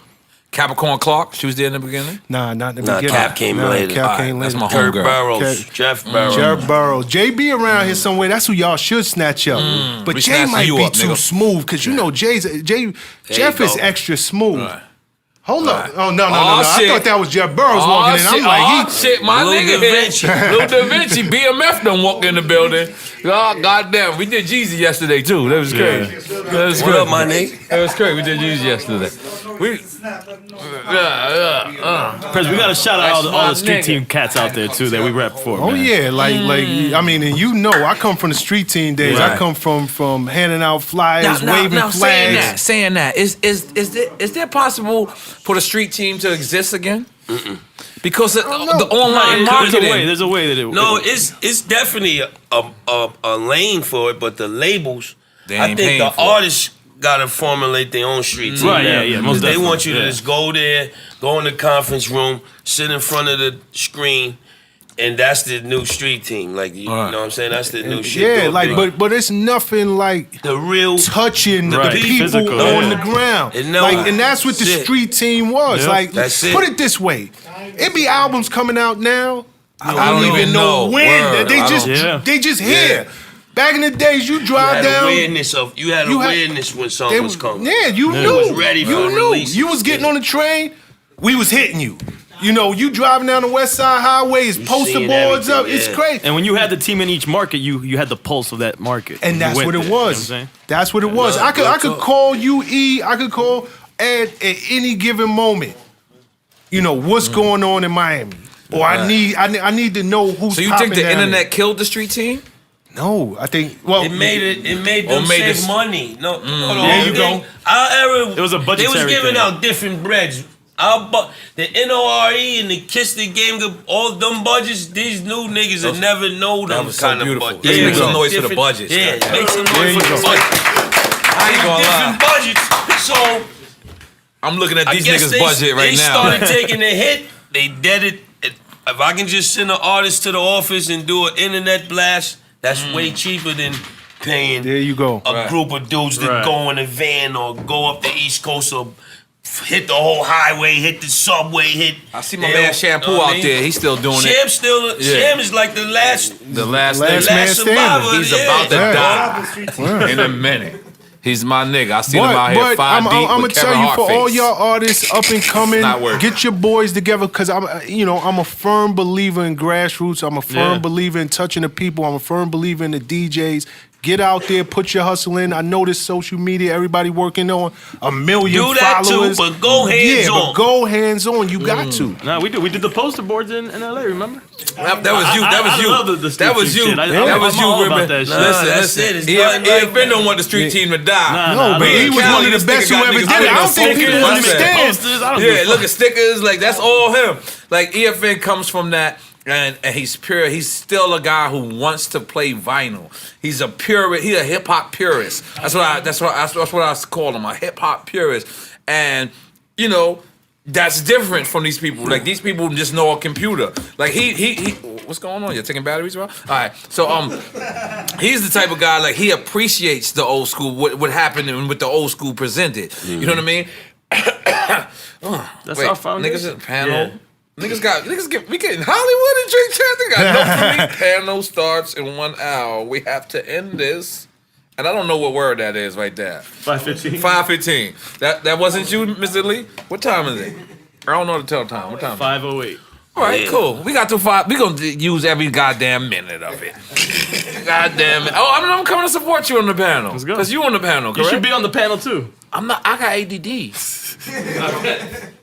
S1: Capricorn Clark, she was there in the beginning?
S11: Nah, not in the beginning.
S2: Cap came later.
S1: That's my
S2: Kurt
S1: homegirl.
S2: Burrows, Jeff Burrows.
S11: Jeff Burrows. JB around here somewhere. That's who y'all should snatch up. But
S1: We
S11: Jay
S1: snatching
S11: might
S1: you
S11: be
S1: up,
S11: too
S1: nigga.
S11: smooth, because you know Jeff is extra smooth.
S1: Right.
S11: Hold up.
S1: Right.
S11: Oh, no.
S1: Oh,
S11: I
S1: shit.
S11: thought that was Jeff Burrows walking in. I'm like,
S1: shit, my
S2: Lil
S1: nigga
S2: Da
S1: here.
S2: Vinci.
S1: Lil Da Vinci, BMF done walked in the building. Oh, goddamn. We did Jeezy yesterday, too. That was crazy. That was
S2: What up, my nigga?
S1: That was crazy. We did Jeezy yesterday.
S10: Prez, we got to shout out all the street
S1: nigga.
S10: team cats out there, too, that we rep for.
S11: Oh
S10: man.
S11: yeah, like I mean, and you know, I come from the street team days.
S10: Right.
S11: I come from handing out flyers, waving flags.
S1: Saying that, is there possible for the street team to exist again? Because the online marketing.
S10: There's a way that it.
S2: No, it's definitely a lane for it, but the labels.
S1: They
S2: I
S1: ain't
S2: think
S1: paying
S2: the
S1: for it.
S2: artists gotta formulate their own street team.
S10: Right,
S2: now.
S10: yeah, most
S2: They
S10: definitely.
S2: want you to just go there, go in the conference room, sit in front of the screen, and that's the new street team. Like you know what I'm saying? That's the new shit.
S11: Yeah,
S2: Do it
S11: like
S2: big.
S11: but it's nothing like
S2: the real
S11: touching
S10: Right,
S11: the people
S10: physical,
S11: on
S10: yeah.
S11: the ground.
S2: And
S11: And that's what the
S2: Shit.
S11: street team was.
S10: Yep.
S11: Like,
S2: That's it.
S11: put it this way: it be albums coming out now. I
S1: don't
S11: don't even know when.
S1: Word.
S11: They
S1: I
S11: just
S1: don't-
S10: Yeah.
S11: they just here. Back in the days, you
S2: You
S11: drive
S2: had
S11: down.
S2: awareness when
S11: They
S2: something was coming.
S11: Yeah, you
S2: They
S11: knew.
S2: was ready for
S11: you
S2: the
S11: knew.
S2: release.
S11: You was getting on the train. We was hitting you. You know, you driving down the West Side Highway, it's poster
S2: seeing
S11: boards up.
S2: everything,
S11: It's
S2: yeah.
S11: crazy.
S10: And when you had the team in each market, you had the pulse of that market.
S11: And
S10: You
S11: that's
S10: went
S11: what it
S10: there, you know what I'm
S11: was.
S10: saying?
S11: That's what it was.
S2: Yeah,
S11: I could
S2: good
S11: call UE. I could call Ed at any given moment. You know what's going on in Miami, or I need to know who's.
S1: So you
S11: popping
S1: think the
S11: down
S1: internet killed the street team?
S11: there. No, I think. Well,
S2: It made them
S1: made
S2: save
S1: this-
S2: money. No, hold on.
S11: There you go.
S2: Our era,
S10: It was a
S2: They
S10: budgetary
S2: was giving
S10: thing.
S2: out different breads. The N.O.R.E. and the Kiss the Game, all them budgets, these new niggas will never know them
S1: was so
S2: kind of
S1: beautiful.
S2: budgets.
S1: Let's
S2: Yeah,
S1: make some
S2: so
S1: noise for the
S2: different-
S1: budgets,
S2: Yeah,
S1: goddamn.
S2: make some
S11: There
S2: noise
S11: you
S2: for the
S11: go.
S2: budgets.
S1: I ain't gonna
S2: Different
S1: lie.
S2: budgets. So
S1: I'm looking at
S2: I
S1: these
S2: guess
S1: niggas'
S2: they,
S1: budget right
S2: they
S1: now.
S2: started taking a hit. They did it. If I can just send an artist to the office and do an internet blast, that's way cheaper than paying
S11: there you go.
S2: a group of dudes to
S10: Right.
S2: go in a van or go up the East Coast or hit the whole highway, hit the subway, hit.
S1: I see my man Shampoo out there. He's still doing it.
S2: Sham still.
S1: Yeah.
S2: Sham is like the last
S11: Last
S1: nigga.
S11: man standing.
S1: He's
S2: yeah.
S1: about to
S11: Yeah.
S1: die in a minute. He's my nigga. I seen him
S11: But,
S1: out here
S11: but
S1: 5 deep
S11: I'm gonna
S1: with
S11: tell
S1: Kevin
S11: you, for all
S1: Hartface.
S11: y'all artists up and coming,
S1: Not working.
S11: get your boys together, because I'm a firm believer in grassroots. I'm a firm
S10: Yeah.
S11: believer in touching the people. I'm a firm believer in the DJs. Get out there, put your hustle in. I know this social media, everybody working on 1 million
S2: Do that too,
S11: followers.
S2: but go hands
S11: yeah,
S2: on.
S11: but go hands on. You got to.
S10: Nah, we did the poster boards in LA, remember?
S1: That was you. That was
S10: I
S1: you.
S10: love the
S1: That
S10: street
S1: was
S10: team
S1: you.
S10: shit.
S1: That was
S10: I'm
S1: you.
S10: all about
S1: Remember?
S10: that shit.
S1: Listen,
S2: that's
S1: listen.
S2: it. It's nothing like
S1: EFN
S2: that.
S1: don't want the street team to die.
S10: Nah,
S11: No,
S10: I
S11: but
S10: don't
S11: he
S10: know.
S11: was
S1: Cali,
S11: one of the
S1: this
S11: best
S1: nigga
S11: who
S1: got
S11: ever
S1: niggas
S11: did it. I
S1: putting
S11: don't
S1: up
S11: think people
S1: stickers.
S11: understand.
S10: Posters, I don't
S1: Yeah,
S10: give a
S1: look
S10: fuck.
S1: at stickers. Like that's all him. Like EFN comes from that. And he's pure. He's still a guy who wants to play vinyl. He's a purist. He's a hip hop purist. That's what I call him, a hip hop purist. And you know, that's different from these people. Like these people just know a computer. Like he what's going on? You're taking batteries, bro? All right. So he's the type of guy, like he appreciates the old school, what happened and what the old school presented. You know what I mean?
S10: That's our foundation.
S1: Niggas at the panel. Yeah. We getting Hollywood and Drake Chance. They got no for me. Panel starts in 1 hour. We have to end this. And I don't know what word that is right there.
S10: 5:15.
S1: 5:15. That wasn't you, Mr. Lee? What time is it? I don't know the tell time. What time?
S10: 5:08.
S1: All right, cool. We got to 5. We gonna use every goddamn minute of it. Goddamn it. Oh, I'm coming to support you on the panel.
S10: Let's go.
S1: Cause you on the panel, correct?
S10: You should be on the panel too.
S1: I'm not. I got ADD.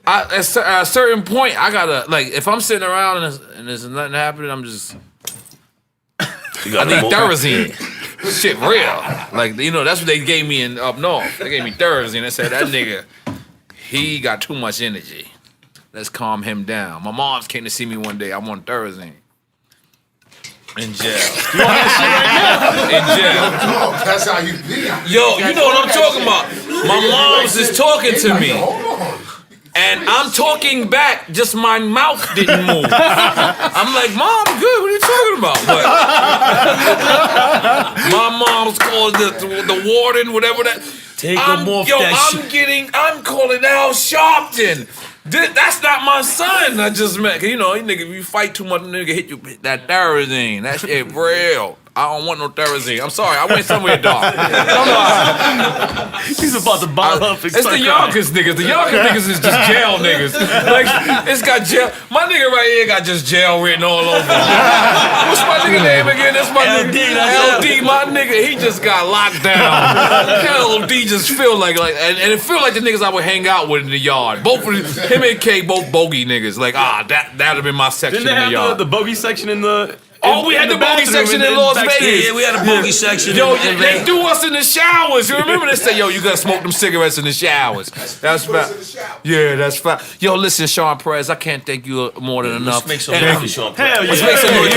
S1: At a certain point, I gotta if I'm sitting around and there's nothing happening, I'm just. I need Thurazine. Shit, real. Like that's what they gave me in up north. They gave me Thurazine. They said that nigga, he got too much energy. Let's calm him down. My mom's came to see me one day. I want Thurazine. In jail. In jail.
S8: No, that's how you be.
S1: Yo, you know what I'm talking about. My mom's is talking to me. And I'm talking back, just my mouth didn't move. I'm like, Mom, good, what are you talking about? But my mom's called the warden, whatever that.
S2: Take him off that shit.
S1: I'm calling Al Sharpton. That's not my son I just met. Cause nigga, if you fight too much, nigga hit you that Thurazine. That shit real. I don't want no Thurazine. I'm sorry. I went somewhere dark.
S10: He's about to bottle up. And
S1: It's the Yonkers niggas. The Yonkers niggas is just jail niggas. Like it's got jail. My nigga right here got just jail written all over. What's my nigga name again? That's my
S2: LD,
S1: nigga.
S2: that's
S1: LD, my nigga. He just got locked down. LD just feel like and it feel like the niggas I would hang out with in the yard. Both of him and K, both Bogey niggas. Like that'd have been my section
S10: Didn't they
S1: in the
S10: have
S1: yard.
S10: the Bogey section in the
S1: Oh, we had the bogey section in Las Vegas.
S2: Yeah, we had a bogey section.
S1: Yo,
S2: in
S1: they
S2: Vegas.
S1: threw us in the showers. You remember they said, yo, you gotta smoke them cigarettes in the showers. That's right. Yeah, that's fine. Yo, listen, Sean Perez, I can't thank you more than enough.
S2: Let's make some noise for Sean Perez.
S10: Hell yeah.
S1: Let's make some noise.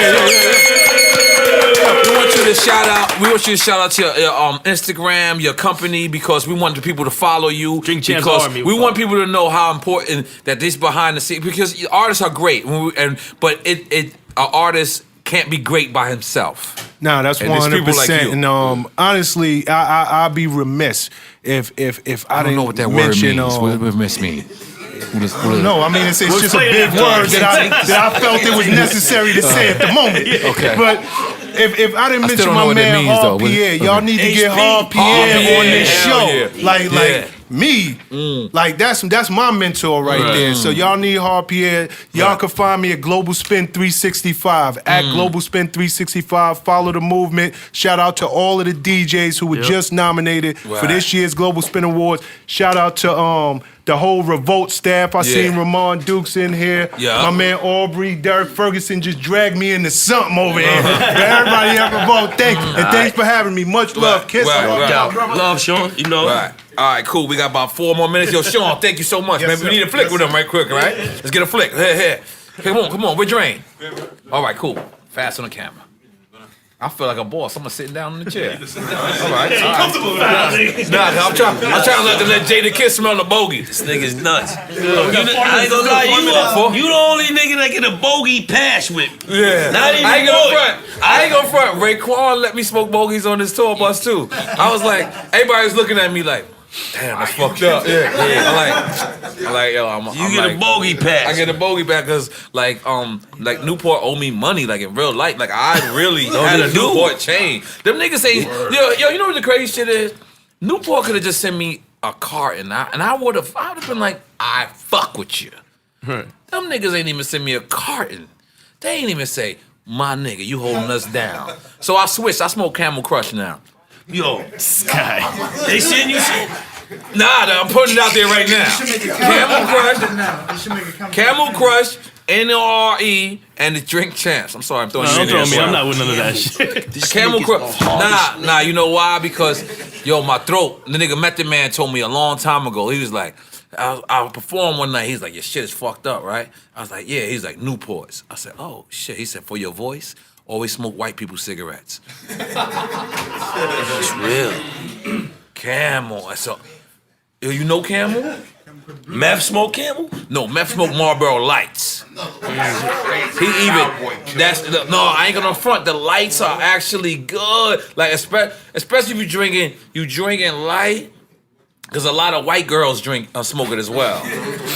S1: We want you to shout out. We want you to shout out to your Instagram, your company, because we want the people to follow you.
S10: Drink Champs
S1: because
S10: Army.
S1: we want people to know how important that this behind the scenes. Because artists are great, but an artist can't be great by himself.
S11: Nah, that's
S1: And there's
S11: 100%.
S1: people like you.
S11: And honestly, I'd be remiss if I
S1: don't know what that
S11: mention,
S1: word means. What remiss mean?
S11: No, I mean it's just a big word that I felt it was necessary to say at the moment.
S1: Okay.
S11: But if I didn't
S1: I still
S11: mention
S1: don't know
S11: my
S1: what that
S11: man
S1: means, though.
S11: Hard Pierre, y'all need to get Hard Pierre on this
S1: Hell
S11: show.
S1: yeah.
S11: Like me, like that's my mentor right there. So y'all need Hard Pierre. Y'all can find me at Global Spin 365 at Global Spin 365. Follow the movement. Shout out to all of the DJs who were just nominated for this year's Global Spin Awards. Shout out to the whole Revolt staff. I seen Ramon Dukes in here.
S1: Yeah.
S11: My man Aubrey, Derek Ferguson just dragged me into something over here. Everybody at Revolt, thank you. And thanks for having me. Much love. Kiss.
S2: Love, Sean. You know.
S1: Right. All right, cool. We got about 4 more minutes. Yo, Sean, thank you so much, man. We need a flick with him right quick, right? Let's get a flick. Here. Come on. We're drained. All right, cool. Fast on the camera. I feel like a boss. I'm sitting down in the chair. All right.
S10: Comfortable.
S1: Nah, I'm trying to let Jadakiss smell the bogey.
S2: This nigga's nuts. I ain't gonna lie, you the only nigga that get a bogey pass with me.
S1: Yeah.
S2: Not even
S1: I ain't gonna front. Raekwon let me smoke bogeys on this tour bus too. I was like, everybody was looking at me like, damn, that's fucked up. Yeah. I'm like, yo,
S2: You get a bogey pass.
S1: I get a bogey back because like Newport owe me money like in real life. Like I really had a Newport chain. Them niggas say, yo, you know what the crazy shit is? Newport could have just sent me a carton, and I would have been like, I fuck with you. Them niggas ain't even send me a carton. They ain't even say, my nigga, you holding us down. So I switched. I smoke Camel Crush now.
S2: Yo, Sky. They send you shit?
S1: Nah, I'm putting it out there right now. Camel Crush, N.O.R.E, and the Drink Champs. I'm sorry, I'm throwing you in there.
S10: Don't throw me. I'm not with none of that shit.
S1: Camel Crush. Nah, you know why? Because, yo, my throat. The nigga Method Man told me a long time ago. He was like, I performed one night. He's like, your shit is fucked up, right? I was like, yeah. He's like, Newports. I said, oh, shit. He said, for your voice, always smoke white people cigarettes.
S2: It's real.
S1: Camel. I said, you know Camel?
S2: Meth smoke Camel?
S1: No, Meth smoke Marlboro Lights. He even I ain't gonna front. The lights are actually good. Like especially if you drinking light. Because a lot of white girls smoke it as well.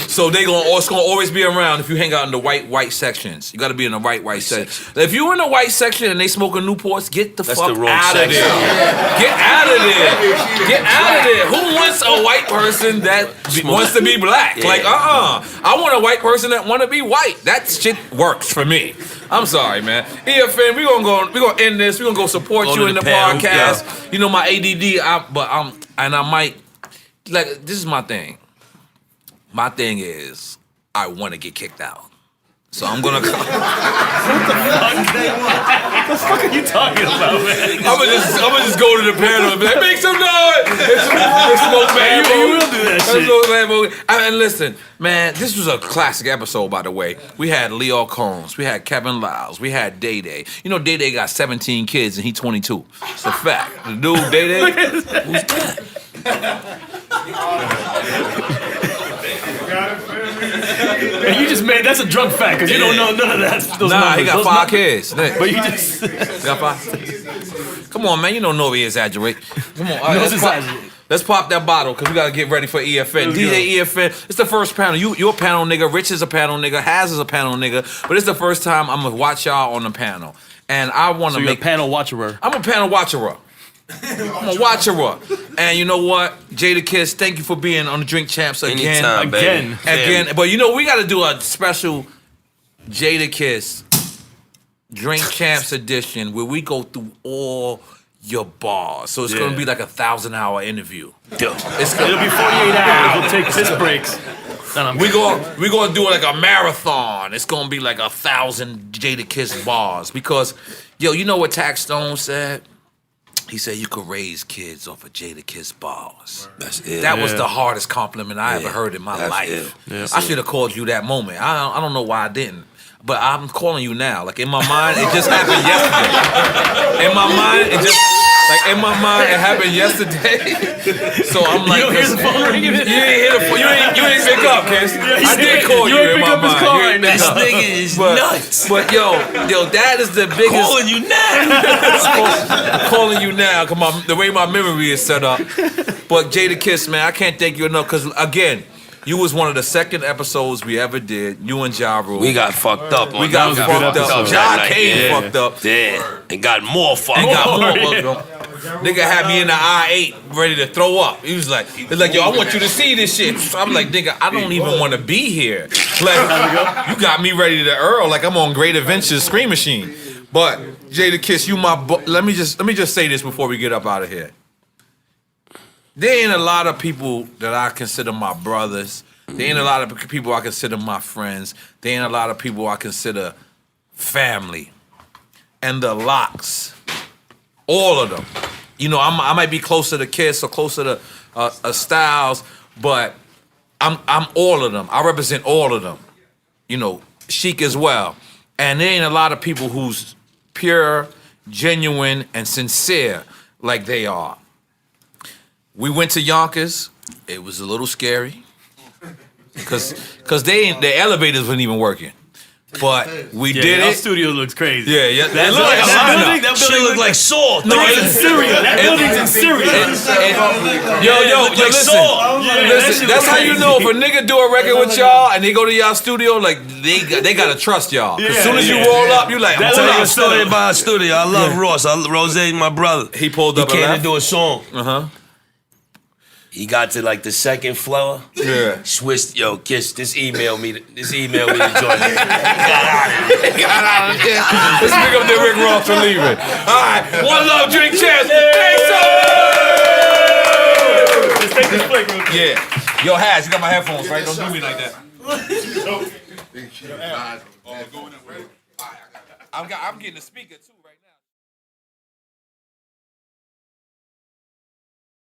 S1: So it's gonna always be around if you hang out in the white sections. You gotta be in the white section. If you in the white section and they smoking Newports, get the fuck out of there. Get out of there. Get out of there. Who wants a white person that wants to be black?
S2: Yeah.
S1: Like, I want a white person that want to be white. That shit works for me. I'm sorry, man. EFN, we're gonna end this. We're gonna go support you in the podcast. Yeah. You know my ADD, I might. Like, this is my thing. My thing is, I want to get kicked out. So I'm gonna come.
S10: What the fuck are you talking about, man?
S1: I'm gonna just go to the panel and be like, make some noise! It's smoke bad
S10: You will do that shit.
S1: And listen, man, this was a classic episode, by the way. We had Lyor Cohen, we had Kevin Liles, we had Day Day. You know, Day Day got 17 kids and he 22. It's a fact. The dude, Day Day, who's that?
S10: And you just made that's a drunk fact because you don't know none of that. Those numbers.
S1: He got 5 kids.
S10: But you just
S1: got 5. Come on, man. You don't know we exaggerate. Come on. All right, let's pop that bottle because we gotta get ready for EFN. DJ EFN. It's the first panel. You're a panel nigga. Rich is a panel nigga. Haz is a panel nigga. But it's the first time I'm gonna watch y'all on the panel, and I want to
S10: make a panel watcher.
S1: I'm a panel watcher. I'm a watcher. And you know what? Jadakiss, thank you for being on the Drink Champs again.
S2: Anytime,
S1: again. But you know, we got to do a special Jadakiss Drink Champs edition where we go through all your bars. So it's going to be like a 1,000-hour interview.
S10: It'll be 48 hours. We'll take piss breaks.
S12: we gonna do like a marathon. It's gonna be like 1,000 Jadakiss bars because, yo, you know what Tax Stone said? He said you could raise kids off of Jadakiss bars.
S2: That's it.
S12: That was the hardest compliment I ever heard in my life. I should have called you that moment. I don't know why I didn't. But I'm calling you now. Like in my mind, it just happened yesterday. In my mind, it happened yesterday. So I'm like,
S10: you don't hear the phone ringing?
S12: You didn't hear the phone. You ain't pick up, Kiss. I did call you in my mind.
S2: This nigga is nuts.
S12: But yo, that is the biggest.
S2: Calling you now.
S12: I'm calling you now. Come on, the way my memory is set up. But Jadakiss, man, I can't thank you enough because again. You was one of the second episodes we ever did. You and Ja Rule.
S2: We got fucked up.
S12: We got fucked up. Ja came fucked up.
S2: Yeah, and got more fucked up.
S12: Nigga had me in the I-8 ready to throw up. He was like, yo, I want you to see this shit. So I'm like, nigga, I don't even want to be here. Like, you got me ready to Earl like I'm on Great Adventures Screen Machine. But Jadakiss, you my let me just say this before we get up out of here. There ain't a lot of people that I consider my brothers. There ain't a lot of people I consider my friends. There ain't a lot of people I consider family. And the Locks, all of them. You know, I might be closer to Kiss or closer to Styles, but I'm all of them. I represent all of them. You know, Chic as well. And there ain't a lot of people who's pure, genuine, and sincere like they are. We went to Yonkers. It was a little scary because the elevators wasn't even working. But we did it.
S10: Our studio looks crazy.
S12: Yeah.
S10: That building
S2: looked like salt.
S10: No, it's in Syria. That building's in Syria.
S12: Yo, listen. That's how you know if a nigga do a record with y'all and they go to y'all studio, like they gotta trust y'all. As soon as you roll up, you like,
S2: I'm telling you a story about our studio. I love Ross. Rose, my brother.
S12: He pulled up.
S2: He came to do a song.
S12: He
S2: got to like the second floor.
S12: Yeah.
S2: Switched, Kiss, just email me to join. Got out of here.
S12: Let's pick up the Rick Ross for leaving. All right. One love, drink champs.
S10: Just take this flick real quick.
S12: Yeah. Yo, Haz, you got my headphones, right? Don't do me like that. I'm getting the speaker, too.